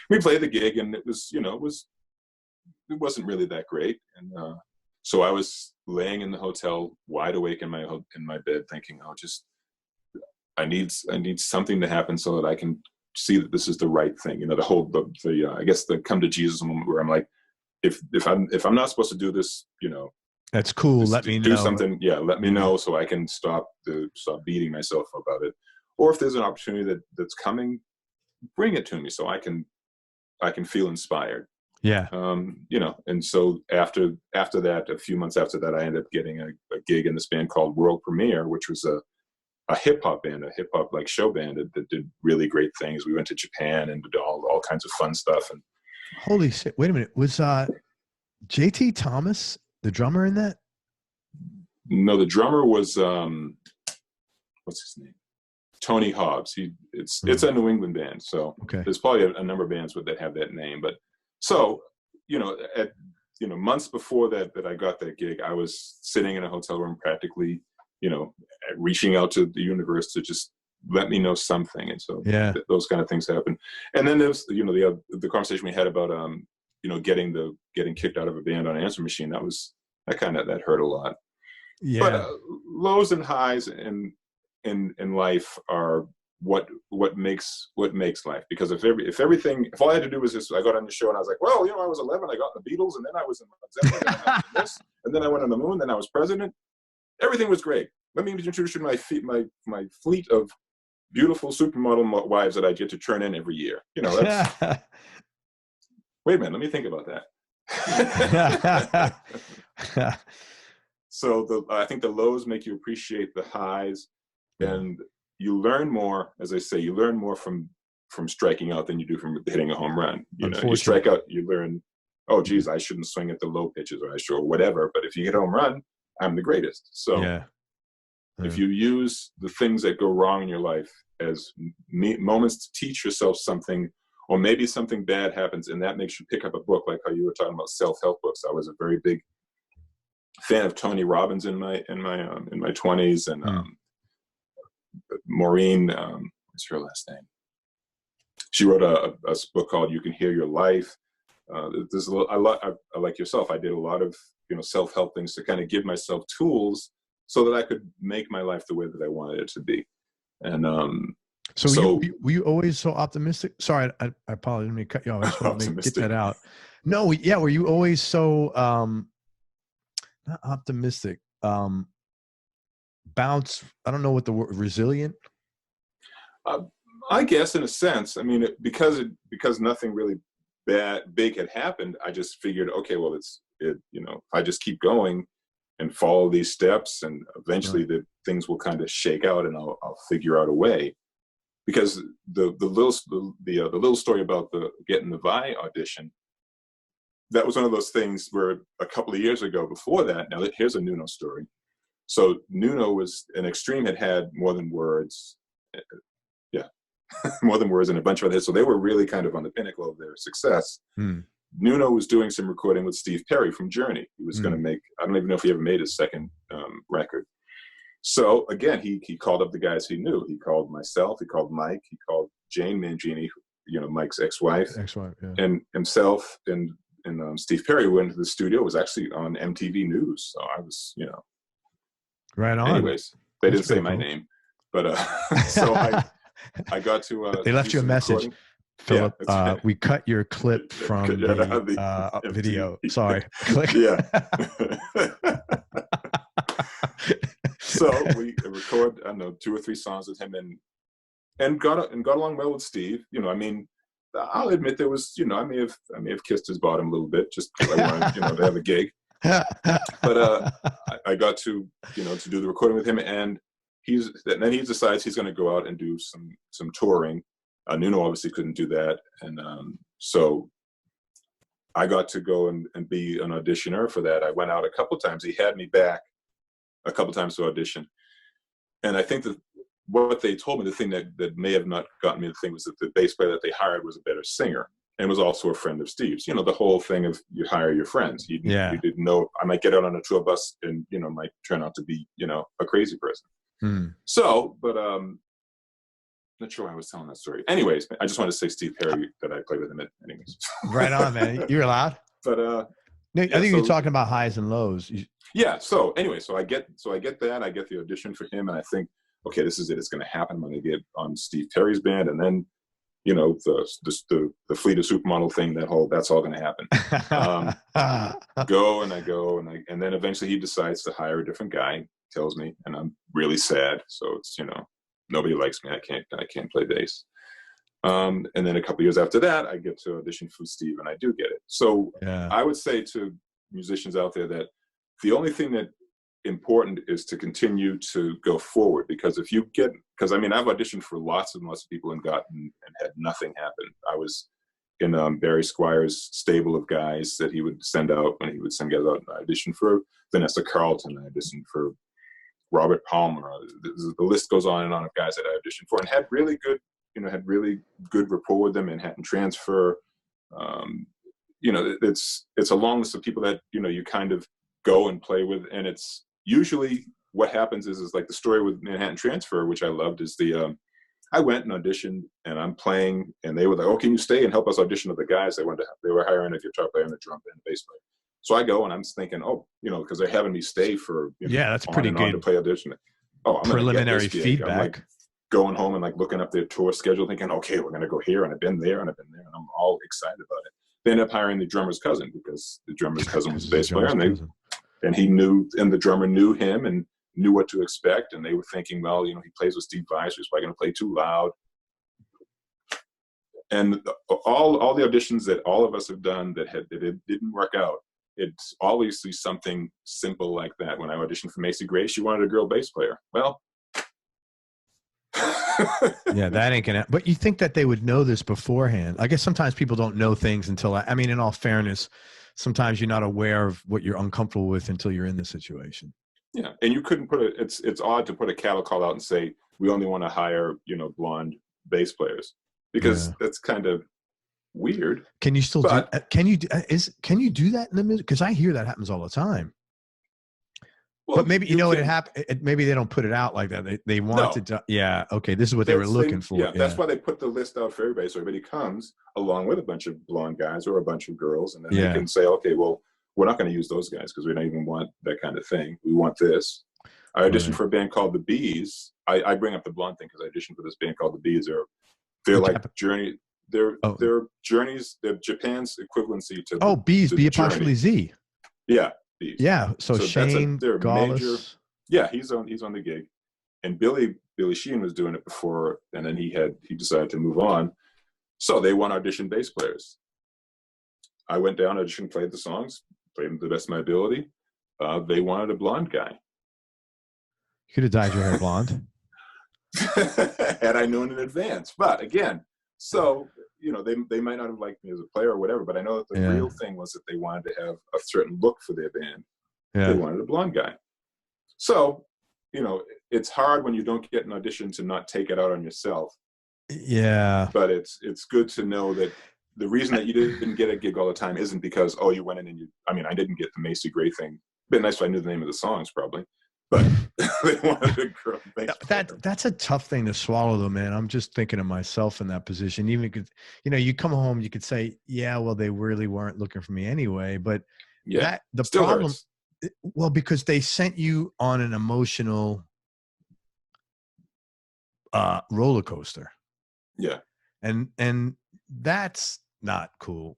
We played the gig, and it was, it wasn't really that great. And so I was laying in the hotel, wide awake in my bed, thinking, I need something to happen so that I can see that this is the right thing. I guess the come to Jesus moment where I'm like, if I'm not supposed to do this, that's cool. Let me know. Do something. Yeah. Let me know so I can stop beating myself about it. Or if there's an opportunity that's coming, bring it to me so I can feel inspired. Yeah. And so after that, a few months after that, I ended up getting a gig in this band called World Premiere, which was a hip hop band, a hip hop like show band that did really great things. We went to Japan and did all kinds of fun stuff. And holy shit! Wait a minute. Was JT Thomas the drummer in that? No, the drummer was what's his name? Tony Hobbs. It's a New England band, so there's probably a number of bands that have that name. But so months before that I got that gig, I was sitting in a hotel room practically, reaching out to the universe to just let me know something. And so those kind of things happen. And then there's the conversation we had about getting kicked out of a band on Answer Machine. That hurt a lot. Yeah. But lows and highs in life are what makes life. Because if all I had to do was just, I got on the show and I was like, well, I was 11, I got in the Beatles, and then I was in Led Zeppelin, and then I was in this, and then I went on the moon, then I was president. Everything was great. Let me introduce you to my fleet of beautiful supermodel wives that I get to turn in every year. That's wait a minute, let me think about that. So I think the lows make you appreciate the highs, and you learn more. As I say, you learn more from striking out than you do from hitting a home run. You strike out, you learn, oh geez, I shouldn't swing at the low pitches, or whatever. But if you hit a home run, I'm the greatest. So if you use the things that go wrong in your life as moments to teach yourself something, Or maybe something bad happens and that makes you pick up a book, like how you were talking about self-help books. I was a very big fan of Tony Robbins in my 20s, and Maureen, what's her last name? She wrote a book called You Can Heal Your Life. There's I like yourself. I did a lot of self-help things to kind of give myself tools so that I could make my life the way that I wanted it to be. And so were you always so optimistic? Sorry, I apologize. Let me cut you off. I just want to get that out. No, yeah. Were you always so not optimistic? Bounce. I don't know what the word, resilient. I guess in a sense. I mean, because nothing really big had happened, I just figured, okay, well, if I just keep going and follow these steps, and eventually the things will kind of shake out, and I'll figure out a way. Because the little story about getting the Vai audition, that was one of those things where a couple of years ago, before that, now here's a Nuno story. So Nuno was an Extreme had More Than Words, More Than Words, and a bunch of other hits. So they were really kind of on the pinnacle of their success. Nuno was doing some recording with Steve Perry from Journey. He was going to make, I don't even know if he ever made his second record. So again, he called up the guys he knew. He called myself, he called Mike, he called Jane Mangini, Mike's ex-wife, and himself, and Steve Perry went to the studio. It was actually on MTV News. So I was, right on. Anyways, they didn't say my name, but so I got to. They left you a message, Philip. We cut your clip from the video. Sorry. Click. Yeah. So we record, I don't know, 2 or 3 songs with him, and got along well with Steve. I mean, I'll admit there was, I may have kissed his bottom a little bit, just because I wanted, to have a gig. But I got to, to do the recording with him, and then he decides he's going to go out and do some touring. Nuno obviously couldn't do that, and so I got to go and be an auditioner for that. I went out a couple of times. He had me back a couple of times to audition, and I think that what they told me, the thing that may have not gotten me the thing, was that the bass player that they hired was a better singer and was also a friend of Steve's. The whole thing of you hire your friends. You didn't know I might get out on a tour bus and might turn out to be a crazy person. So, but not sure why I was telling that story. Anyways, I just wanted to say Steve Perry, that I played with him anyways. Right on, man. You're allowed. But I think you're talking about highs and lows. Yeah. So anyway, so I get that. I get the audition for him, and I think, okay, this is it. It's going to happen. I'm going to get on Steve Perry's band, and then, the Fleet of Supermodel thing. That's all going to happen. Go, and then eventually he decides to hire a different guy. Tells me, and I'm really sad. So it's nobody likes me. I can't play bass. And then a couple years after that, I get to audition for Steve, and I do get it. So I would say to musicians out there that the only thing that important is to continue to go forward, because I've auditioned for lots and lots of people and had nothing happen. I was in Barry Squire's stable of guys that he would send out when he would send guys out. I auditioned for Vanessa Carlton. I auditioned for Robert Palmer. The list goes on and on of guys that I auditioned for and had really good rapport with them. Manhattan Transfer. It's a long list of people that you kind of go and play with, and it's usually what happens is like the story with Manhattan Transfer, which I loved, is I went and auditioned, and I'm playing, and they were like, "Oh, can you stay and help us audition with the guys?" They were hiring a guitar player and a drum and a bass player. So I go, and I'm thinking, because they're having me stay for that's pretty good to play audition. I'm preliminary feedback. I'm like going home and like looking up their tour schedule, thinking, okay, we're gonna go here, and I've been there, and I'm all excited about it. They ended up hiring the drummer's cousin, because the drummer's cousin was a bass player, and he knew, and the drummer knew him and knew what to expect, and they were thinking, well, he plays with Steve Vai, so he's probably going to play too loud. And all the auditions that all of us have done that it didn't work out, it's always something simple like that. When I auditioned for Macy Gray, she wanted a girl bass player. Well, yeah, that ain't gonna. But you think that they would know this beforehand? I guess sometimes people don't know things until. In all fairness, sometimes you're not aware of what you're uncomfortable with until you're in the situation. Yeah, and you couldn't put it's odd to put a cattle call out and say we only want to hire blonde bass players, because that's kind of weird. Can you still but, can you do that in the music? Because I hear that happens all the time. Well, but maybe, you know what, it happened. Maybe they don't put it out like that. They wanted to, yeah. Okay. This is what they were looking for. Yeah, that's why they put the list out for everybody. So everybody comes along with a bunch of blonde guys or a bunch of girls. And then they can say, okay, well, we're not going to use those guys because we don't even want that kind of thing. We want this. I auditioned for a band called the Bees. I bring up the blonde thing because I auditioned for this band called the Bees. They're like Journey. They're Journey's, they're Japan's equivalency to Bees, B''Z. Yeah. Bees. Yeah. So Shane Gaulis. Yeah, he's on the gig. And Billy Sheehan was doing it before, and then he decided to move on. So they want audition bass players. I went down, auditioned, played the songs, played them to the best of my ability. They wanted a blonde guy. You could have dyed your hair blonde. Had I known in advance. But again, so, you know, they might not have liked me as a player or whatever, but I know that the real thing was that they wanted to have a certain look for their band. Yeah. They wanted a blonde guy. So, you know, it's hard when you don't get an audition to not take it out on yourself. Yeah. But it's good to know that the reason that you didn't get a gig all the time isn't because, you went in and I didn't get the Macy Gray thing. It'd been nice if I knew the name of the songs probably. But they wanted a girl. That's a tough thing to swallow though, man. I'm just thinking of myself in that position. Even because, you know, you come home, you could say, yeah, well, they really weren't looking for me anyway. But the problem hurts. Well, because they sent you on an emotional roller coaster. Yeah. And that's not cool.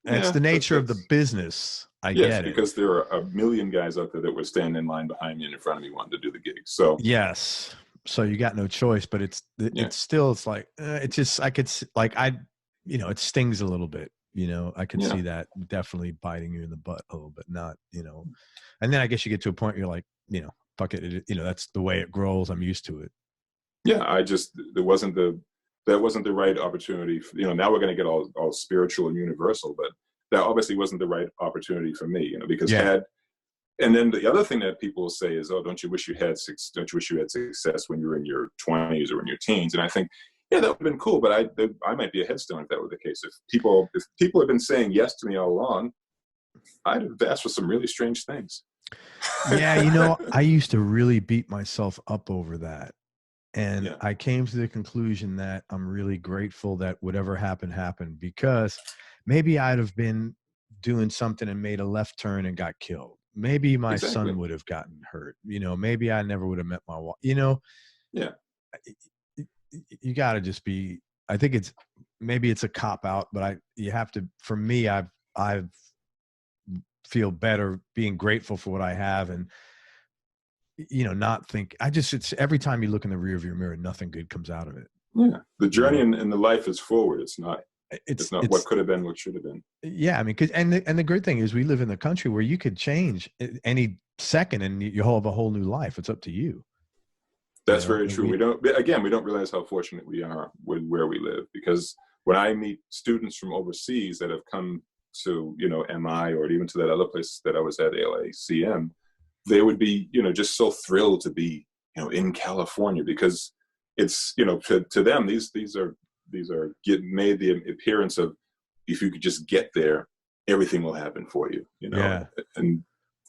And it's the nature of the business. I get it. Because there are a million guys out there that were standing in line behind me and in front of me wanting to do the gig. So yes. So you got no choice, but it's still, it's like, it's just, I could, like, you know, it stings a little bit. You know, I can see that definitely biting you in the butt a little bit, not, you know, and then I guess you get to a point where you're like, you know, fuck it. You know, that's the way it grows. I'm used to it. Yeah. That wasn't the right opportunity. You know, now we're going to get all spiritual and universal, but that obviously wasn't the right opportunity for me, you know, because and then the other thing that people will say is, don't you wish you had success when you were in your 20s or in your teens? And I think, yeah, that would have been cool, but I might be a headstone if that were the case. If people had been saying yes to me all along, I'd have asked for some really strange things. Yeah, you know, I used to really beat myself up over that. And I came to the conclusion that I'm really grateful that whatever happened, because maybe I'd have been doing something and made a left turn and got killed. Maybe my son would have gotten hurt. You know, maybe I never would have met my wife. You know, you got to just be. I think maybe it's a cop out, but you have to. For me, I've feel better being grateful for what I have and. You know, not think. It's every time you look in the rear of your mirror, nothing good comes out of it. Yeah, the journey in the life is forward. It's not what could have been, what should have been. Yeah, I mean, and the great thing is we live in the country where you could change any second and you have a whole new life. It's up to you. That's very true. We don't realize how fortunate we are with where we live, because when I meet students from overseas that have come to, you know, MI or even to that other place that I was at, LACM, they would be, you know, just so thrilled to be, you know, in California, because it's, you know, to them, these are made the appearance of, if you could just get there, everything will happen for you, you know. Yeah. And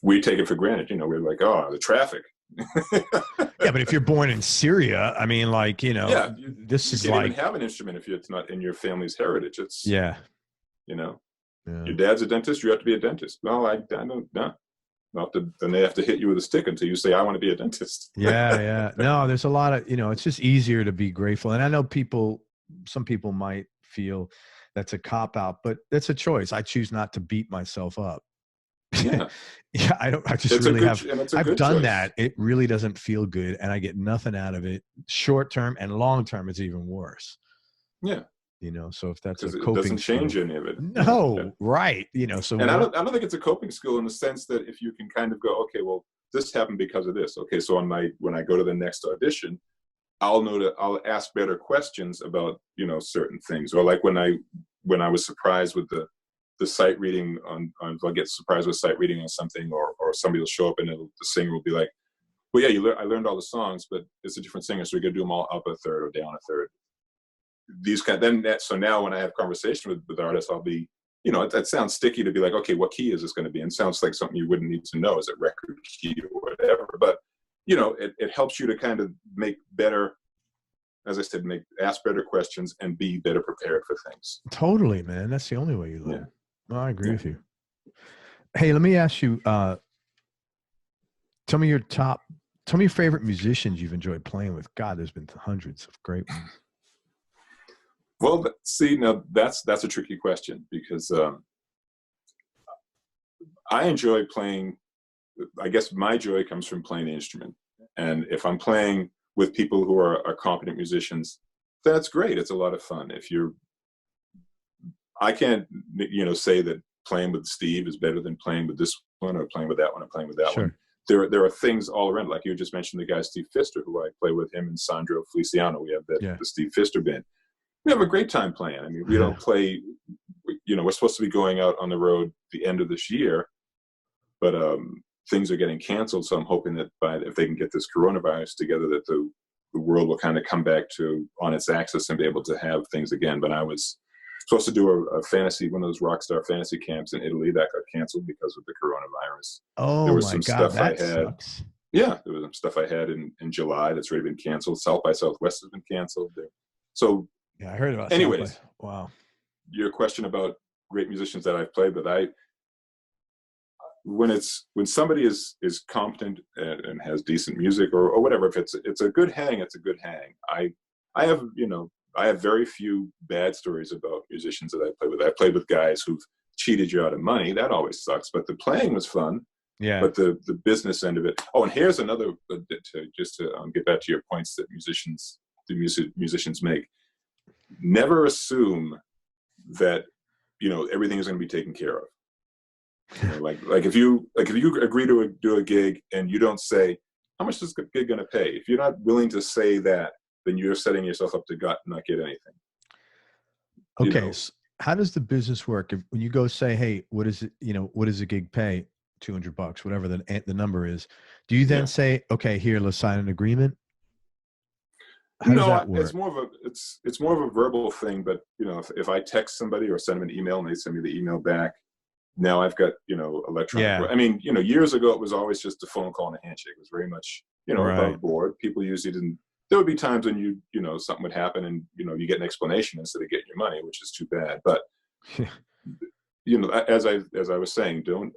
we take it for granted, you know. We're like, the traffic. Yeah, but if you're born in Syria, I mean, like, you know, this is like, you can't even have an instrument if it's not in your family's heritage. It's you know, your dad's a dentist, you have to be a dentist. Well, I don't know. Then they have to hit you with a stick until you say, I want to be a dentist. Yeah. No, there's a lot of, you know, it's just easier to be grateful. And I know some people might feel that's a cop out, but that's a choice. I choose not to beat myself up. Yeah. I've done that. It really doesn't feel good. And I get nothing out of it. Short term and long term, it's even worse. Yeah. You know, so if that's a coping skill, it doesn't change any of it. No, right. You know, so. And I don't think it's a coping skill in the sense that if you can kind of go, okay, well, this happened because of this. Okay, so when I go to the next audition, I'll ask better questions about, you know, certain things. Or like when I was surprised with the sight reading I'll get surprised with sight reading on something, or somebody will show up and the singer will be like, well, yeah, I learned all the songs, but it's a different singer, so we got to do them all up a third or down a third. so now when I have conversation with artists, I'll be, that sounds sticky to be like, okay, what key is this going to be? And it sounds like something you wouldn't need to know. Is it record key or whatever? But, it helps you to kind of make better, as I said, ask better questions and be better prepared for things. Totally, man. That's the only way you learn. Yeah. No, I agree with you. Hey, let me ask you, tell me your favorite musicians you've enjoyed playing with. God, there's been hundreds of great ones. Well, see, now that's a tricky question because I enjoy playing. I guess my joy comes from playing the instrument. And if I'm playing with people who are competent musicians, that's great. It's a lot of fun. I can't, say that playing with Steve is better than playing with this one or playing with that one or playing with that one. There are things all around. Like you just mentioned the guy, Steve Pfister, who I play with him and Sandro Feliciano. We have the Steve Pfister band. We have a great time playing. I mean, we don't play, we're supposed to be going out on the road the end of this year, but things are getting canceled. So I'm hoping that if they can get this coronavirus together, that the world will kind of come back on its axis and be able to have things again. But I was supposed to do a fantasy, one of those rock star fantasy camps in Italy that got canceled because of the coronavirus. Oh, there was some stuff that sucks. Yeah, there was some stuff I had in July that's already been canceled. South by Southwest has been canceled. So yeah, I heard about. Anyways, wow. Your question about great musicians that I've played with, when somebody is competent and has decent music or whatever, if it's a good hang, it's a good hang. I have very few bad stories about musicians that I played with. I played with guys who've cheated you out of money. That always sucks. But the playing was fun. Yeah. But the business end of it. Oh, and here's another to get back to your points that musicians make. Never assume that everything is going to be taken care of. Like if you agree to do a gig and you don't say how much is this gig going to pay, if you're not willing to say that, then you're setting yourself up to not get anything. Okay, so how does the business work? When you go say, hey, what is it? What does a gig pay? $200, whatever the number is. Do you then say, okay, here, let's sign an agreement? How does that work? It's more of a verbal thing. But if I text somebody or send them an email and they send me the email back, now I've got electronic. Yeah. I mean, years ago it was always just a phone call and a handshake. It was very much right. above board. People usually didn't. There would be times when something would happen and you get an explanation instead of getting your money, which is too bad. But as I was saying, don't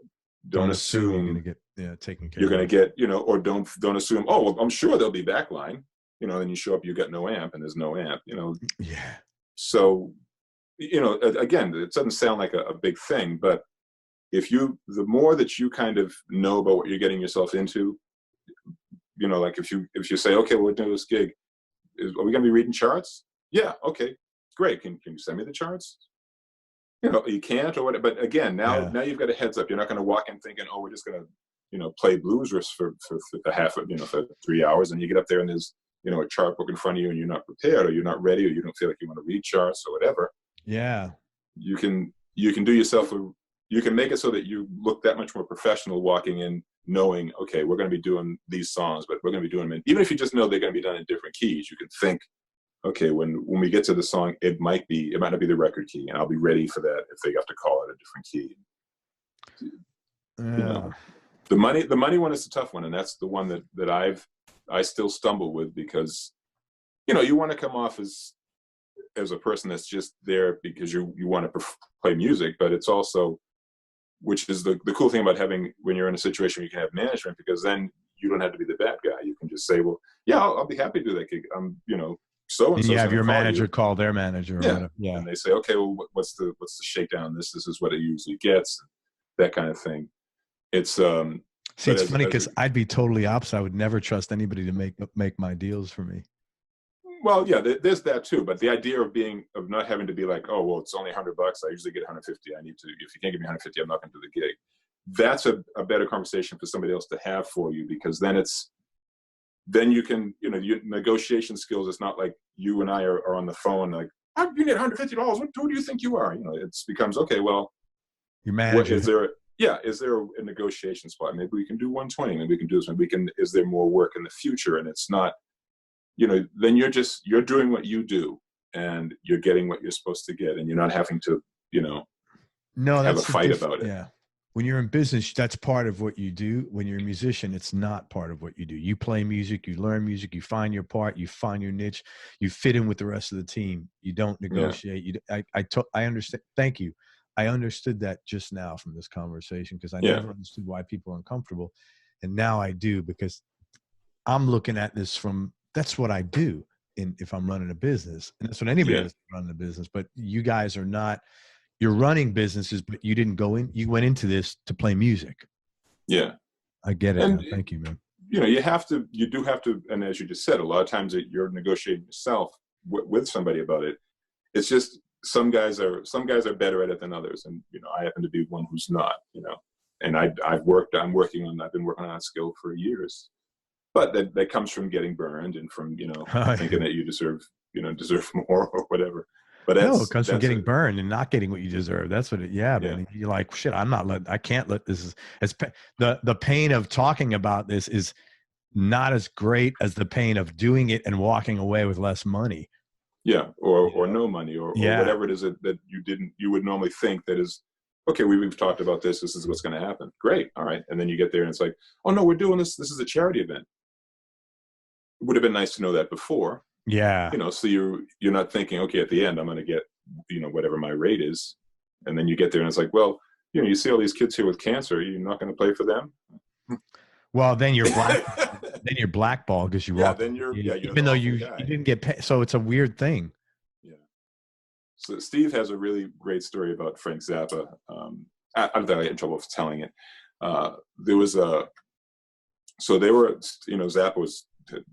assume you're going to get taken care. You're going to get or don't assume. Oh, well, I'm sure there'll be backline. Then you show up, you got no amp, and there's no amp. Yeah. So again, it doesn't sound like a big thing, but the more that you kind of know about what you're getting yourself into, like if you say, okay, we're doing this gig, are we going to be reading charts? Yeah. Okay, great. Can you send me the charts? You can't or whatever. But again, now you've got a heads up. You're not going to walk in thinking, oh, we're just going to play blues riffs for for 3 hours, and you get up there and there's a chart book in front of you and you're not prepared or you're not ready or you don't feel like you want to read charts or whatever. Yeah. You can do yourself you can make it so that you look that much more professional walking in knowing, okay, we're going to be doing these songs, but we're going to be doing them even if you just know they're going to be done in different keys, you can think, okay, when we get to the song, it might not be the record key, and I'll be ready for that if they have to call it a different key. Yeah. The money one is a tough one, and that's the one that I still stumble with because, you want to come off as a person that's just there because you want to play music, but it's also, which is the cool thing about when you're in a situation where you can have management, because then you don't have to be the bad guy. You can just say, well, yeah, I'll be happy to do that gig. So-and-so. You have your manager call their manager. Yeah. And they say, okay, well, what's the shakedown? This is what it usually gets, that kind of thing. It's see, it's funny because I'd be totally opposite. I would never trust anybody to make my deals for me. Well, yeah, there's that too. But the idea of not having to be like, oh, well, it's only $100. I usually get 150. I need to. If you can't give me 150, I'm not going to do the gig. That's a better conversation for somebody else to have for you, because then you can, your negotiation skills. It's not like you and I are on the phone like, you need $150. Who do you think you are? It becomes, okay, well, your manager. Is there a negotiation spot? Maybe we can do 120. Maybe we can do this. Is there more work in the future? And it's not, then you're doing what you do. and you're getting what you're supposed to get, and you're not having to, No, have a that's fight about it. Yeah. When you're in business, that's part of what you do. When you're a musician, it's not part of what you do. You play music, you learn music, you find your part, you find your niche, you fit in with the rest of the team. You don't negotiate. I understand. Thank you. I understood that just now from this conversation, because I never understood why people are uncomfortable. And now I do, because I'm looking at this from, that's what I do if I'm running a business. And that's what anybody does running a business. But you guys are not. You're running businesses, but you didn't go in. You went into this to play music. Yeah, I get it. And thank you, man. You do have to, and as you just said, a lot of times you're negotiating yourself with somebody about it. It's just some guys are better at it than others, and I happen to be one who's not. And I've been working on that skill for years, but that comes from getting burned and from thinking that you deserve more or whatever. But it comes from getting burned and not getting what you deserve. That's what man. You're like, shit, I can't let this the pain of talking about this is not as great as the pain of doing it and walking away with less money. Yeah. Or no money or whatever it is that you would normally think that is, okay, we've talked about this. This is what's going to happen. Great. All right. And then you get there and it's like, oh no, we're doing this. This is a charity event. It would have been nice to know that before. Yeah. So you're not thinking, okay, at the end I'm going to get, whatever my rate is. And then you get there and it's like, well, you see all these kids here with cancer. You're not going to play for them. Well, then you're blackballed because you even though you didn't get paid. So it's a weird thing. Yeah. So Steve has a really great story about Frank Zappa. I don't think I get in trouble for telling it. There was so they were, Zappa was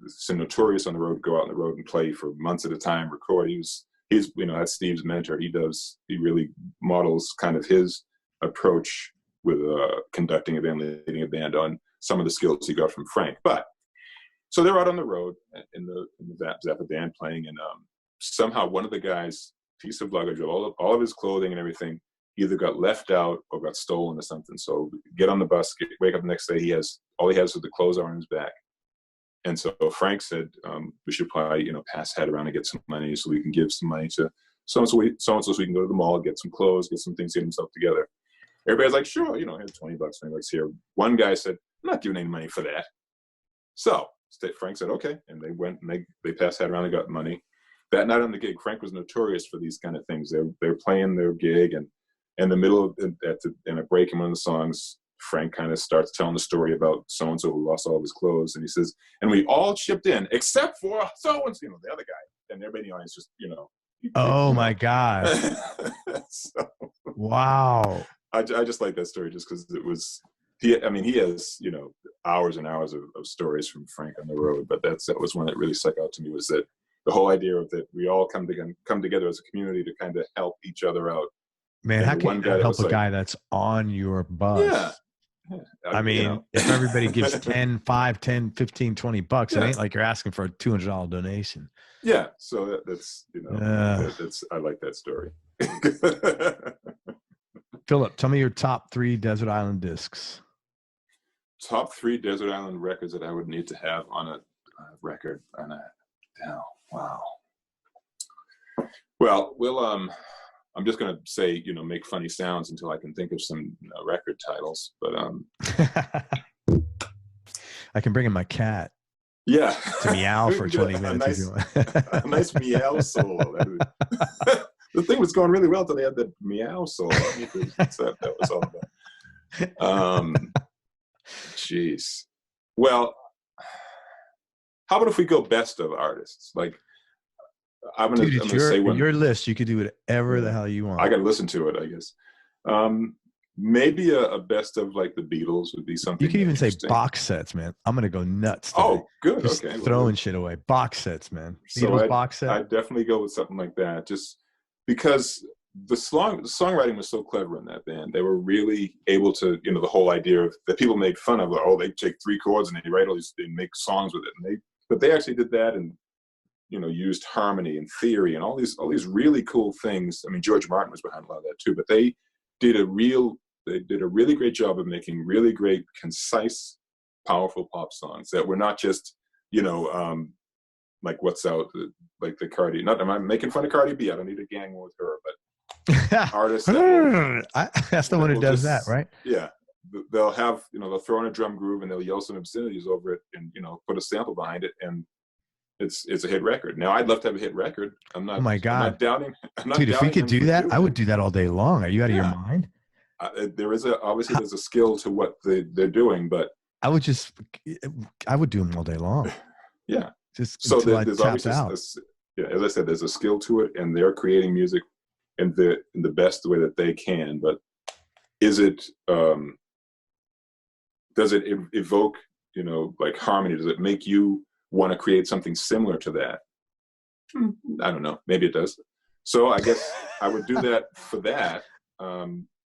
so notorious on the road, go out on the road and play for months at a time, record. He's that's Steve's mentor. He really models kind of his approach with conducting a band, leading a band on some of the skills he got from Frank. But so they're out on the road in the Zappa band playing, and somehow one of the guys' piece of luggage, all of his clothing and everything, either got left out or got stolen or something. So get on the bus, wake up the next day, all he has is the clothes on his back. And so Frank said, we should probably, pass that around and get some money so we can give some money to so-and-so so we can go to the mall, get some clothes, get some things, get himself together. Everybody's like, sure, here's $20, $20 here. One guy said, I'm not giving any money for that. So Frank said, okay. And they went and they passed that around and got money. That night on the gig, Frank was notorious for these kind of things. They're playing their gig, and in the middle of in a break in one of the songs, Frank kind of starts telling the story about so-and-so who lost all of his clothes. And he says, and we all chipped in except for so-and-so, the other guy. And everybody in the audience just, oh my God. So, wow. I just like that story just because it was, he has, hours and hours of stories from Frank on the road. But that was one that really stuck out to me, was that the whole idea of that we all come together as a community to kind of help each other out. Man, how can you help a guy that's on your bus? Yeah. I mean, if everybody gives 10, 5, 10, 15, $20, it ain't like you're asking for a $200 donation. Yeah. So that's, I like that story. Philip, tell me your top 3 Desert Island discs. Top 3 Desert Island records that I would need to have on a record. Wow. Well, I'm just going to say, make funny sounds until I can think of some record titles. But I can bring in my cat. Yeah. To meow for 20 minutes. A nice meow solo. The thing was going really well until they had the meow solo. That was all about. Jeez. Well, how about if we go best of artists? Like, I'm gonna say one. Your list, you could do whatever the hell you want. I got to listen to it, I guess. Maybe a best of like the Beatles would be something. You could even say box sets, man. I'm gonna go nuts today. Oh, good. Just okay. Throwing shit away. Box sets, man. Beatles so box set. I'd definitely go with something like that, just because the songwriting was so clever in that band. They were really able to, the whole idea of that people made fun of. They take 3 chords and they write all these, they make songs with it, but they actually did that and used harmony and theory and all these really cool things. I mean, George Martin was behind a lot of that too, but they did a really great job of making really great, concise, powerful pop songs that were not just, like what's out, like the Cardi. Not am I making fun of Cardi B? I don't need a gang with her, but artists that's the one who does that, right? Yeah, they'll have, they'll throw in a drum groove and they'll yell some obscenities over it and put a sample behind it, and it's a hit record. Now I'd love to have a hit record. I'm not. Oh my God, I'm not doubting. Dude, if we could do that, I would do that all day long. Are you out of your mind? There is obviously there's a skill to what they're doing, but I would do them all day long. Yeah. Just so there's obviously as I said, there's a skill to it, and they're creating music in the best way that they can. But is it does it evoke like harmony? Does it make you want to create something similar to that? I don't know. Maybe it does. So I guess I would do that for that.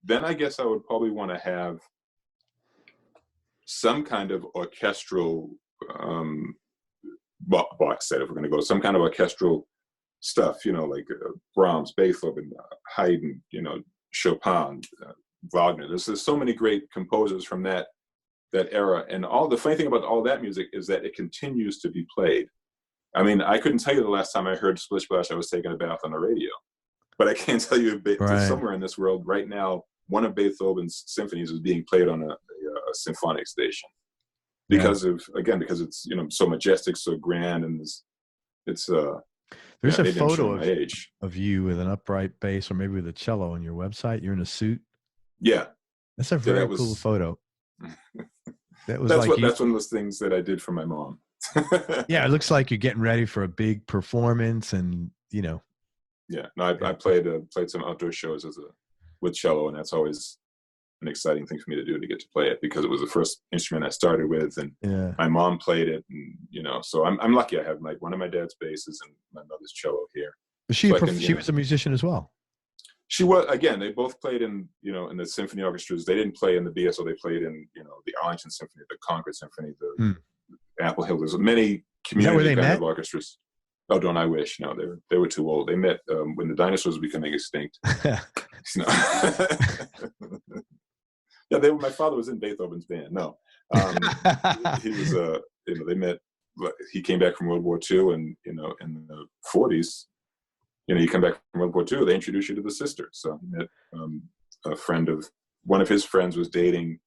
Then I guess I would probably want to have some kind of orchestral box set, if we're going to go some kind of orchestral stuff, like Brahms, Beethoven, Haydn, Chopin, Wagner. There's so many great composers from that era, and all the funny thing about all that music is that it continues to be played. I mean, I couldn't tell you the last time I heard Splish Splash, I was taking a bath on the radio, but I can tell you somewhere in this world right now, one of Beethoven's symphonies is being played on a symphonic station because it's so majestic, so grand, and there's a photo of you with an upright bass or maybe with a cello on your website. You're in a suit. Yeah, that's a very cool photo. That's one of those things that I did for my mom. Yeah, it looks like you're getting ready for a big performance, and Yeah, no, I played some outdoor shows with cello, and that's always an exciting thing for me to do, to get to play it, because it was the first instrument I started with, and my mom played it, and so I'm lucky. I have one of my dad's basses and my mother's cello here. She was a musician as well. She was, again, they both played in the symphony orchestras. They didn't play in the BSO. They played in the Arlington Symphony, the Concord Symphony, the Apple Hill. There's many community kind of orchestras. Oh, don't I wish? No, they were too old. They met when the dinosaurs were becoming extinct. Yeah, my father was in Beethoven's band. No, he was. They met. He came back from World War II, and in the 40s, you come back from World War II. They introduce you to the sister. So he met a friend of one of his friends was dating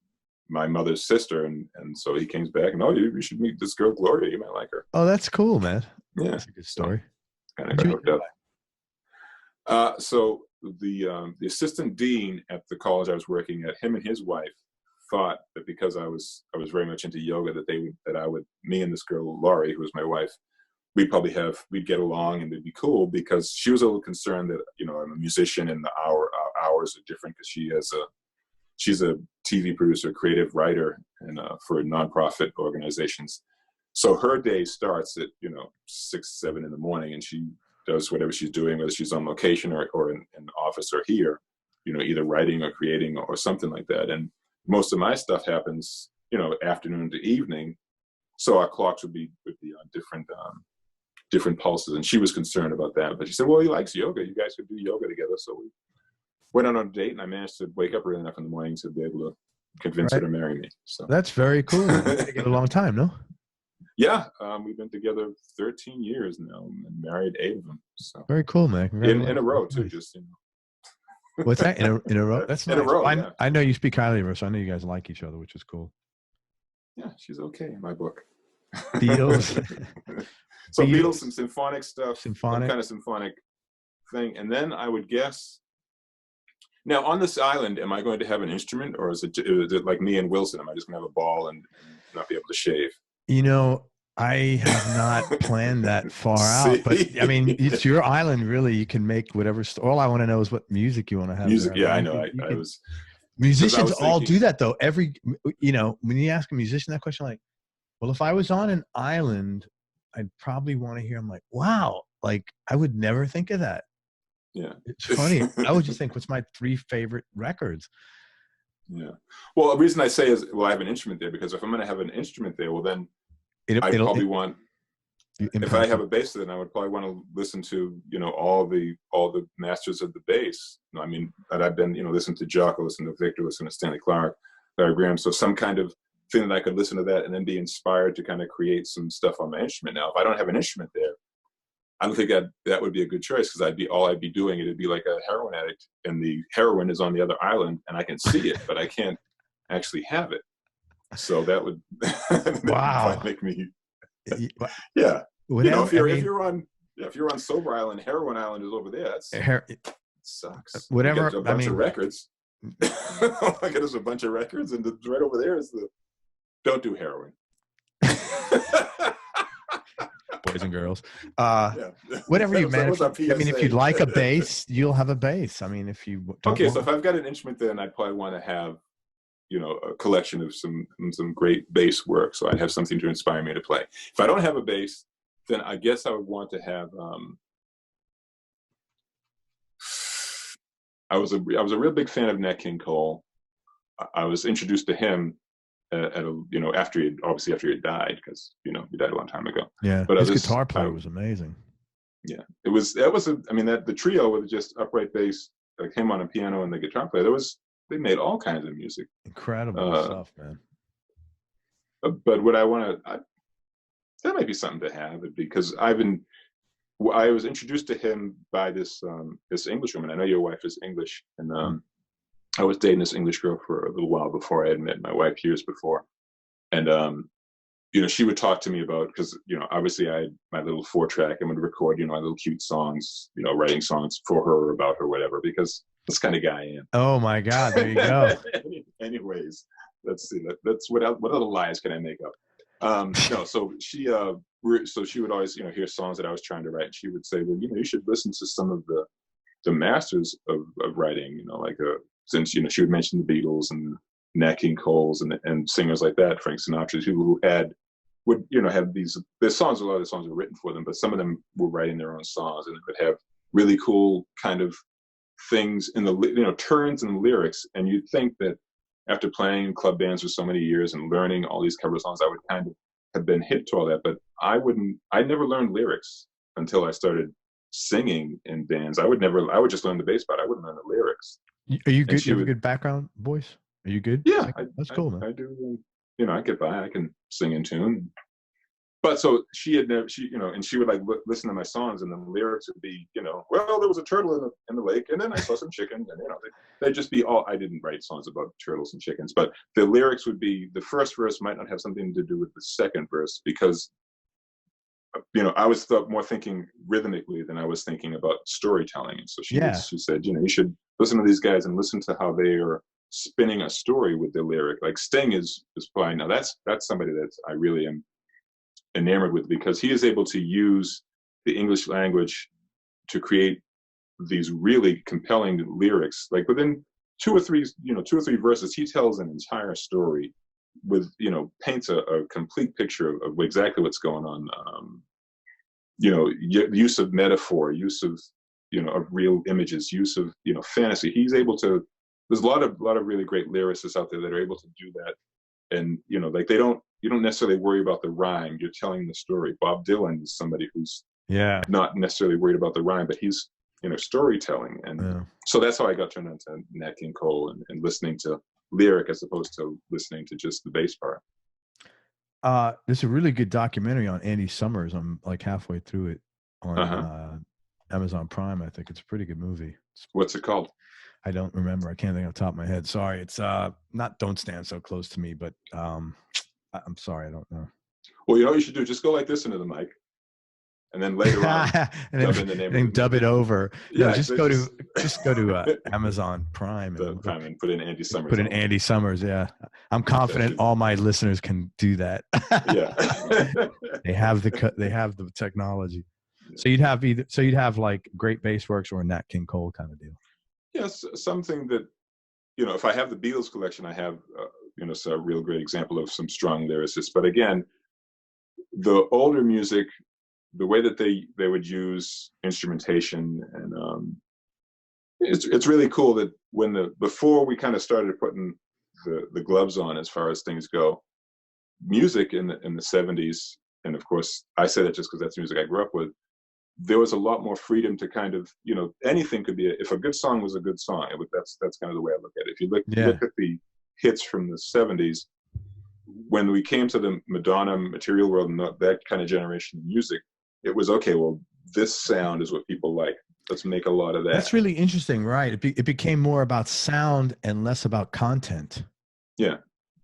my mother's sister, and so he came back and you should meet this girl Gloria. You might like her. Oh, that's cool, man. Yeah, that's a good story. Kind of got hooked up. So the assistant dean at the college I was working at, him and his wife thought that because I was very much into yoga, that me and this girl Laurie, who was my wife, we'd get along and it'd be cool, because she was a little concerned that I'm a musician and the hours are different, because she's a TV producer, creative writer, and for nonprofit organizations. So her day starts at 6, 7 in the morning, and she does whatever she's doing, whether she's on location or in an office or here, either writing or creating or something like that. And most of my stuff happens, afternoon to evening. So our clocks would be on different pulses. And she was concerned about that. But she said, well, he likes yoga. You guys could do yoga together. So we went on a date, and I managed to wake up early enough in the morning to be able to convince her to marry me. So that's very cool. You've been together a long time, no? Yeah, we've been together 13 years now and married 8 of them. So very cool, man. In a row too, nice. Just What's that? In a row? That's nice. In a row. I know you speak highly of her, so I know you guys like each other, which is cool. Yeah, she's okay in my book. Beatles. So Beatles, some symphonic stuff, some kind of symphonic thing, and then I would guess. Now on this island, am I going to have an instrument, or is it like me and Wilson? Am I just going to have a ball and not be able to shave? I have not planned that far out, but I mean, it's your island, really. You can make whatever. All I want to know is what music you want to have. Music, there. Yeah, I know. Musicians all do that, though. When you ask a musician that question, like, well, if I was on an island, I'd probably want to hear. I'm like, wow, like I would never think of that. Yeah, it's funny. I would just think, what's my 3 favorite records? Yeah. Well, the reason I say is, I have an instrument there, because if I'm going to have an instrument there, well, then if I have a bass, then I would probably want to listen to, all the masters of the bass. I mean, that I've been, listen to Jocko, listen to Victor, listen to Stanley Clarke, Larry Graham. So some kind of feeling that I could listen to that and then be inspired to kind of create some stuff on my instrument. Now, if I don't have an instrument there, I don't think that would be a good choice, because I'd be doing it'd be like a heroin addict, and the heroin is on the other island, and I can see it, but I can't actually have it. So that would Wow. make me, yeah. Whatever, if you're on sober island, heroin island is over there. It sucks. Whatever. A bunch of records. Like there's a bunch of records, and right over there is don't do heroin. Boys and girls. Whatever you man. If you'd like a bass, you'll have a bass. I mean, if you don't so if I've got an instrument, then I'd probably want to have, a collection of some great bass work. So I'd have something to inspire me to play. If I don't have a bass, then I guess I would want to have. I was a real big fan of Nat King Cole. I was introduced to him after he had died, because he died a long time ago. Yeah, but his guitar player was amazing. Yeah, the trio with just upright bass, like him on a piano and the guitar player. They made all kinds of music. Incredible stuff, man. But what I want to, that might be something to have, because I was introduced to him by this English woman. I know your wife is English, and I was dating this English girl for a little while before I had met my wife, years before. And, she would talk to me about, because, obviously I had my little 4-track, and would record, my little cute songs, writing songs for her or about her, whatever, because that's the kind of guy I am. Oh my God, there you go. Anyways, let's see. That's what other lies can I make up? So she would always, hear songs that I was trying to write, and she would say, well, you should listen to some of the masters of writing, since, she would mention the Beatles and Nat King Cole's and singers like that, Frank Sinatra, who have their songs, a lot of the songs were written for them, but some of them were writing their own songs, and it would have really cool kind of things in the, turns in the lyrics. And you'd think that after playing in club bands for so many years and learning all these cover songs, I would kind of have been hip to all that, but I never learned lyrics until I started singing in bands. I would just learn the bass part. I wouldn't learn the lyrics. Are you good? You have a good background voice? Are you good? Yeah, that's cool, man. I do. I get by. I can sing in tune. But so she had never, and she would listen to my songs, and the lyrics would be, well, there was a turtle in the lake, and then I saw some chickens, and they'd just be all. I didn't write songs about turtles and chickens, but the lyrics would be, the first verse might not have something to do with the second verse, because I was more thinking rhythmically than I was thinking about storytelling. And so she said, you should listen to these guys and listen to how they are spinning a story with their lyric. Like Sting is probably, now that's somebody that I really am enamored with, because he is able to use the English language to create these really compelling lyrics. Like within two or three verses, he tells an entire story with, paints a complete picture of exactly what's going on. Use of metaphor, use of, of real images, use of, fantasy. He's able to, there's a lot of really great lyricists out there that are able to do that. And, you don't necessarily worry about the rhyme. You're telling the story. Bob Dylan is somebody who's not necessarily worried about the rhyme, but he's, storytelling. And so that's how I got turned on to Nat King Cole and listening to lyric as opposed to listening to just the bass part. There's a really good documentary on Andy Summers. I'm like halfway through it on Amazon Prime. I think it's a pretty good movie. What's it called? I don't remember. I can't think off the top of my head. Sorry. It's not Don't Stand So Close to Me, but I'm sorry. I don't know. Well, what you should do? Just go like this into the mic. And then later on, dub it over. Yeah, just go to Amazon Prime and put in Andy Summers. Put in Andy Summers. Yeah, I'm confident all my listeners can do that. Yeah, they have the technology. So you'd have like Great Bass Works or a Nat King Cole kind of deal. Yes, something that if I have the Beatles collection, I have so a real great example of some strong lyricists. But again, the older music, the way that they would use instrumentation, and it's really cool that before we kind of started putting the gloves on as far as things go, music in the 70s, and of course I say that just because that's music I grew up with, there was a lot more freedom to kind of, anything could be, if a good song was a good song, that's kind of the way I look at it. If you look at the hits from the 70s, when we came to the Madonna, Material World, and that kind of generation of music, it was okay. Well, this sound is what people like. Let's make a lot of that. That's really interesting, right? It became more about sound and less about content. Yeah.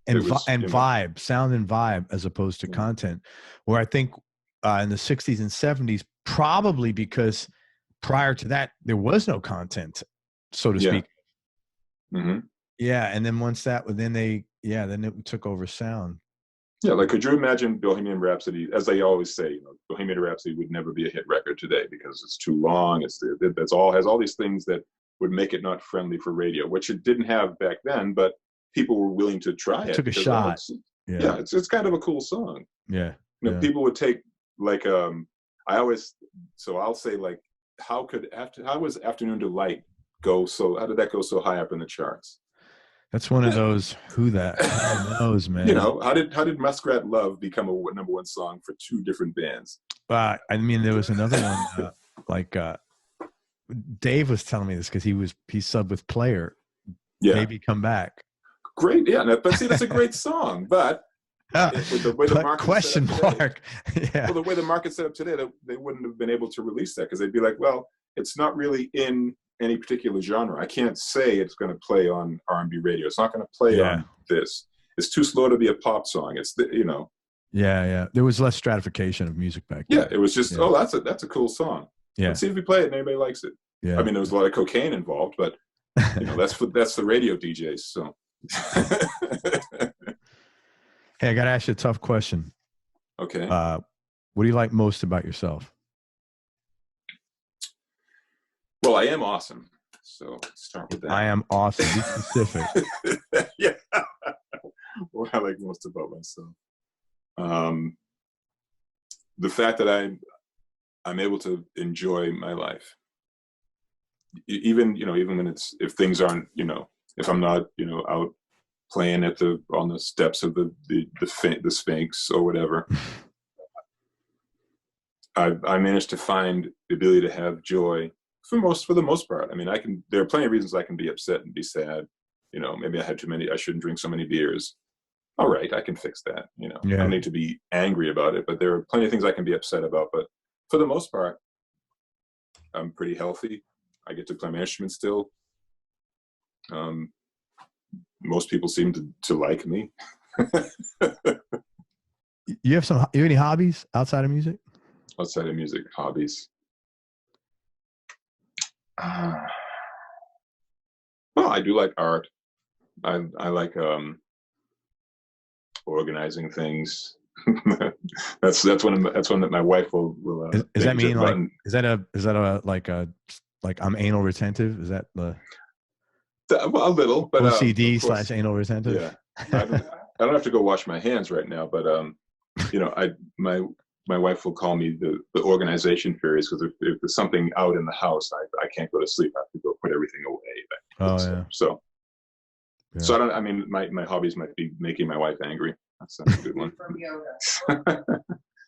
And vibe, sound and vibe, as opposed to content. Where I think in the 60s and 70s, probably because prior to that, there was no content, so to speak. Mm-hmm. Yeah. And then once that, then it took over sound. Yeah, like could you imagine Bohemian Rhapsody? As they always say, Bohemian Rhapsody would never be a hit record today because it's too long. Has all these things that would make it not friendly for radio, which it didn't have back then. But people were willing to try it. Took a shot. It's kind of a cool song. Yeah, people would take like I'll say like how was Afternoon Delight go so? How did that go so high up in the charts? That's one of those who knows, man. How did Muskrat Love become a #1 song for two different bands? I mean, there was another one Dave was telling me this because he subbed with Player. Yeah, Maybe Come Back. Great, yeah. But see, that's a great song, but with the way the market question mark. Yeah. Well, the way the market's set up today, they wouldn't have been able to release that because they'd be like, well, it's not really in any particular genre. I can't say it's going to play on R&B radio. It's not going to play on this. It's too slow to be a pop song. It's Yeah. There was less stratification of music back then. Yeah, it was just that's a cool song. Yeah. Let's see if we play it and anybody likes it. Yeah. I mean, there was a lot of cocaine involved, but that's the radio DJs. So. Hey, I got to ask you a tough question. Okay. What do you like most about yourself? Well, I am awesome. So let's start with that. I am awesome. Be specific. Yeah. What I like most about myself. The fact that I'm able to enjoy my life. Even when if things aren't, if I'm not, out playing on the steps of the Sphinx or whatever, I managed to find the ability to have joy for the most part. I mean, there are plenty of reasons I can be upset and be sad. Maybe I had too many, I shouldn't drink so many beers. All right, I can fix that. I don't need to be angry about it, but there are plenty of things I can be upset about. But for the most part, I'm pretty healthy. I get to play my instrument still. Most people seem to like me. You have any hobbies outside of music? Outside of music, hobbies. Well, I do like art. I like organizing things. that's one that my wife will does that mean like is that a like I'm anal retentive? Is that the well, a little, but OCD / anal retentive? Yeah, I don't have to go wash my hands right now, but my wife will call me the organization furious because if there's something out in the house, I can't go to sleep. I have to go put everything away. So I mean, my hobbies might be making my wife angry. That's a good one. From yoga.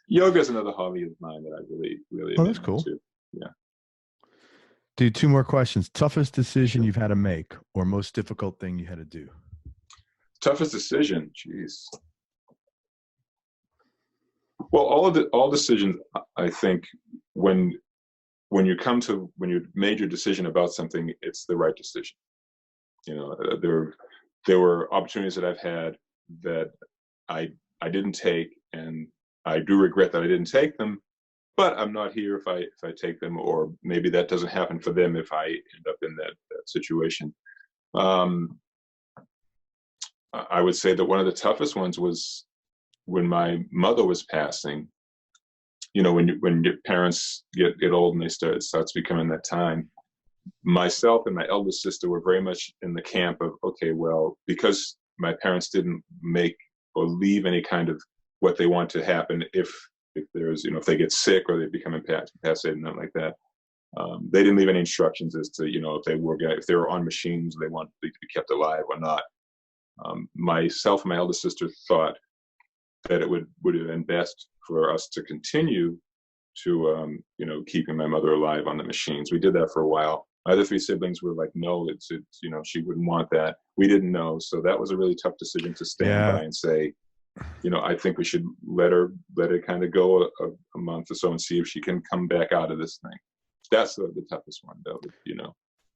Yoga is another hobby of mine that I really. Oh, that's cool. To. Yeah. Dude, 2 more questions. Toughest decision you've had to make, or most difficult thing you had to do? Toughest decision, jeez. Well, all decisions, I think, when you made your decision about something, it's the right decision. There were opportunities that I've had that I didn't take, and I do regret that I didn't take them. But I'm not here if I take them, or maybe that doesn't happen for them if I end up in that situation. I would say that one of the toughest ones was when my mother was passing. When your parents get old and it starts becoming that time. Myself and my eldest sister were very much in the camp of, okay, well, because my parents didn't make or leave any kind of what they want to happen if there's, if they get sick or they become incapacitated and nothing like that. They didn't leave any instructions as to, if they were on machines, they wanted to be kept alive or not. Myself and my eldest sister thought that it would have been best for us to continue to, keeping my mother alive on the machines. We did that for a while. My other 3 siblings were like, no, it's she wouldn't want that. We didn't know. So that was a really tough decision to stand by and say, I think we should let it kind of go a month or so and see if she can come back out of this thing. That's the toughest one, though.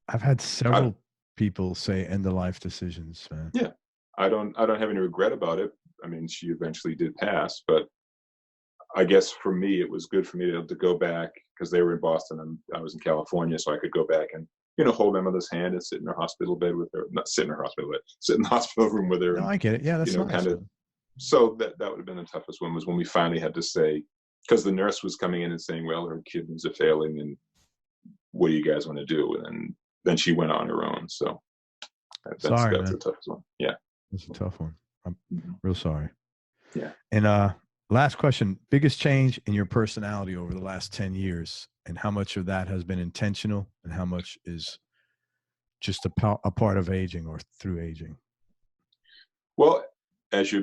I've had several people say end of life decisions, man. Yeah, I don't have any regret about it. I mean, she eventually did pass, but I guess for me, it was good for me to go back because they were in Boston and I was in California, so I could go back and hold my mother's hand and sit in her hospital bed with her. Not sit in her hospital bed, sit in the hospital room with her. No, I get it. Yeah, that's nice. Kind of. So that would have been the toughest one, was when we finally had to say, because the nurse was coming in and saying, well, her kidneys are failing, and what do you guys want to do? And then she went on her own. So that's the toughest one. Yeah, that's a tough one. I'm real sorry. Yeah. And last question: biggest change in your personality over the last 10 years, and how much of that has been intentional, and how much is just a part of aging or through aging? Well, as you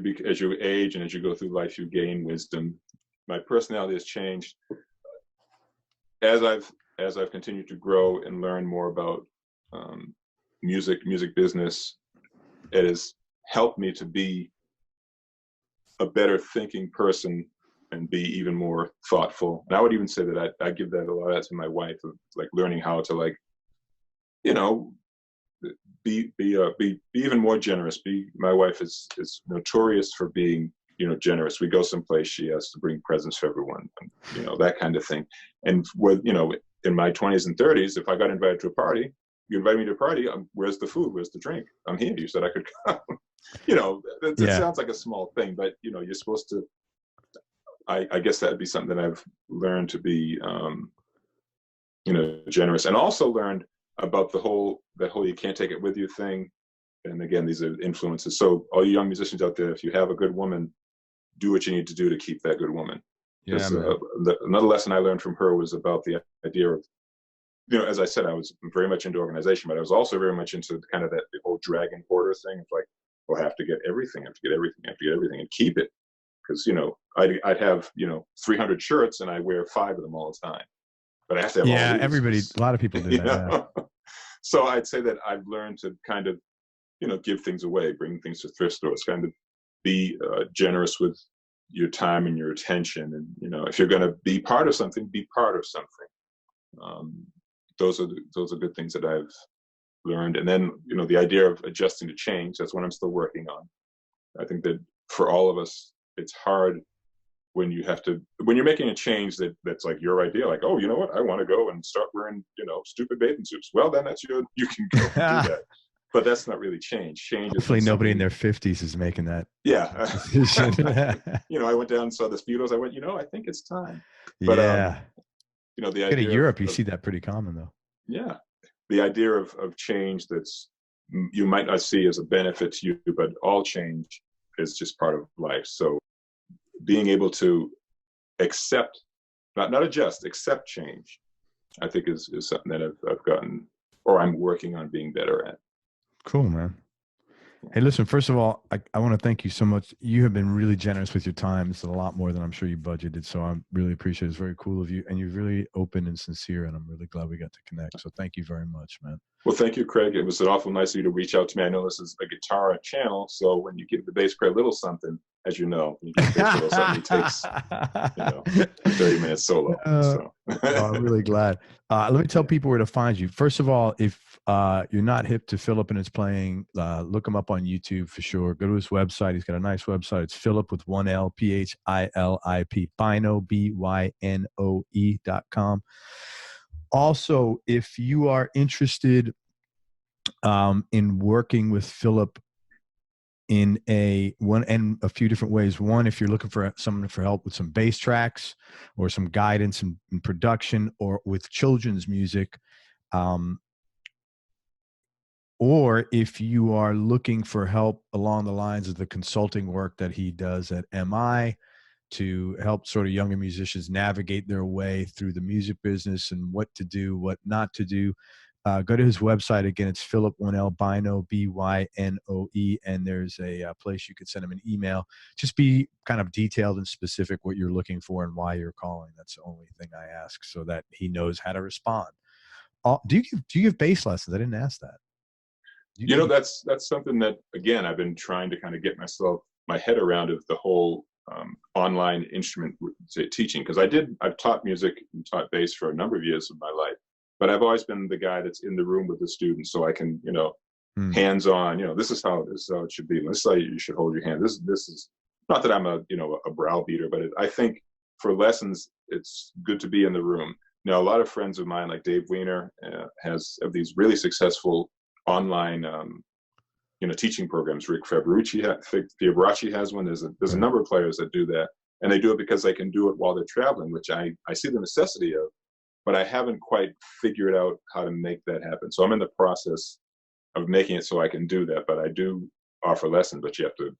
age and as you go through life, you gain wisdom. My personality has changed as I've continued to grow and learn more about music business. It has helped me to be a better thinking person and be even more thoughtful. And I would even say that I give that a lot of that to my wife, of like learning how to be even more generous. My wife is notorious for being generous. We go someplace, she has to bring presents for everyone, and, that kind of thing. And with in my 20s and 30s, if I got invited to a party, you invite me to a party, where's the food? Where's the drink? I'm here. You said I could come. It sounds like a small thing, but you're supposed to. I guess that'd be something that I've learned to be, generous, and also learned about that whole you can't take it with you thing. And again, these are influences. So all you young musicians out there, if you have a good woman, do what you need to do to keep that good woman. Yeah, another lesson I learned from her was about the idea of, as I said, I was very much into organization, but I was also very much into kind of the whole dragon hoarder thing. It's like, well, I have to get everything, and keep it. Because, I'd have, 300 shirts and I wear 5 of them all the time. But I have to have all these. A lot of people do that. Yeah. So I'd say that I've learned to kind of, give things away, bring things to thrift stores, kind of be generous with your time and your attention. And, if you're going to be part of something, be part of something. Those are good things that I've learned. And then, the idea of adjusting to change, that's what I'm still working on. I think that for all of us, it's hard when you're making a change that's like your idea, like, oh, you know what, I want to go and start wearing, stupid bathing suits. Well, then you can go and do that. But that's not really change. Hopefully nobody in their 50s is making that. Yeah. I went down and saw the Speedos. I went, I think it's time. But, yeah. The idea in Europe, you see that pretty common, though. Yeah. The idea of change that's you might not see as a benefit to you, but all change is just part of life. So being able to accept, not adjust, accept change, I think is something that I've gotten, or I'm working on being better at. Cool, man. Hey, listen, first of all, I want to thank you so much. You have been really generous with your time. It's a lot more than I'm sure you budgeted. So I really appreciate it. It's very cool of you. And you're really open and sincere. And I'm really glad we got to connect. So thank you very much, man. Well, thank you, Craig. It was an awful nice of you to reach out to me. I know this is a guitar channel. So when you give the bass player a little something, as you know, when you give the bass player a little something, it takes 30 minutes solo. I'm really glad. Let me tell people where to find you. First of all, if you're not hip to Philip and his playing, look him up on YouTube for sure. Go to his website. He's got a nice website. It's Philip with 1 L, PHILIP, Bynoe, BYNOE.com. Also, if you are interested in working with Philip in a few different ways. One, if you're looking for someone for help with some bass tracks or some guidance in production or with children's music, or if you are looking for help along the lines of the consulting work that he does at MI to help sort of younger musicians navigate their way through the music business and what to do, what not to do. Go to his website. Again, it's Philip 1L, Bynoe, BYNOE, and there's a place you could send him an email. Just be kind of detailed and specific what you're looking for and why you're calling. That's the only thing I ask, so that he knows how to respond. Do you give bass lessons? I didn't ask that. That's something that, again, I've been trying to kind of get myself my head around of the whole online instrument teaching, because I've taught music and taught bass for a number of years of my life, but I've always been the guy that's in the room with the students, so I can, hands on, this is how it should be. This is how you should hold your hand. This is not that I'm a browbeater, but I think for lessons, it's good to be in the room. Now, a lot of friends of mine, like Dave Weiner, has of these really successful online, teaching programs. Rick Fioraci has one. There's a number of players that do that, and they do it because they can do it while they're traveling, which I see the necessity of, but I haven't quite figured out how to make that happen. So I'm in the process of making it so I can do that, but I do offer lessons, but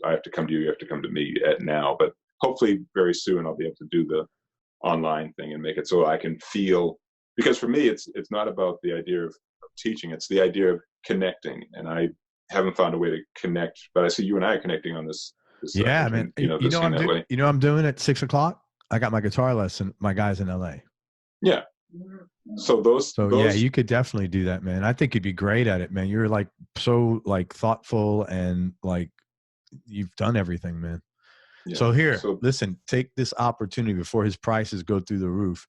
I have to come to you, you have to come to me now, but hopefully very soon I'll be able to do the online thing and make it so I can feel, because for me, it's not about the idea of teaching, it's the idea of connecting, and I haven't found a way to connect, but I see you and I are connecting on this yeah, man. I'm doing at 6 o'clock. I got my guitar lesson. My guy's in LA. Yeah. So yeah, you could definitely do that, man. I think you'd be great at it, man. You're like so like thoughtful and like you've done everything, man. Yeah. So listen, take this opportunity before his prices go through the roof.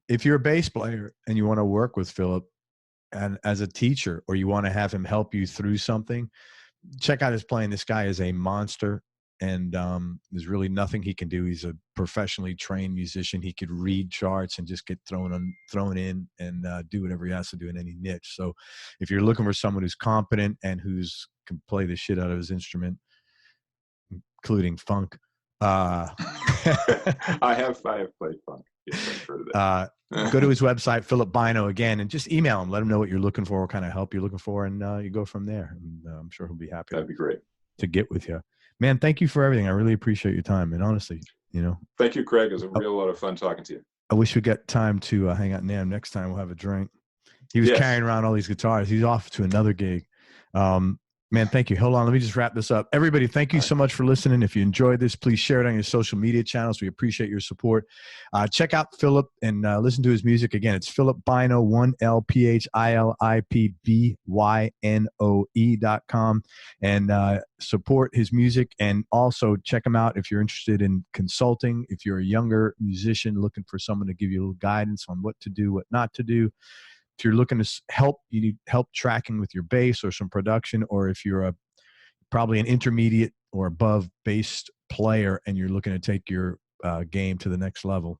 If you're a bass player and you want to work with Philip and as a teacher, or you want to have him help you through something, check out his playing. This guy is a monster. And there's really nothing he can do. He's a professionally trained musician. He could read charts and just get thrown in and do whatever he has to do in any niche. So if you're looking for someone who's competent and can play the shit out of his instrument, including funk. I have played funk. Yes, I've heard of that. Go to his website, Philip Bynoe, again, and just email him. Let him know what you're looking for, what kind of help you're looking for, and you go from there. And I'm sure he'll be happy. That'd be great to get with you. Man, thank you for everything. I really appreciate your time. And honestly, Thank you, Craig. It was a real lot of fun talking to you. I wish we get time to hang out in NAMM. Next time we'll have a drink. He was carrying around all these guitars. He's off to another gig. Man, thank you. Hold on. Let me just wrap this up. Everybody, thank you so much for listening. If you enjoyed this, please share it on your social media channels. We appreciate your support. Check out Philip and listen to his music. Again, it's Philip Bynoe, 1LPHILIPBYNOE.com, and support his music. And also check him out if you're interested in consulting. If you're a younger musician looking for someone to give you a little guidance on what to do, what not to do. If you're looking to help, you need help tracking with your bass or some production, or if you're probably an intermediate or above bass player and you're looking to take your game to the next level,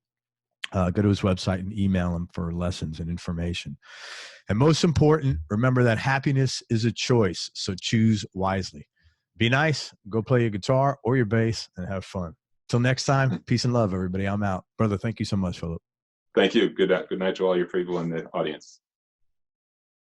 go to his website and email him for lessons and information. And most important, remember that happiness is a choice, so choose wisely. Be nice, go play your guitar or your bass, and have fun. Till next time, peace and love, everybody. I'm out. Brother, thank you so much, Philip. Thank you. Good night to all your people in the audience.